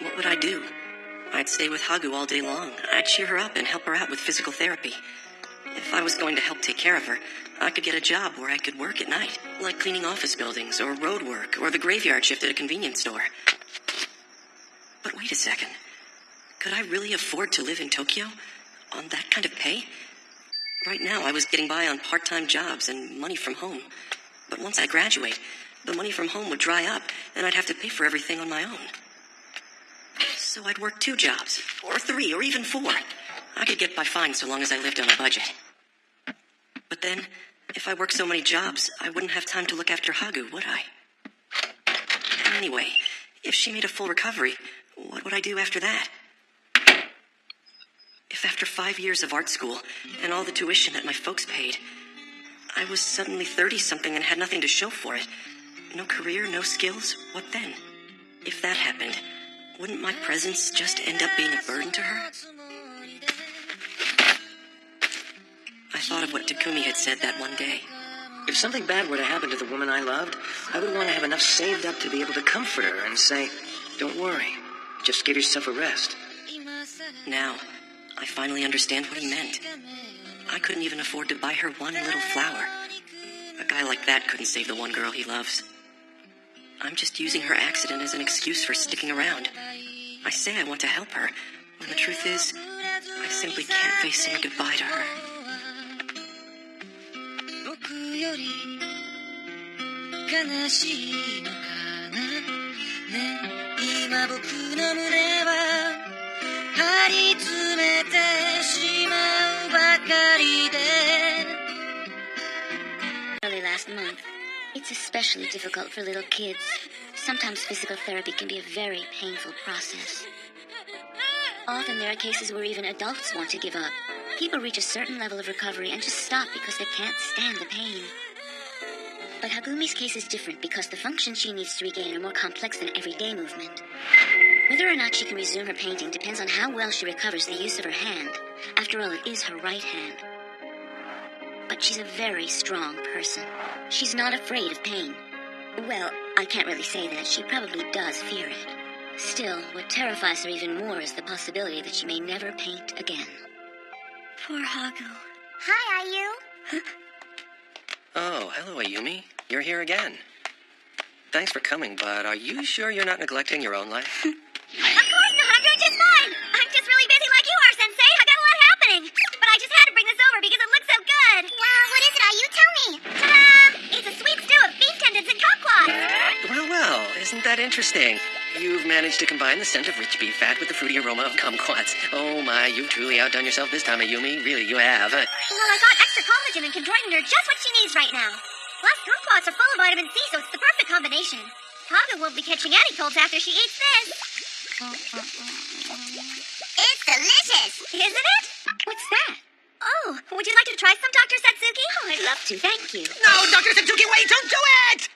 What would I do? I'd stay with Hagu all day long. I'd cheer her up and help her out with physical therapy. If I was going to help take care of her, I could get a job where I could work at night, like cleaning office buildings, or road work, or the graveyard shift at a convenience store. But wait a second. Could I really afford to live in Tokyo on that kind of pay? Right now, I was getting by on part-time jobs and money from home. But once I graduate, the money from home would dry up, and I'd have to pay for everything on my own. So I'd work 2 jobs, or 3, or even 4. I could get by fine so long as I lived on a budget. But then, if I worked so many jobs, I wouldn't have time to look after Hagu, would I? Anyway, if she made a full recovery, what would I do after that? If after 5 years of art school, and all the tuition that my folks paid, I was suddenly 30-something and had nothing to show for it, no career, no skills, what then? If that happened, wouldn't my presence just end up being a burden to her? I thought of what Takumi had said that one day. If something bad were to happen to the woman I loved, I would want to have enough saved up to be able to comfort her and say, "Don't worry, just give yourself a rest." Now, I finally understand what he meant. I couldn't even afford to buy her one little flower. A guy like that couldn't save the one girl he loves. I'm just using her accident as an excuse for sticking around. I say I want to help her, when the truth is, I simply can't face saying goodbye to her. 僕より悲しいのかなね今僕の胸は張り詰めてしまうばかりで Early last month. It's especially difficult for little kids. Sometimes physical therapy can be a very painful process. Often there are cases where even adults want to give up. People reach a certain level of recovery and just stop because they can't stand the pain. But Hagumi's case is different because the functions she needs to regain are more complex than everyday movement. Whether or not she can resume her painting depends on how well she recovers the use of her hand. After all, it is her right hand. But she's a very strong person. She's not afraid of pain. Well, I can't really say that. She probably does fear it. Still, what terrifies her even more is the possibility that she may never paint again. Poor Hagu. Hi, Ayu. Oh, hello, Ayumi. You're here again. Thanks for coming, but are you sure you're not neglecting your own life? Of course not. You're just fine. I'm just really busy like you are, Sensei. I got a lot happening. But I just had to bring this over because it looks so good. What is it, Ayu? Tell me. Ta-da! It's a sweet stew of beef tendons and kumquats. Well, isn't that interesting? You've managed to combine the scent of rich beef fat with the fruity aroma of kumquats. Oh my, you've truly outdone yourself this time, Ayumi. Really, you have. Well, I got extra collagen and can join her just what she needs right now. Plus, kumquats are full of vitamin C, so it's the perfect combination. Hagu won't be catching any colds after she eats this. It's delicious. Isn't it? What's that? Oh, would you like to try some, Dr. Satsuki? Oh, I'd love to, thank you. No, Dr. Satsuki, wait, don't do it!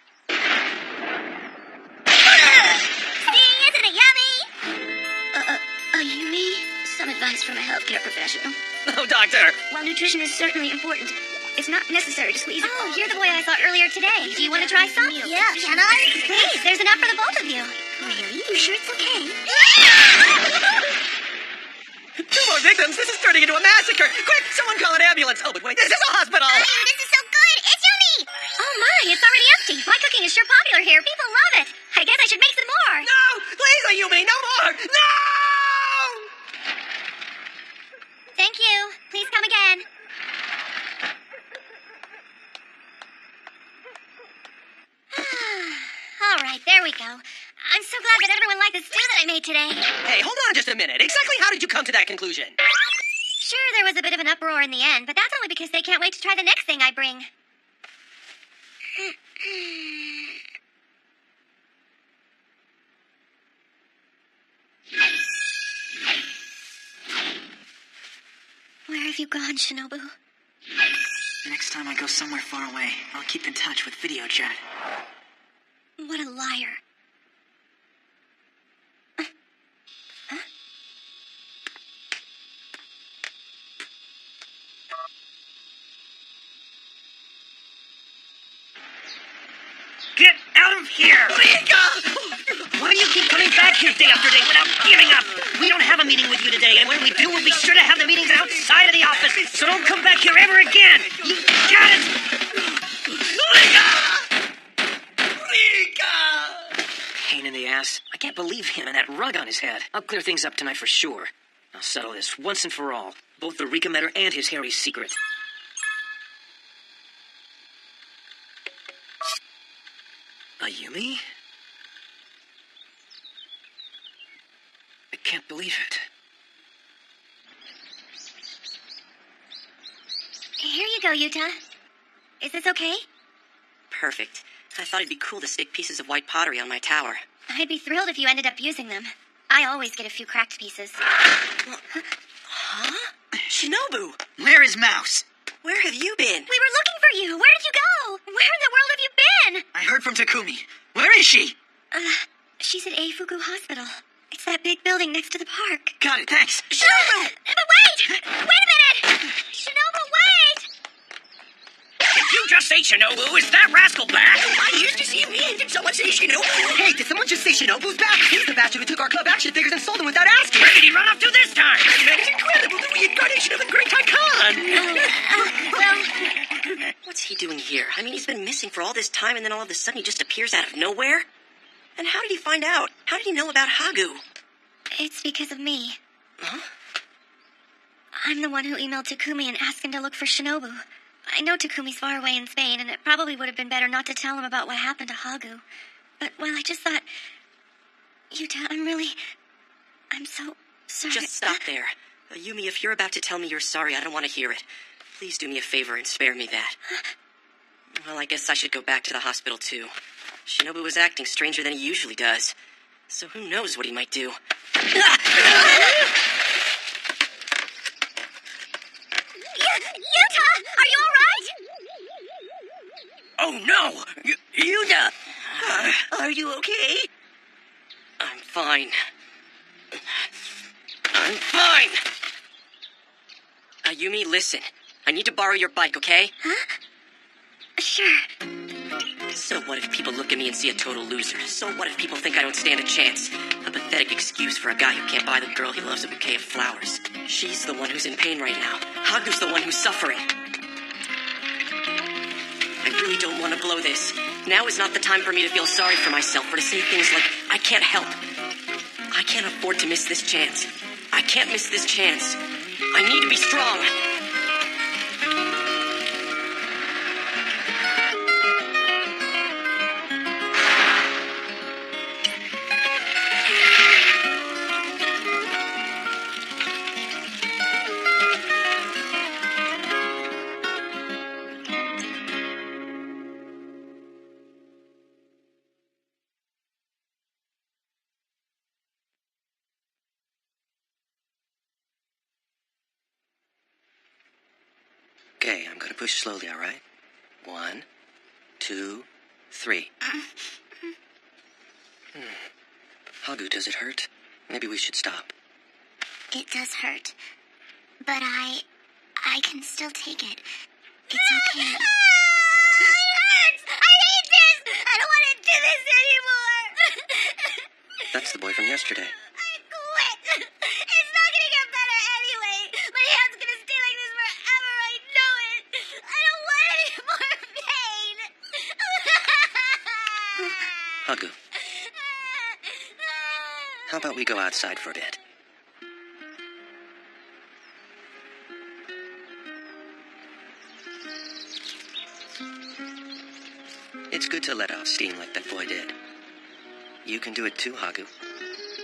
See, isn't it yummy? Ayumi, some advice from a healthcare professional. Oh, doctor! While nutrition is certainly important, it's not necessary to squeeze it. Oh, you're the boy I saw earlier today. Do you want to try some? Yeah, can I? Please, there's enough for the both of you. Really? You sure it's okay? Two more victims! This is turning into a massacre! Quick, someone call an ambulance! Oh, but wait, this is a hospital! Ayu, this is so good. It's yummy. Oh my, it's already empty. My cooking is sure popular here. People love it. I guess I should make some more. No! Please, Ayumi, no more! No! Thank you. Please come again. All right, there we go. I'm so glad that everyone liked the stew that I made today. Hey, hold on just a minute. Exactly how did you come to that conclusion? Sure, there was a bit of an uproar in the end, but that's only because they can't wait to try the next thing I bring. Where have you gone, Shinobu? Next time I go somewhere far away, I'll keep in touch with video chat. What a liar. Get out of here! Rika! Why do you keep coming back here day after day without giving up? We don't have a meeting with you today, and when we do, we'll be sure to have the meetings outside of the office, so don't come back here ever again! You got it? Rika! Pain in the ass. I can't believe him and that rug on his head. I'll clear things up tonight for sure. I'll settle this once and for all. Both the Rika matter and his hairy secret. Ayumi? I can't believe it. Here you go, Yuta. Is this okay? Perfect. I thought it'd be cool to stick pieces of white pottery on my tower. I'd be thrilled if you ended up using them. I always get a few cracked pieces. Huh? Shinobu! Where is Mouse? Where have you been? We were looking for you. Where did you go? Where in the world have you been? I heard from Takumi. Where is she? She's at Eifuku Hospital. It's that big building next to the park. Got it, thanks. Shinobu! But wait! Wait a minute! Shinobu, wait! Did you just say Shinobu? Is that rascal back? I used to see me. Did someone say Shinobu? Hey, did someone just say Shinobu's back? He's the bastard who took our club action figures and sold them without asking. Where did he run off to this time? That is incredible. The reincarnation of the great icon. Well... What's he doing here? I mean, he's been missing for all this time, and then all of a sudden he just appears out of nowhere? And how did he find out? How did he know about Hagu? It's because of me. Huh? I'm the one who emailed Takumi and asked him to look for Shinobu. I know Takumi's far away in Spain, and it probably would have been better not to tell him about what happened to Hagu. But, well, I just thought... Yuta, I'm so sorry. Just stop there. Yumi, if you're about to tell me you're sorry, I don't want to hear it. Please do me a favor and spare me that. Well, I guess I should go back to the hospital, too. Shinobu was acting stranger than he usually does. So who knows what he might do. Yuta, are you all right? Oh, no! Yuta! Are you okay? I'm fine. I'm fine! Yumi, listen. I need to borrow your bike, okay? Huh? Sure. So what if people look at me and see a total loser? So what if people think I don't stand a chance? A pathetic excuse for a guy who can't buy the girl he loves a bouquet of flowers. She's the one who's in pain right now. Hagu's the one who's suffering. I really don't want to blow this. Now is not the time for me to feel sorry for myself or to say things like, I can't help. I can't afford to miss this chance. I can't miss this chance. I need to be strong. Okay, I'm gonna push slowly, all right? 1, 2, 3. Hagu, does it hurt? Maybe we should stop. It does hurt. But I can still take it. It's okay. It hurts! I hate this! I don't want to do this anymore! That's the boy from yesterday. I quit! It's not gonna get better anyway! My hand's gonna stay like this forever, I know it! I don't want any more pain! Hagu, how about we go outside for a bit? It's good to let off steam like that boy did. You can do it too, Hagu.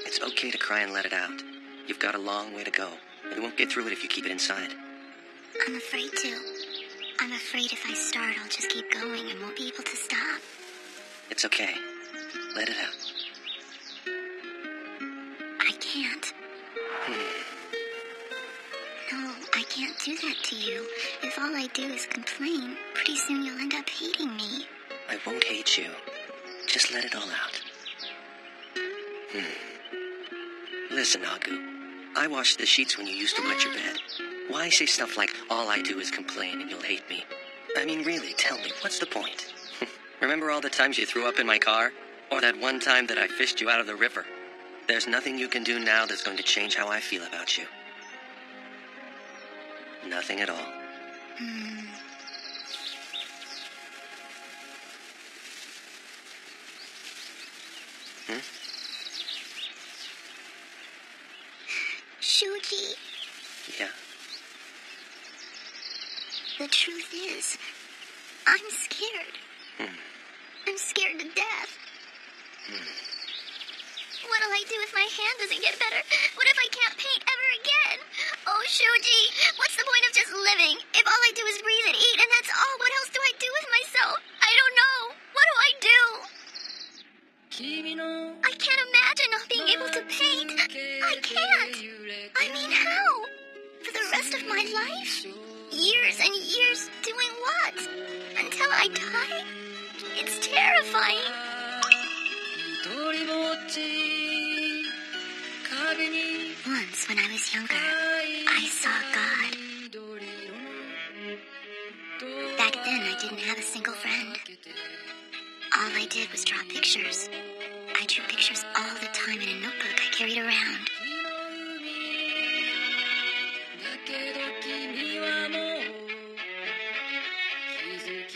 It's okay to cry and let it out. You've got a long way to go, and you won't get through it if you keep it inside. I'm afraid to. I'm afraid if I start, I'll just keep going and won't be able to stop. It's okay. Let it out. I can't. No, I can't do that to you. If all I do is complain, pretty soon you'll end up hating me. I won't hate you. Just let it all out. Listen, Hagu. I washed the sheets when you used to wet your bed. Why say stuff like, all I do is complain and you'll hate me? I mean, really, tell me, what's the point? Remember all the times you threw up in my car? Or that one time that I fished you out of the river? There's nothing you can do now that's going to change how I feel about you. Nothing at all. Shuji, Yeah? the truth is, I'm scared. I'm scared to death. What'll I do if my hand doesn't get better? What if I can't paint ever again? Oh, Shuji, what's the point of just living? If all I do is breathe and eat and that's all, what else do I do with myself? I don't know. What do I do? I can't imagine not being able to paint. I can't. I mean, how? For the rest of my life? Years and years doing what? Until I die? It's terrifying. Once, when I was younger, I saw God. Back then, I didn't have a single friend. All I did was draw pictures. I drew pictures all the time in a notebook I carried around.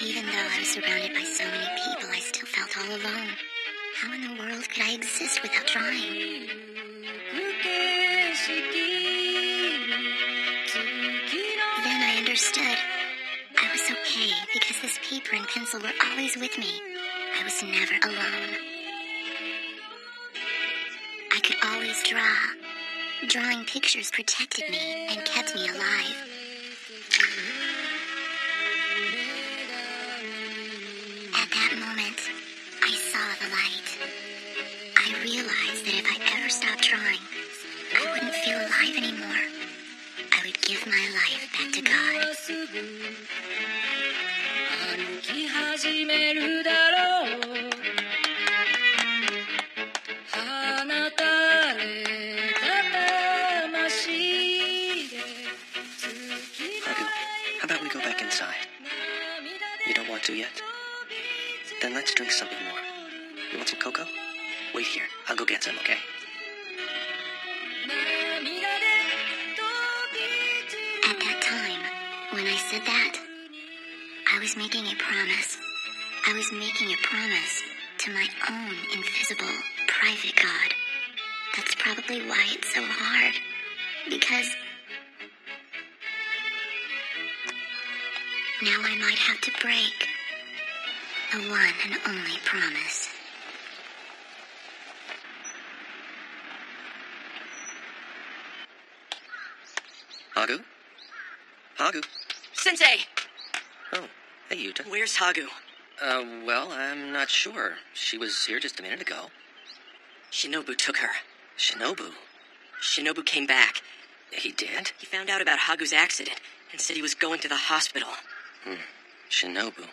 Even though I was surrounded by so many people, I still felt all alone. How in the world could I exist without drawing? Then I understood. I was okay because this paper and pencil were always with me. I was never alone. I could always draw. Drawing pictures protected me and kept me alive. At that moment, I saw the light. I realized that if I ever stopped drawing, I wouldn't feel alive anymore. I would give my life back to God. Hagu, how about we go back inside? You don't want to yet? Then let's drink something more. You want some cocoa? Wait here. I'll go get some, okay? At that time, when I said that, I was making a promise. I was making a promise to my own invisible, private God. That's probably why it's so hard. Because now I might have to break the one and only promise. Hagu? Hagu? Sensei! Oh, hey, Yuta. Where's Hagu? Well, I'm not sure. She was here just a minute ago. Shinobu took her. Shinobu? Shinobu came back. He did? He found out about Hagu's accident and said he was going to the hospital. Shinobu.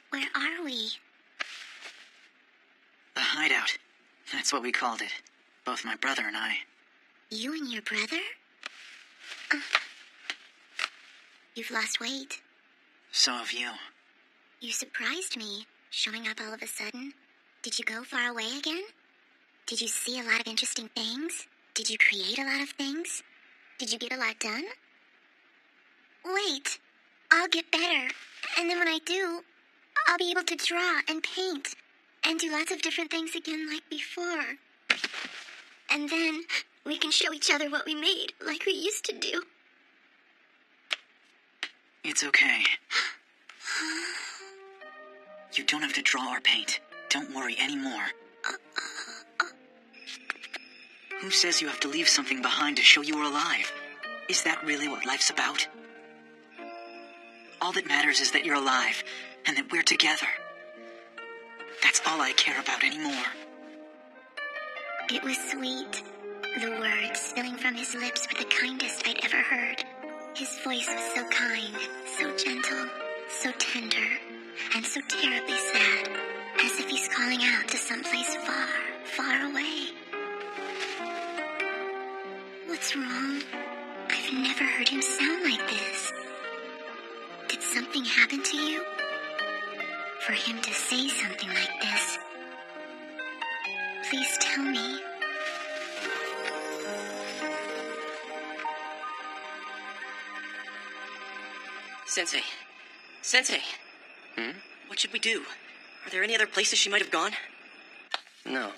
Where are we? The hideout. That's what we called it. Both my brother and I. You and your brother? You've lost weight. So have you. You surprised me, showing up all of a sudden. Did you go far away again? Did you see a lot of interesting things? Did you create a lot of things? Did you get a lot done? Wait, I'll get better. And then when I do, I'll be able to draw and paint and do lots of different things again like before. And then we can show each other what we made like we used to do. It's okay. You don't have to draw or paint. Don't worry anymore. Who says you have to leave something behind to show you are alive? Is that really what life's about? All that matters is that you're alive and that we're together. That's all I care about anymore. It was sweet. The words spilling from his lips were the kindest I'd ever heard. His voice was so kind, so gentle, so tender, and so terribly sad, as if he's calling out to someplace far, far away. What's wrong? I've never heard him sound like this. Did something happen to you? For him to say something like this. Please tell me. Sensei. Sensei. What should we do? Are there any other places she might have gone? No,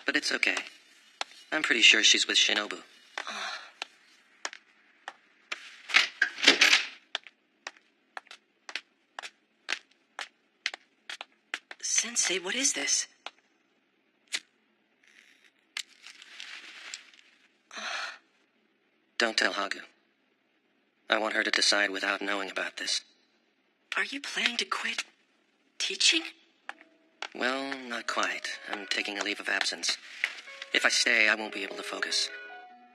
but it's okay. I'm pretty sure she's with Shinobu. Sensei, what is this? Don't tell Hagu. I want her to decide without knowing about this. Are you planning to quit teaching? Well, not quite. I'm taking a leave of absence. If I stay, I won't be able to focus.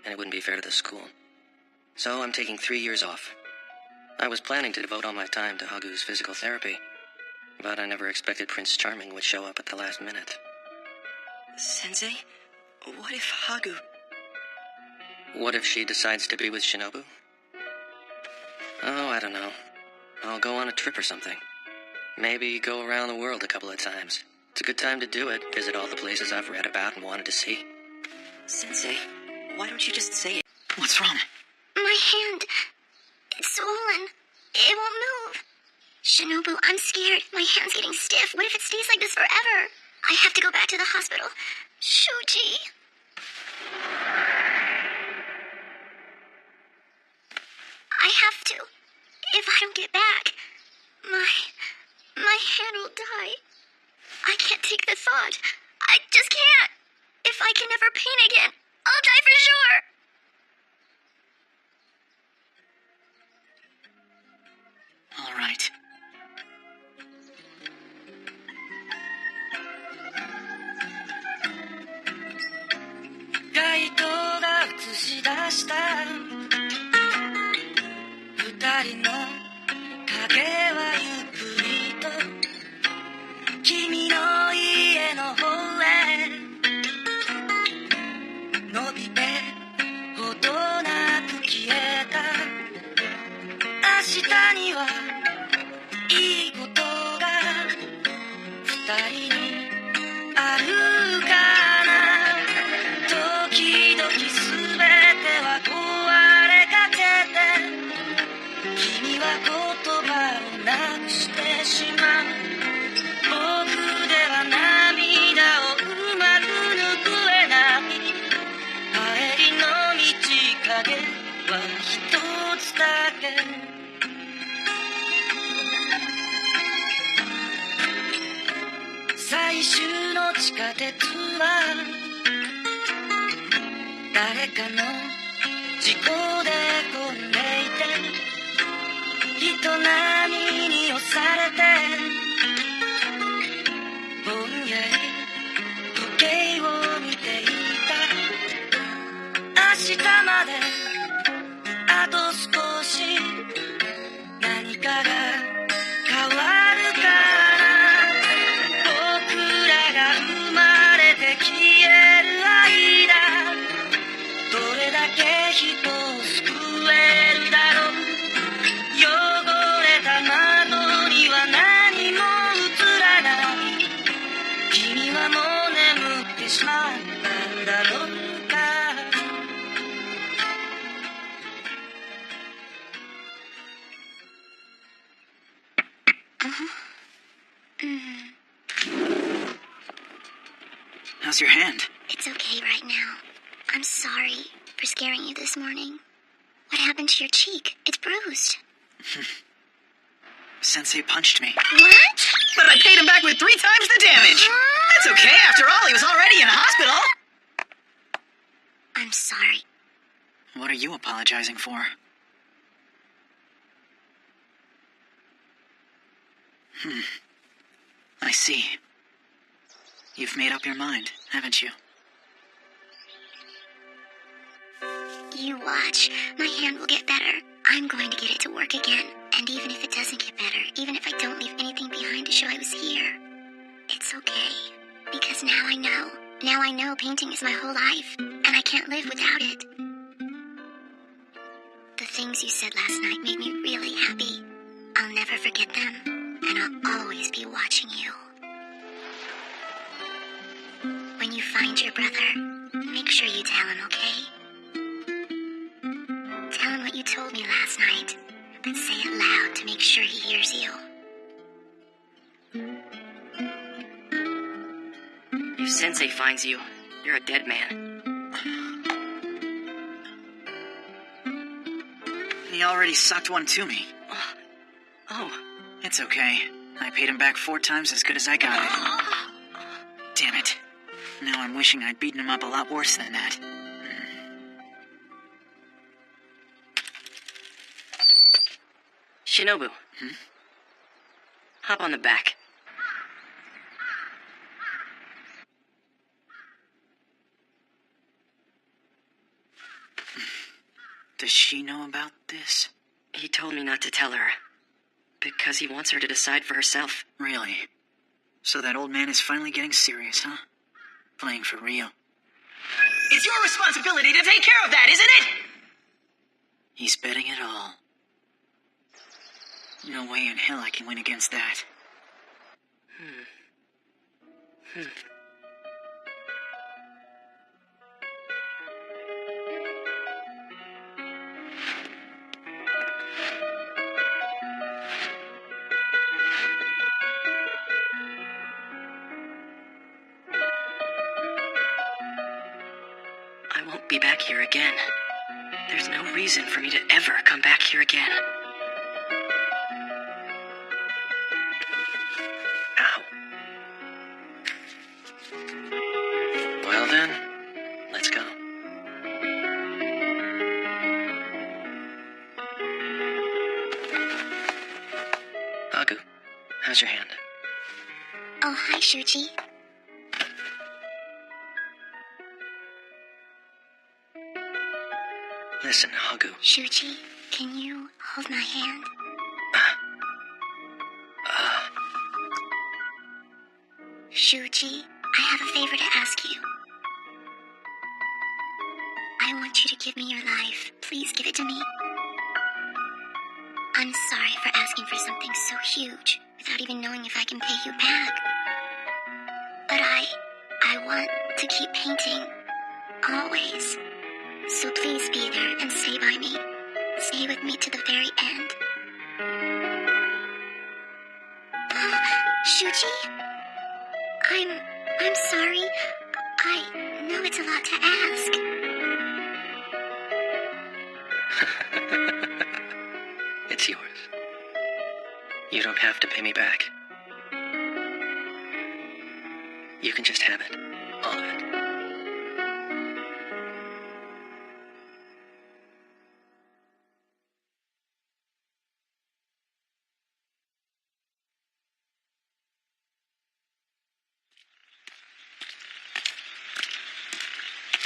And it wouldn't be fair to the school. So I'm taking 3 years off. I was planning to devote all my time to Hagu's physical therapy. But I never expected Prince Charming would show up at the last minute. Sensei, what if Hagu... What if she decides to be with Shinobu? Oh, I don't know. I'll go on a trip or something. Maybe go around the world a couple of times. It's a good time to do it. Visit all the places I've read about and wanted to see. Sensei, why don't you just say it? What's wrong? My hand. It's swollen. It won't move. Shinobu, I'm scared. My hand's getting stiff. What if it stays like this forever? I have to go back to the hospital. Shuji. I have to. If I don't get back, my hand will die. I can't take the thought. I just can't. If I can never paint again, I'll die for sure. All right.ライトが映し出した二人の影はゆっくりと君の家の方へ伸びて日にはいいことが二人にあるかな。時々すべては壊れかけて、君は言葉をなくしてしまう。僕では涙をうまく拭えない。帰りの道影は一つだけ。最終の地下鉄は誰かの事故で混んでいて、人波に押されてぼんやり時計を見ていた。明日まであと少し、何かが変わるから僕らが生まれて消える間、どれだけ人を救えるだろう。汚れた窓には何も映らない。君はもう眠ってしまったんだろうか。How's your hand? It's okay right now. I'm sorry for scaring you this morning. What happened to your cheek? It's bruised. Sensei punched me. What? But I paid him back with 3 times the damage. That's okay. After all, he was already in a hospital. I'm sorry. What are you apologizing for? I see. You've made up your mind, haven't you? You watch. My hand will get better. I'm going to get it to work again. And even if it doesn't get better, even if I don't leave anything behind to show I was here, it's okay. Because now I know. Now I know painting is my whole life, and I can't live without it. The things you said last night made me really happy. I'll never forget them, and I'll always be watching you. When you find your brother, make sure you tell him, okay? Tell him what you told me last night, but say it loud to make sure he hears you. If Sensei finds you, you're a dead man. He already sucked one to me. Oh. It's okay. I paid him back 4 times as good as I got it. Damn it. Now I'm wishing I'd beaten him up a lot worse than that. Shinobu. Hop on the back. Does she know about this? He told me not to tell her. Because he wants her to decide for herself. Really? So that old man is finally getting serious, huh? Playing for real. It's your responsibility to take care of that, isn't it? He's betting it all. No way in hell I can win against that. I won't be back here again. There's no reason for me to ever come back here again. Ow. Well then, let's go. Haku, how's your hand? Oh, hi, Shuji. Listen, Haku. Shuji, can you hold my hand? Shuji, I have a favor to ask you. I want you to give me your life. Please give it to me. I'm sorry for asking for something so huge without even knowing if I can pay you back. But I want to keep painting. Always. So please be there and stay by me. Stay with me to the very end. Shuji? I'm sorry. I know it's a lot to ask. It's yours. You don't have to pay me back. You can just have it. All of it.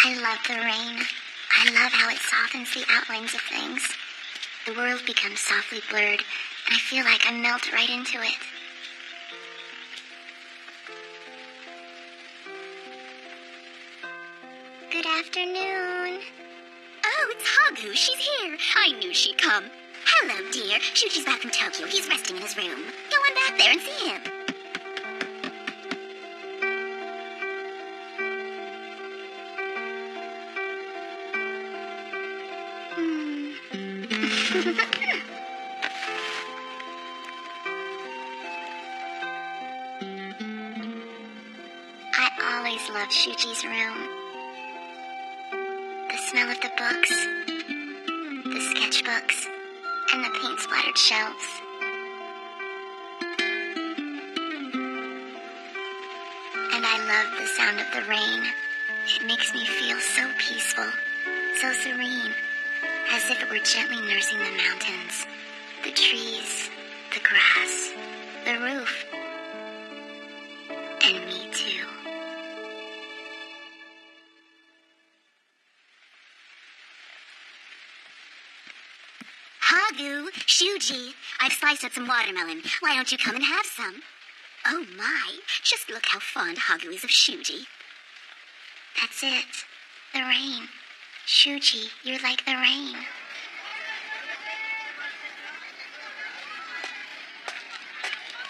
I love the rain. I love how it softens the outlines of things. The world becomes softly blurred, and I feel like I melt right into it. Good afternoon. Oh, it's Hagu. She's here. I knew she'd come. Hello, dear. Shuji's back from Tokyo. He's resting in his room. Go on back there and see him. I always loved Shuji's room. The smell of the books, the sketchbooks, and the paint-splattered shelves. And I love the sound of the rain. It makes me feel so peaceful, so serene, as if it were gently nursing the mountains, the trees, the grass, the roof, and me too. Hagu, Shuji, I've sliced up some watermelon. Why don't you come and have some? Oh my, just look how fond Hagu is of Shuji. That's it. The rain. Shuji, you're like the rain.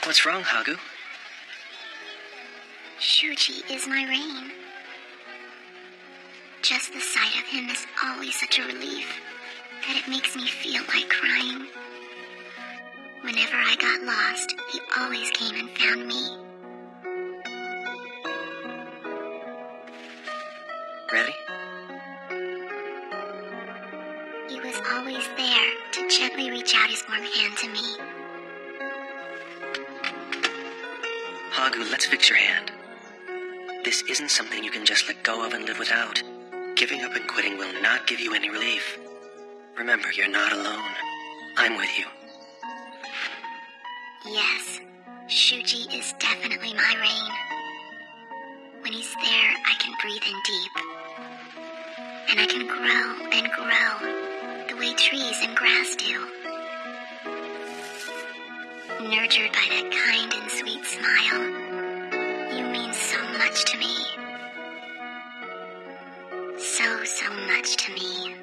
What's wrong, Hagu? Shuji is my rain. Just the sight of him is always such a relief that it makes me feel like crying. Whenever I got lost, he always came and found me. Ready? He was always there to gently reach out his warm hand to me. Hagu, let's fix your hand. This isn't something you can just let go of and live without. Giving up and quitting will not give you any relief. Remember, you're not alone. I'm with you. Yes, Shuji is definitely my rain. When he's there, I can breathe in deep. And I can grow and grow, the way trees and grass do. Nurtured by that kind and sweet smile, you mean so much to me. So much to me.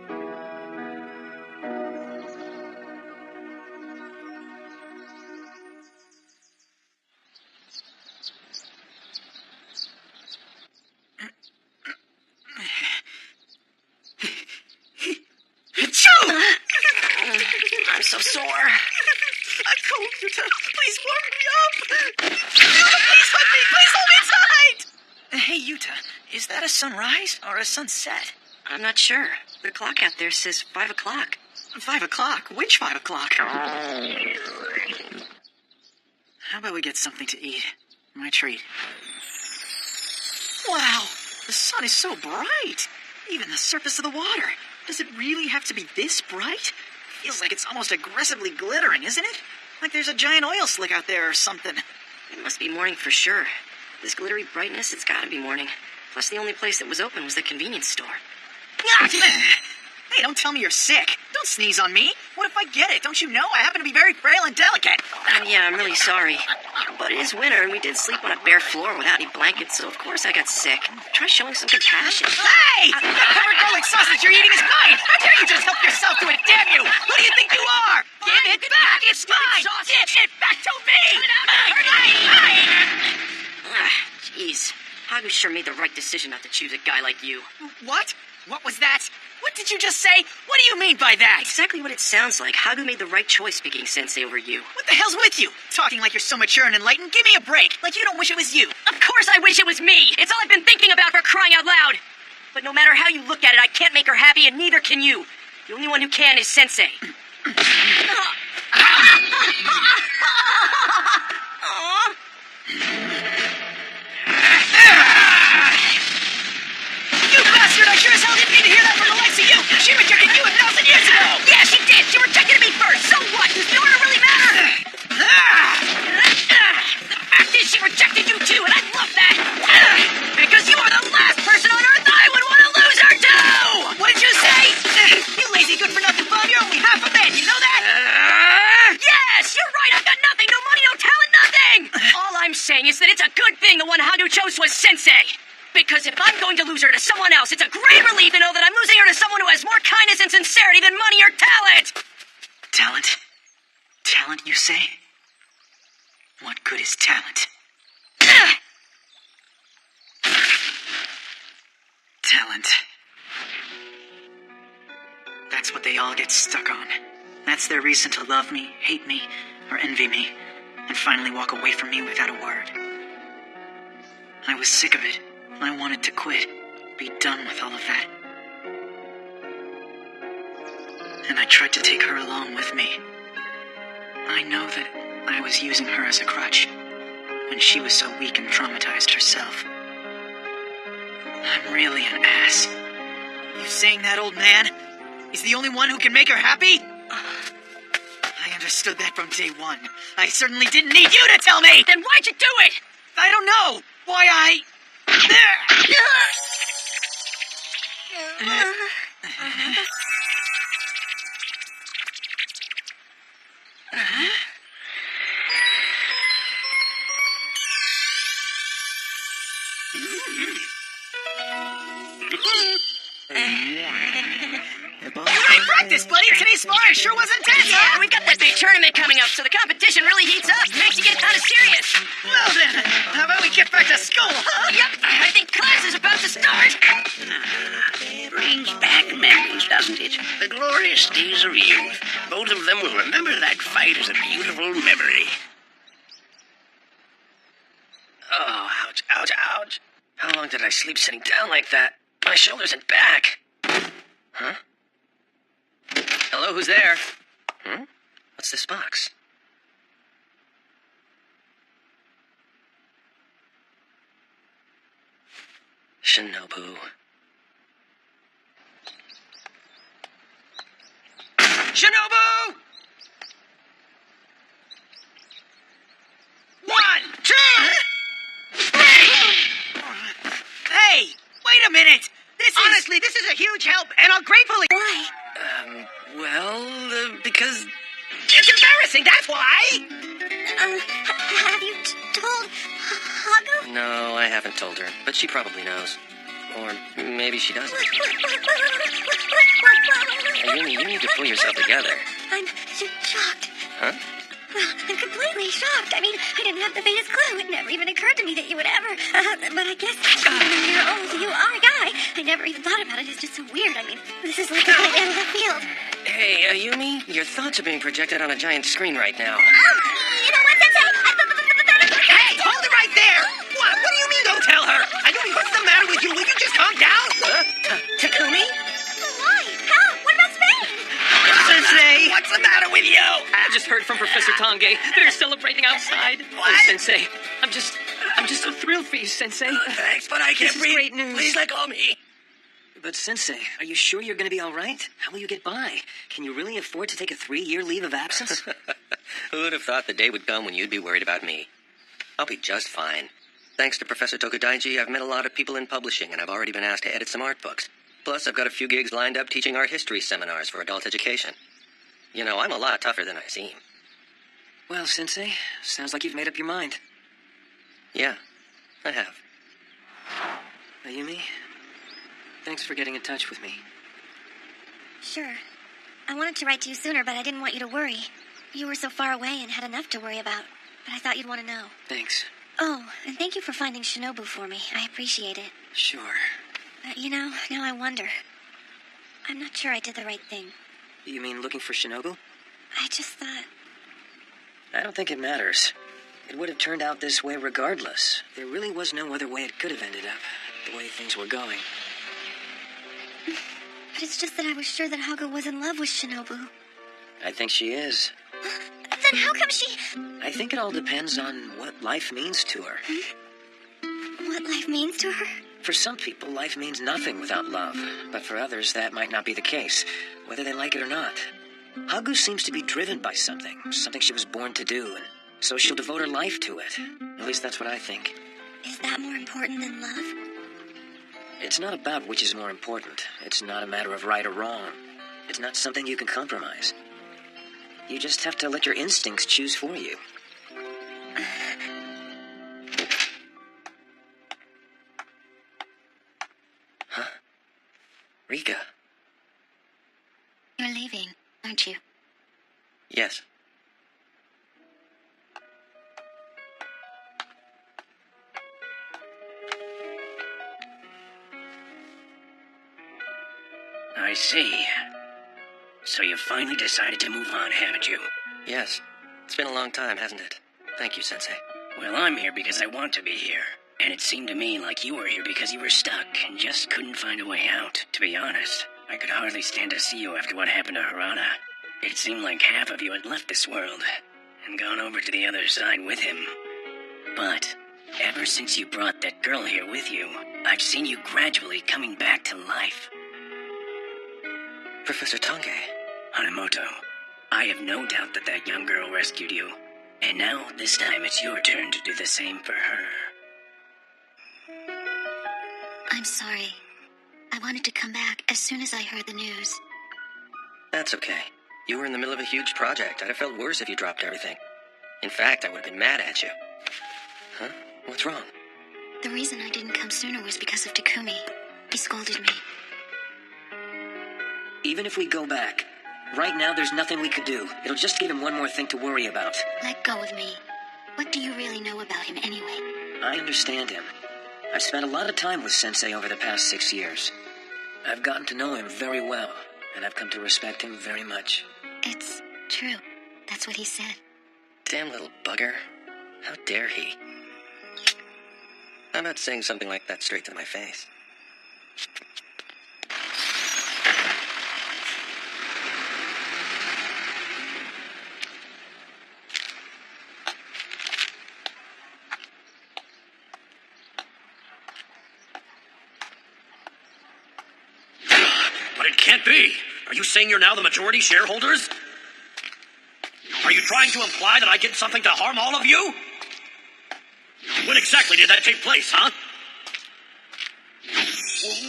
I'm so sore. I'm cold, Yuta. Please warm me up. Please hug me. Please hold me tight. Hey, Yuta, is that a sunrise or a sunset? I'm not sure. The clock out there says 5 o'clock. 5 o'clock? Which 5 o'clock? How about we get something to eat? My treat. Wow, the sun is so bright. Even the surface of the water. Does it really have to be this bright? Feels like it's almost aggressively glittering, isn't it? Like there's a giant oil slick out there or something. It must be morning for sure. This glittery brightness, it's gotta be morning. Plus, the only place that was open was the convenience store. Hey, don't tell me you're sick. Don't sneeze on me. What if I get it? Don't you know? I happen to be very frail and delicate. Yeah, I'm really sorry. But it is winter, and we did sleep on a bare floor without any blankets, so of course I got sick. Try showing some compassion. Hey! That covered garlic sausage you're eating is mine! How dare you just help yourself to it, damn you! Who do you think you are? Yeah? Give it back! It's mine! Give it back to me! Jeez. Hagu sure made the right decision not to choose a guy like you. What? What was that? What did you just say? What do you mean by that? Exactly what it sounds like. Hagu made the right choice picking Sensei over you. What the hell's with you? Talking like you're so mature and enlightened? Give me a break. Like you don't wish it was you. Of course I wish it was me. It's all I've been thinking about, for crying out loud. But no matter how you look at it, I can't make her happy, and neither can you. The only one who can is Sensei. You bastard! I sure as hell didn't mean to hear that from the likes of you! She rejected you 1,000 years ago! Yeah, she did! She rejected me first! So what? Does the order really matter? The fact is, she rejected you too, and I love that! Because you are the last person on Earth I would want to lose her to! What did you say? You lazy good-for-nothing bum, you're only half a man, you know that? Yes! You're right! I've got nothing! No money, no talent, nothing! All I'm saying is that it's a good thing the one Hagu chose was Sensei! Because if I'm going to lose her to someone else, it's a great relief to know that I'm losing her to someone who has more kindness and sincerity than money or talent! Talent? Talent, you say? What good is talent? Talent. That's what they all get stuck on. That's their reason to love me, hate me, or envy me, and finally walk away from me without a word. I was sick of it. I wanted to quit, be done with all of that. And I tried to take her along with me. I know that I was using her as a crutch when she was so weak and traumatized herself. I'm really an ass. You saying that, old man? He's the only one who can make her happy? I understood that from day one. I certainly didn't need you to tell me! Then why'd you do it? I don't know why I... Great practice, buddy! Today's sparring sure was intense, Yeah, huh? we got that big tournament coming up, so the competition really heats up. Makes you get kind of serious. Well then, how about we get back to school, huh? Yep, I think class is about to start. Brings back memories, doesn't it? The glorious days of youth. Both of them will remember that fight as a beautiful memory. Oh, ouch, ouch, ouch. How long did I sleep sitting down like that? My shoulders and back. Huh? Hello, who's there? What's this box? Shinobu. Shinobu! 1, 2, 3! Hey, wait a minute! Honestly, this is a huge help, and I'll gratefully... Why? Because... It's embarrassing, that's why! Have you told Hagu? No, I haven't told her, but she probably knows. Or maybe she doesn't. Ayumi, you need to pull yourself together. I'm shocked. Huh? Well, I'm completely shocked. I mean, I didn't have the faintest clue. It never even occurred to me that you would ever. But I guess even though you're old, you are a guy. I never even thought about it. It's just so weird. I mean, this is like a right out of left field. Hey, Ayumi, your thoughts are being projected on a giant screen right now. Oh, you know what, Sensei? Hey, hold it right there! What do you mean don't tell her? Ayumi, what's the matter with you? Will you just calm down? Takumi? Why? How? What about Spain? Sensei! What's the matter with you? I just heard from Professor Tange. They're celebrating outside. What? Oh, Sensei, I'm just so thrilled for you, Sensei. Thanks, but I can't This is breathe. great news. Please let go of me. But Sensei, are you sure you're going to be all right? How will you get by? Can you really afford to take a 3-year leave of absence? Who would have thought the day would come when you'd be worried about me? I'll be just fine. Thanks to Professor Tokudaiji, I've met a lot of people in publishing, and I've already been asked to edit some art books. Plus, I've got a few gigs lined up teaching art history seminars for adult education. You know, I'm a lot tougher than I seem. Well, Sensei, sounds like you've made up your mind. Yeah, I have. Ayumi, thanks for getting in touch with me. Sure. I wanted to write to you sooner, but I didn't want you to worry. You were so far away and had enough to worry about, but I thought you'd want to know. Thanks. Oh, and thank you for finding Shinobu for me. I appreciate it. Sure. Now I wonder. I'm not sure I did the right thing. You mean looking for Shinobu? I just thought... I don't think it matters. It would have turned out this way regardless. There really was no other way it could have ended up, the way things were going. But it's just that I was sure that Haga was in love with Shinobu. I think she is. Then how come she... I think it all depends on what life means to her. What life means to her? For some people, life means nothing without love. But for others, that might not be the case, whether they like it or not. Hagu seems to be driven by something she was born to do, and so she'll devote her life to it. At least that's what I think. Is that more important than love? It's not about which is more important. It's not a matter of right or wrong. It's not something you can compromise. You just have to let your instincts choose for you. Huh? Rika. You're leaving, aren't you? Yes. I see. So you finally decided to move on, haven't you? Yes. It's been a long time, hasn't it? Thank you, Sensei. Well, I'm here because I want to be here. And it seemed to me like you were here because you were stuck and just couldn't find a way out. To be honest, I could hardly stand to see you after what happened to Harada. It seemed like half of you had left this world and gone over to the other side with him. But ever since you brought that girl here with you, I've seen you gradually coming back to life. Professor Tange. Hanamoto, I have no doubt that that young girl rescued you. And now, this time, it's your turn to do the same for her. I'm sorry. I wanted to come back as soon as I heard the news. That's okay. You were in the middle of a huge project. I'd have felt worse if you dropped everything. In fact, I would have been mad at you. Huh? What's wrong? The reason I didn't come sooner was because of Takumi. He scolded me. Even if we go back, right now there's nothing we could do. It'll just give him one more thing to worry about. Let go of me. What do you really know about him anyway? I understand him. I've spent a lot of time with Sensei over the past 6 years. I've gotten to know him very well, and I've come to respect him very much. It's true. That's what he said. Damn little bugger. How dare he? I'm not saying something like that straight to my face. But it can't be. Are you saying you're now the majority shareholders? Are you trying to imply that I did something to harm all of you? When exactly did that take place, huh?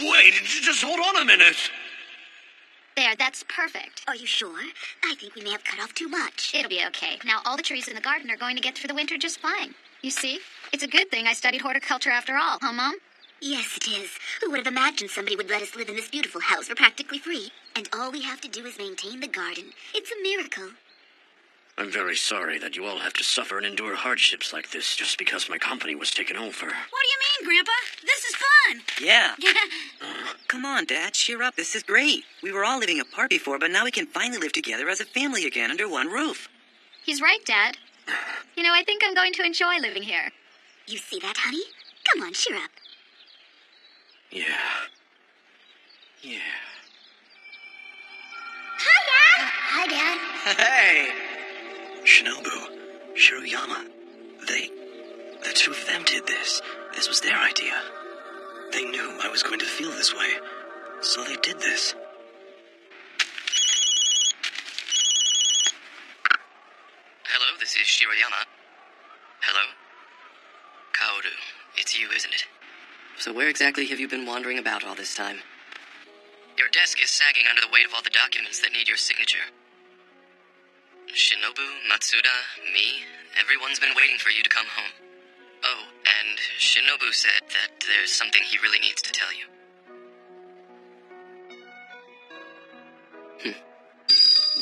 Wait, just hold on a minute. There, that's perfect. Are you sure? I think we may have cut off too much. It'll be okay. Now all the trees in the garden are going to get through the winter just fine. You see? It's a good thing I studied horticulture after all, huh, Mom? Yes, it is. Who would have imagined somebody would let us live in this beautiful house for practically free? And all we have to do is maintain the garden. It's a miracle. I'm very sorry that you all have to suffer and endure hardships like this just because my company was taken over. What do you mean, Grandpa? This is fun. Yeah. Come on, Dad, cheer up. This is great. We were all living apart before, but now we can finally live together as a family again under one roof. He's right, Dad. I think I'm going to enjoy living here. You see that, honey? Come on, cheer up. Yeah. Yeah. Hi, Dad. Hey! Shinobu, Shiruyama, the two of them did this. This was their idea. They knew I was going to feel this way, so they did this. Hello, this is Shiruyama. Hello? Kaoru, it's you, isn't it? So where exactly have you been wandering about all this time? Your desk is sagging under the weight of all the documents that need your signature. Shinobu, Matsuda, me, everyone's been waiting for you to come home. Oh, and Shinobu said that there's something he really needs to tell you.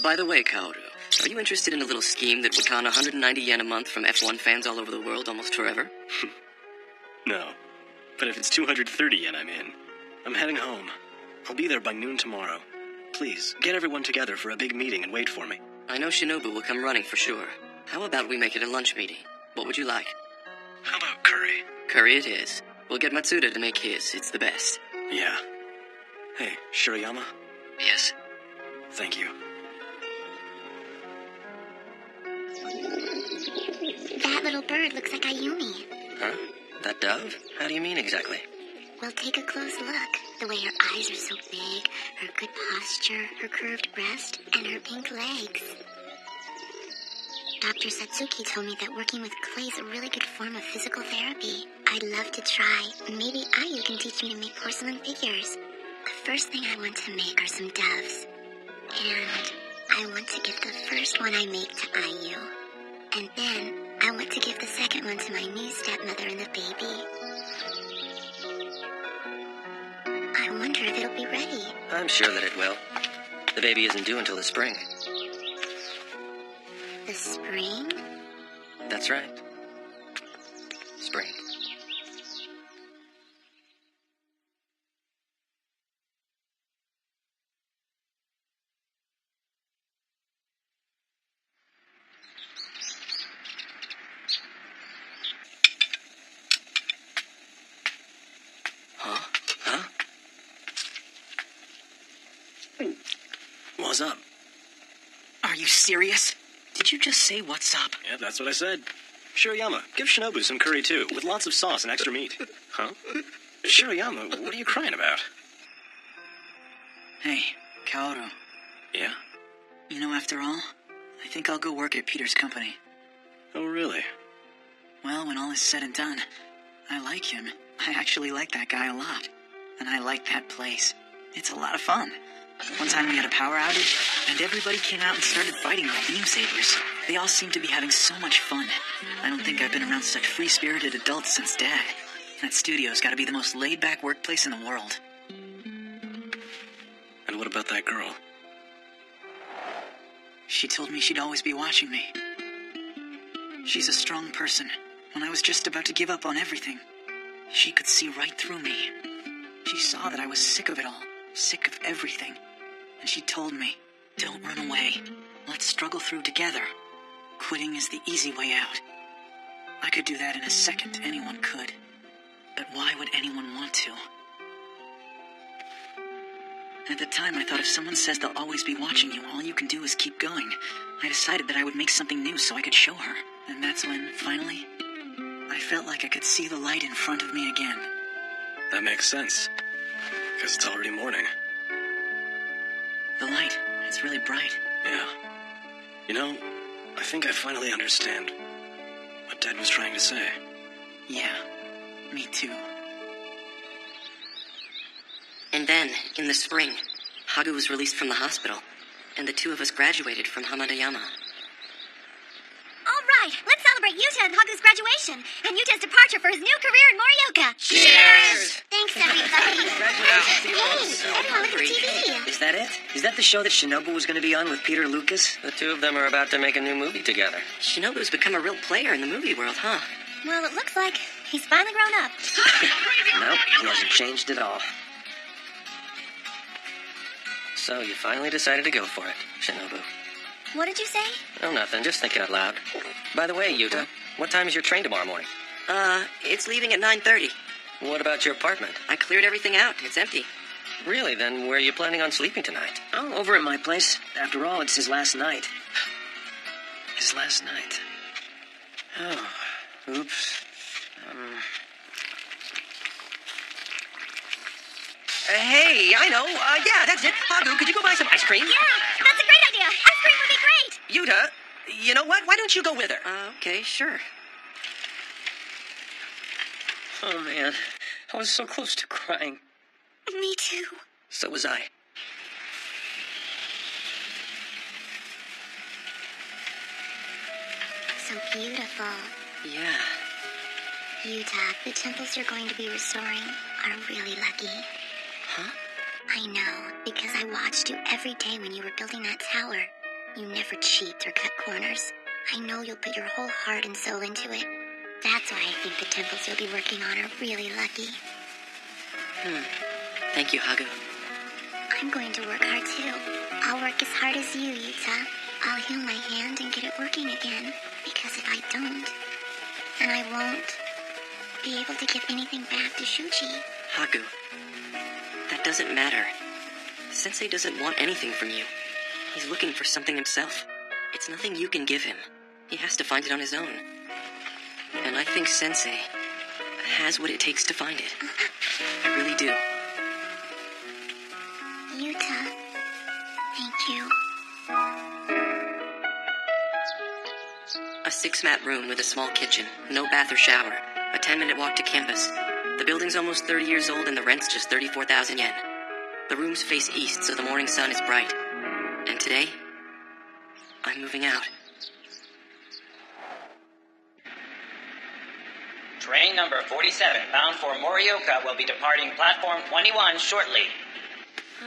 By the way, Kaoru, Are you interested in a little scheme that would con 190 yen a month from F1 fans all over the world almost forever? No. But if it's 230 yen, I'm in. I'm heading home. I'll be there by noon tomorrow. Please, get everyone together for a big meeting and wait for me. I know Shinobu will come running for sure. How about we make it a lunch meeting? What would you like? How about curry? Curry it is. We'll get Matsuda to make his. It's the best. Yeah. Hey, Shirayama? Yes. Thank you. That little bird looks like Ayumi. Huh? That dove? How do you mean exactly? Well, take a close look. The way her eyes are so big, her good posture, her curved breast, and her pink legs. Dr. Satsuki told me that working with clay is a really good form of physical therapy. I'd love to try. Maybe Ayu can teach me to make porcelain figures. The first thing I want to make are some doves. And I want to give the first one I make to Ayu. And then I want to give the second one to my new stepmother and the baby. I wonder if it'll be ready. I'm sure that it will. The baby isn't due until the spring. The spring? That's right. Spring. Huh? What's up? Are you serious? Did you just say what's up? Yeah, that's what I said. Shirayama, give Shinobu some curry too, with lots of sauce and extra meat. Huh? Shirayama, what are you crying about? Hey, Kaoru. Yeah? You know, after all, I think I'll go work at Peter's company. Oh, really? Well, when all is said and done, I like him. I actually like that guy a lot. And I like that place. It's a lot of fun. One time we had a power outage, and everybody came out and started fighting with beam sabers. They all seemed to be having so much fun. I don't think I've been around such free-spirited adults since Dad. That studio's got to be the most laid-back workplace in the world. And what about that girl? She told me she'd always be watching me. She's a strong person. When I was just about to give up on everything, she could see right through me. She saw that I was sick of it all, sick of everything. And she told me, don't run away. Let's struggle through together. Quitting is the easy way out. I could do that in a second, anyone could. But why would anyone want to? At the time, I thought if someone says they'll always be watching you, all you can do is keep going. I decided that I would make something new so I could show her. And that's when, finally, I felt like I could see the light in front of me again. That makes sense. Because it's already morning. The light, it's really bright. Yeah. You know, I think I finally understand what Dad was trying to say. Yeah, me too. And then, in the spring, Hagu was released from the hospital, and the two of us graduated from Hamadayama. All right, let's celebrate Yuta and Hagu's graduation, and Yuta's departure for his new career in Morioka. Cheers! Thanks, everybody. Congratulations. Hey, everyone, look at the TV. Is that it? Is that the show that Shinobu was going to be on with Peter Lucas? The two of them are about to make a new movie together. Shinobu's become a real player in the movie world, huh? Well, it looks like he's finally grown up. Nope, he hasn't changed at all. So you finally decided to go for it, Shinobu. What did you say? Oh, nothing. Just thinking out loud. By the way, Yuta, what time is your train tomorrow morning? It's leaving at 9:30. What about your apartment? I cleared everything out. It's empty. Really? Then where are you planning on sleeping tonight? Oh, over at my place. After all, it's his last night. His last night. Oh, oops. Hey, I know. Yeah, that's it. Hagu, could you go buy some ice cream? Yeah, that's a great idea. Ice cream would be great. Yuta, you know what? Why don't you go with her? Okay, sure. Oh, man. I was so close to crying. Me too. So was I. So beautiful. Yeah. Yuta, the temples you're going to be restoring are really lucky. Huh? I know, because I watched you every day when you were building that tower. You never cheat or cut corners. I know you'll put your whole heart and soul into it. That's why I think the temples you'll be working on are really lucky. Thank you, Hagu. I'm going to work hard too. I'll work as hard as you, Yuta. I'll heal my hand and get it working again. Because if I don't, then I won't be able to give anything back to Shuji. Hagu, that doesn't matter. Sensei doesn't want anything from you. He's looking for something himself. It's nothing you can give him. He has to find it on his own. And I think Sensei has what it takes to find it. I really do. Yuta, thank you. A 6-mat room with a small kitchen, no bath or shower, a 10-minute walk to campus. The building's almost 30 years old and the rent's just 34,000 yen. The rooms face east, so the morning sun is bright. And today, I'm moving out. Train number 47, bound for Morioka, will be departing platform 21 shortly.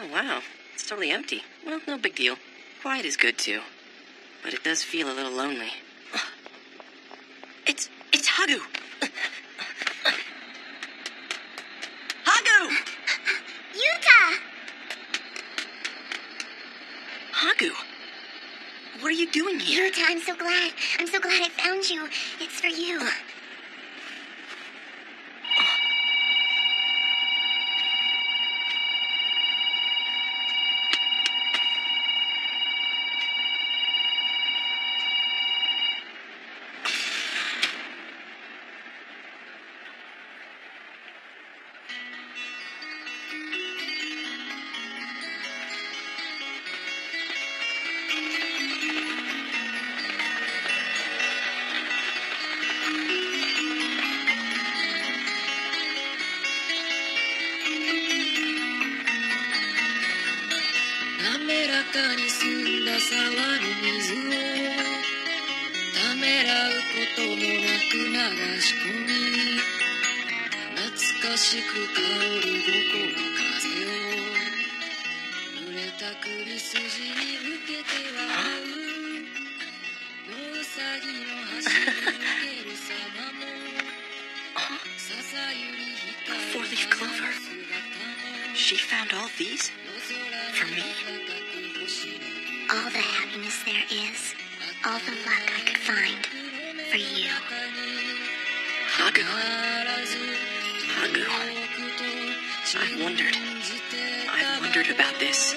Oh, wow. It's totally empty. Well, no big deal. Quiet is good, too. But it does feel a little lonely. It's Hagu! Hagu! Yuta! Hagu! What are you doing here? Yuta, I'm so glad. I'm so glad I found you. It's for you. A 4-leaf clover. She found all these? For me? All the happiness there is. All the luck I could find. For you. Hagu. Hagu. I've wondered about this.